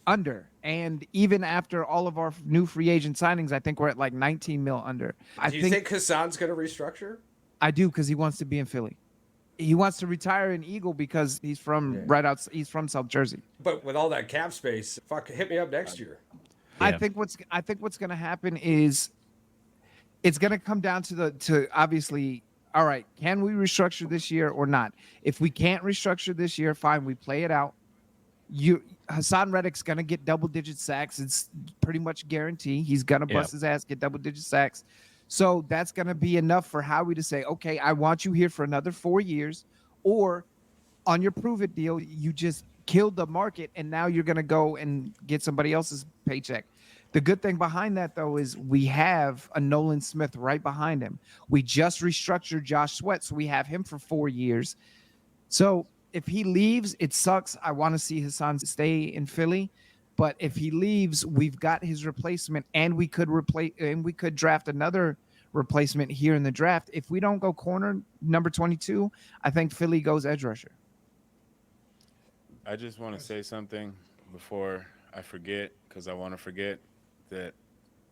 under. And even after all of our new free agent signings, I think we're at like 19 mil under. Do you think Hassan's going to restructure? I do, because he wants to be in Philly. He wants to retire in Eagle because he's from he's from South Jersey. But with all that cap space, hit me up next year. Yeah. I think what's going to happen is it's going to come down to obviously, all right, can we restructure this year or not? If we can't restructure this year, fine, we play it out. Hassan Reddick's gonna get double-digit sacks. It's pretty much guaranteed. He's gonna bust his ass, get double-digit sacks. So that's gonna be enough for Howie to say, okay, I want you here for another 4 years, or on your prove it deal, you just killed the market, and now you're gonna go and get somebody else's paycheck. The good thing behind that, though, is we have a Nolan Smith right behind him. We just restructured Josh Sweat, so we have him for 4 years. So if he leaves, it sucks. I want to see Hassan stay in Philly, but if he leaves, we've got his replacement, and we could draft another replacement here in the draft. If we don't go corner number 22, I think Philly goes edge rusher. I just want to say something before I forget, because I want to forget that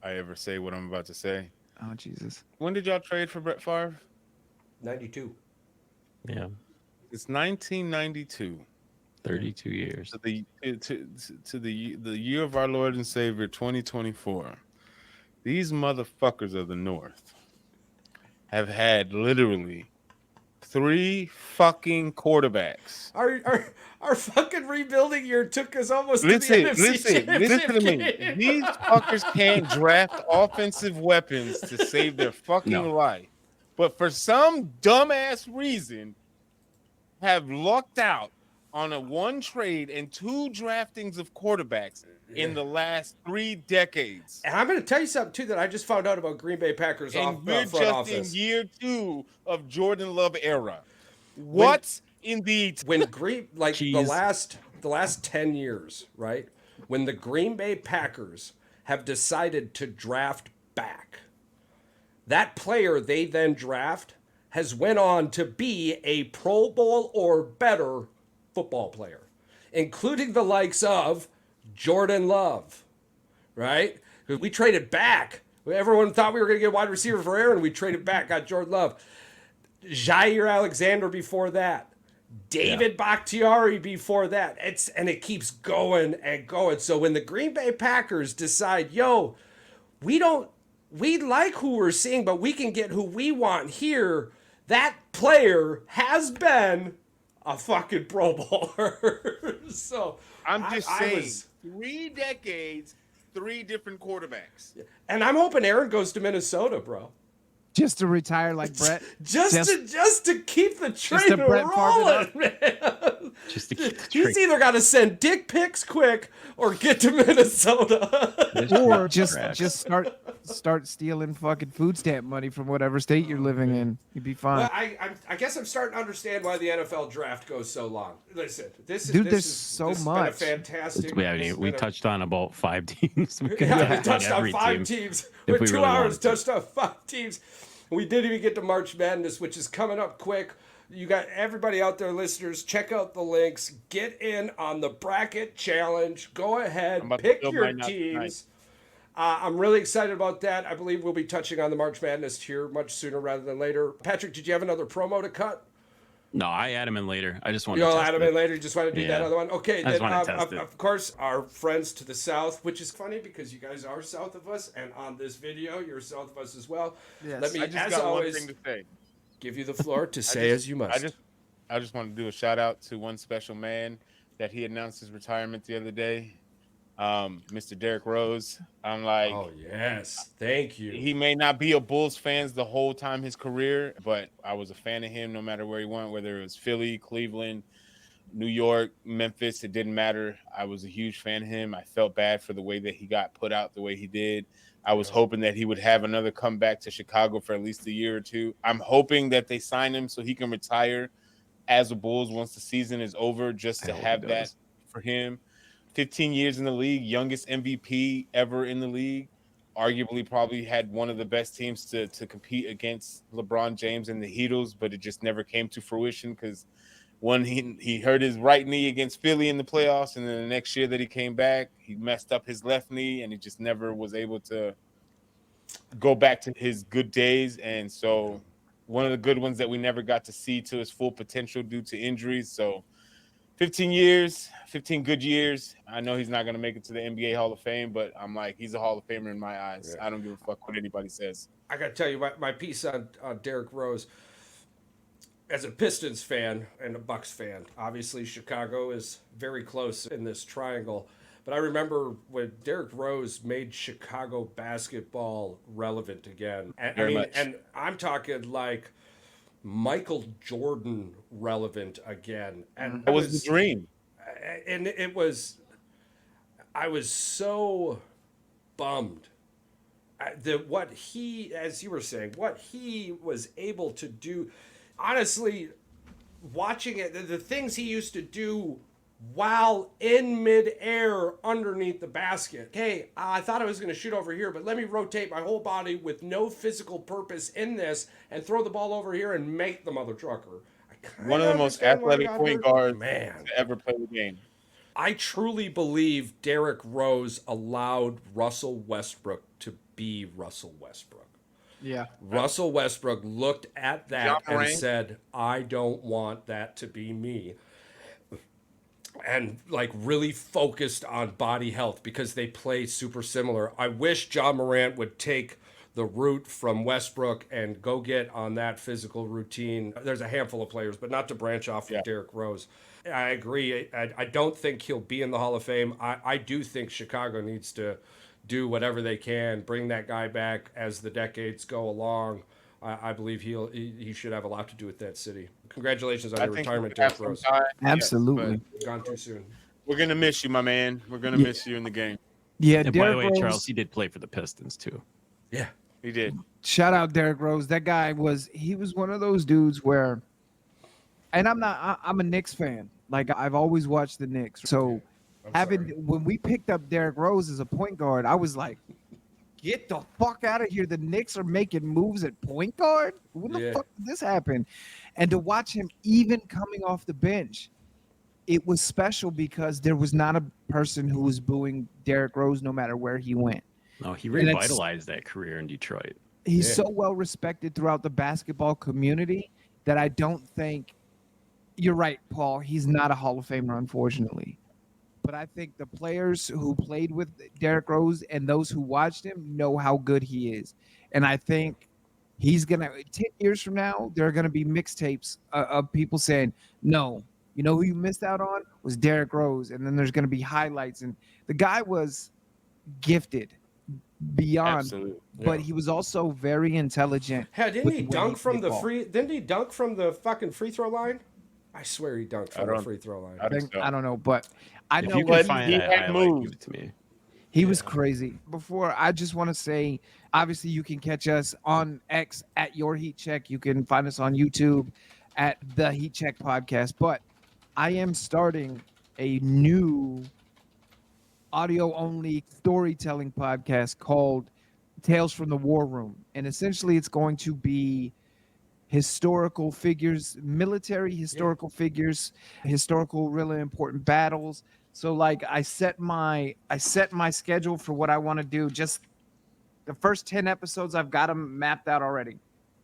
I ever say what I'm about to say. Oh, Jesus. When did y'all trade for Brett Favre? 92. Yeah. It's 1992. 32 years. To the year of our Lord and Savior, 2024. These motherfuckers of the North have had literally 3 fucking quarterbacks. Our fucking rebuilding year took us almost to the NFC Listen to me. These fuckers can't draft offensive weapons to save their fucking life. But for some dumbass reason, have lucked out on a 1 trade and 2 draftings of quarterbacks in the last 3 decades. And I'm going to tell you something, too, that I just found out about Green Bay Packers front office. In year 2 of Jordan Love era. When the last 10 years, right? When the Green Bay Packers have decided to draft back, that player they then draft has went on to be a Pro Bowl or better football player, including the likes of Jordan Love, right? We traded back Everyone thought we were going to get a wide receiver for Aaron. We traded back, got Jordan Love. Jair Alexander before that. David Bakhtiari before that. It keeps going and going. So when the Green Bay Packers decide, we like who we're seeing, but we can get who we want here, that player has been a fucking Pro Bowler. So I'm just saying, 3 decades, 3 different quarterbacks. And I'm hoping Aaron goes to Minnesota, bro. Just to retire like Brett. Just to keep the train rolling, man. Just to keep the train. He's either got to send dick pics quick or get to Minnesota. Or just start stealing fucking food stamp money from whatever state you're living in. You'd be fine. Well, I guess I'm starting to understand why the NFL draft goes so long. Listen, this there's is so this much. Has been a fantastic. We touched on about 5 teams. We touched on 5 teams. With 2 hours, touched on 5 teams. We didn't even get to March Madness, which is coming up quick. You got everybody out there, listeners. Check out the links. Get in on the bracket challenge. Go ahead, pick your teams. I'm really excited about that. I believe we'll be touching on the March Madness here much sooner rather than later. Patrick, did you have another promo to cut? No, I add him in later. I just want to. You'll add him in later. You just want to do that other one? Okay, then test it. Of course, our friends to the south, which is funny because you guys are south of us, and on this video, you're south of us as well. Yes. Let me, I just as got always, one thing to say. Give you the floor to say as you must. I just want to do a shout out to one special man that he announced his retirement the other day. Mr. Derrick Rose. I'm like, oh yes, thank you. He may not be a Bulls fan the whole time his career, but I was a fan of him no matter where he went, whether it was Philly, Cleveland, New York, Memphis, it didn't matter. I was a huge fan of him. I felt bad for the way that he got put out the way he did. I was hoping that he would have another comeback to Chicago for at least a year or two. I'm hoping that they sign him so he can retire as a Bulls once the season is over, just to have that for him. 15 years in the league, youngest MVP ever in the league, arguably probably had one of the best teams to compete against LeBron James and the Heatles, but it just never came to fruition because he hurt his right knee against Philly in the playoffs, and then the next year that he came back, he messed up his left knee, and he just never was able to go back to his good days. And so one of the good ones that we never got to see to his full potential due to injuries. So 15 years, 15 good years. I know he's not going to make it to the NBA Hall of Fame, but I'm like, he's a Hall of Famer in my eyes. Yeah. I don't give a fuck what anybody says. I got to tell you, my piece on Derrick Rose, as a Pistons fan and a Bucks fan, obviously Chicago is very close in this triangle. But I remember when Derrick Rose made Chicago basketball relevant again. And I'm talking like Michael Jordan relevant again. And that was the dream. And I was so bummed that what he, as you were saying, what he was able to do, honestly, watching it, the things he used to do while in midair underneath the basket. Hey, I thought I was going to shoot over here, but let me rotate my whole body with no physical purpose in this and throw the ball over here and make the mother trucker. One of the most athletic point guards to ever play the game. I truly believe Derrick Rose allowed Russell Westbrook to be Russell Westbrook. Yeah. Russell Westbrook looked at that and said, I don't want that to be me. And like really focused on body health because they play super similar. I wish John Morant would take the route from Westbrook and go get on that physical routine. There's a handful of players, but not to branch off from Derrick Rose. I agree. I don't think he'll be in the Hall of Fame. I do think Chicago needs to do whatever they can, bring that guy back as the decades go along. I believe he should have a lot to do with that city. Congratulations on your retirement, Derrick Rose. Absolutely. Gone too soon. We're going to miss you, my man. We're going to miss you in the game. Yeah, and by the way, Charles, he did play for the Pistons too. Yeah, he did. Shout out Derrick Rose. That guy was one of those dudes where, and I'm a Knicks fan. Like I've always watched the Knicks. So when we picked up Derrick Rose as a point guard, I was like, get the fuck out of here. The Knicks are making moves at point guard? When the fuck did this happen? And to watch him even coming off the bench, it was special because there was not a person who was booing Derrick Rose no matter where he went. No, he revitalized that career in Detroit. He's so well respected throughout the basketball community that I don't think you're right, Paul. He's not a Hall of Famer, unfortunately. But I think the players who played with Derrick Rose and those who watched him know how good he is. And I think he's going to, 10 years from now, there are going to be mixtapes of people saying, no, you know who you missed out on was Derrick Rose. And then there's going to be highlights. And the guy was gifted beyond, Absolutely. Yeah. but he was also very intelligent. Hey, didn't he dunk from the fucking free throw line? I swear he dunked from the free throw line. I don't know, but I know If you can find that highlight, give it to me. he was crazy. Before, I just want to say, obviously, you can catch us on X at Your Heat Check. You can find us on YouTube at The Heat Check Podcast. But I am starting a new audio-only storytelling podcast called Tales from the War Room. And essentially, it's going to be historical figures, military historical figures, historical really important battles. So like I set my schedule for what I want to do. Just the first 10 episodes, I've got them mapped out already.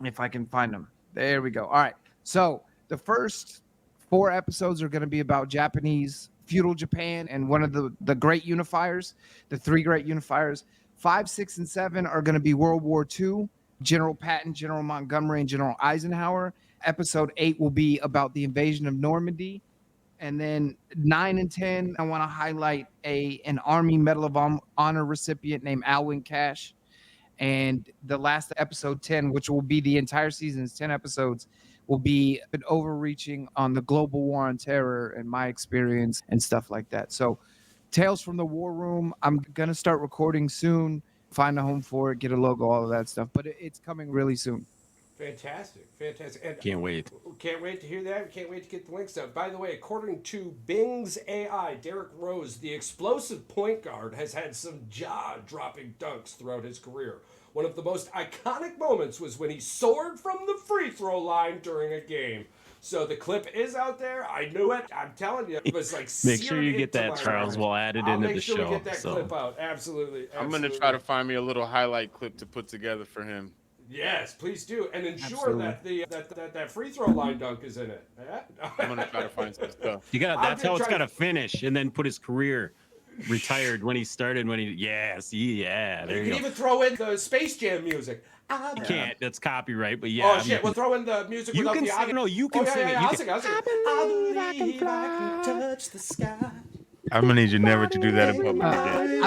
If I can find them. There we go. All right. So the first 4 episodes are going to be about Japanese feudal Japan and one of the great unifiers, the 3 great unifiers. 5, 6, and 7 are going to be World War II. General Patton, General Montgomery, and General Eisenhower. Episode 8 will be about the invasion of Normandy. And then 9 and 10, I want to highlight an Army Medal of Honor recipient named Alwyn Cash. And the last episode 10, which will be the entire season's 10 episodes, will be an overreaching on the global war on terror and my experience and stuff like that. So Tales from the War Room, I'm going to start recording soon. Find a home for it, get a logo, all of that stuff. But it's coming really soon. Fantastic. And Can't wait. Can't wait to hear that. Can't wait to get the links out. By the way, according to Bing's AI, Derrick Rose, the explosive point guard, has had some jaw-dropping dunks throughout his career. One of the most iconic moments was when he soared from the free throw line during a game. So the clip is out there. I knew it. I'm telling you, it was like make sure you get that, Charles. We'll add it into the show. Make sure we get that clip out. Absolutely. I'm going to try to find me a little highlight clip to put together for him. Yes, please do, and ensure that that free throw line dunk is in it. I'm going to try to find some stuff. That's how it's got to finish, and then put his career retired when he started. There you can even throw in the Space Jam music. You can't. That's copyright. But yeah. Oh shit! We'll throw in the music without the audio. No, you can sing it. I'll sing. I believe I can touch the sky. I'm gonna need you never to do that in public again.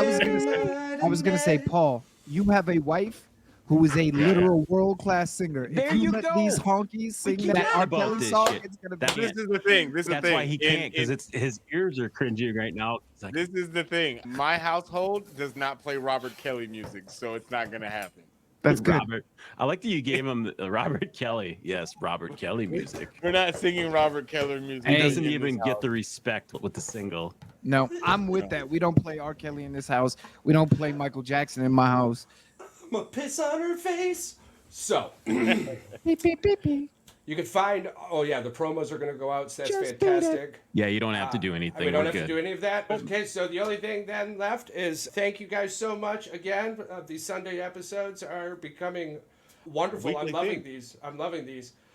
I was gonna say, Paul, you have a wife who is a literal world-class singer. If you let these honkies sing that R. Kelly song, it's gonna be. This is the thing. That's why he can't, because his ears are cringing right now. Like, this is the thing. My household does not play Robert Kelly music, so it's not gonna happen. That's good. Robert. I like that you gave him Robert Kelly. Yes, Robert Kelly music. We're not singing Robert Kelly music. He doesn't even get the respect with the single. No, I'm with that. We don't play R. Kelly in this house. We don't play Michael Jackson in my house. I'm gonna piss on her face. So, beep, beep, beep, beep. You can find, the promos are going to go out, so that's fantastic. Yeah, you don't have to do anything. We don't have to do any of that. Okay, so the only thing then left is thank you guys so much. Again, these Sunday episodes are becoming wonderful. I'm loving these.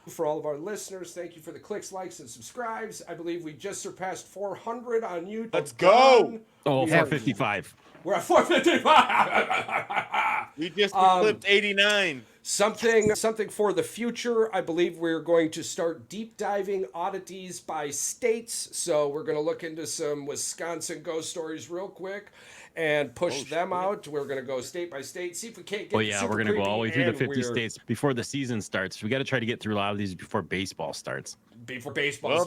For all of our listeners, thank you for the clicks, likes, and subscribes. I believe we just surpassed 400 on YouTube. Let's go! 455. We're at 455. We just eclipsed 89. Something for the future. I believe we're going to start deep diving oddities by states. So we're going to look into some Wisconsin ghost stories real quick and push them out. We're going to go state by state, see if we can't get we're going to go all the way through the 50 states before the season starts. We got to try to get through a lot of these before baseball starts. Baseball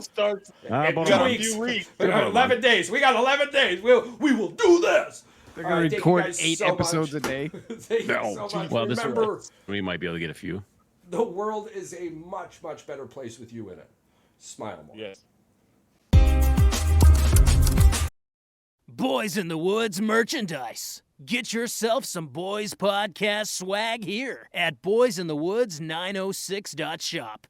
starts about 2 weeks. 11 days. We got 11 days. We will do this. They're going to record 8 episodes a day. Thank you so much. Well, Remember, we might be able to get a few. The world is a much, much better place with you in it. Smile more. Yes. Boys in the Woods merchandise. Get yourself some Boys Podcast swag here at boysinthewoods906.shop.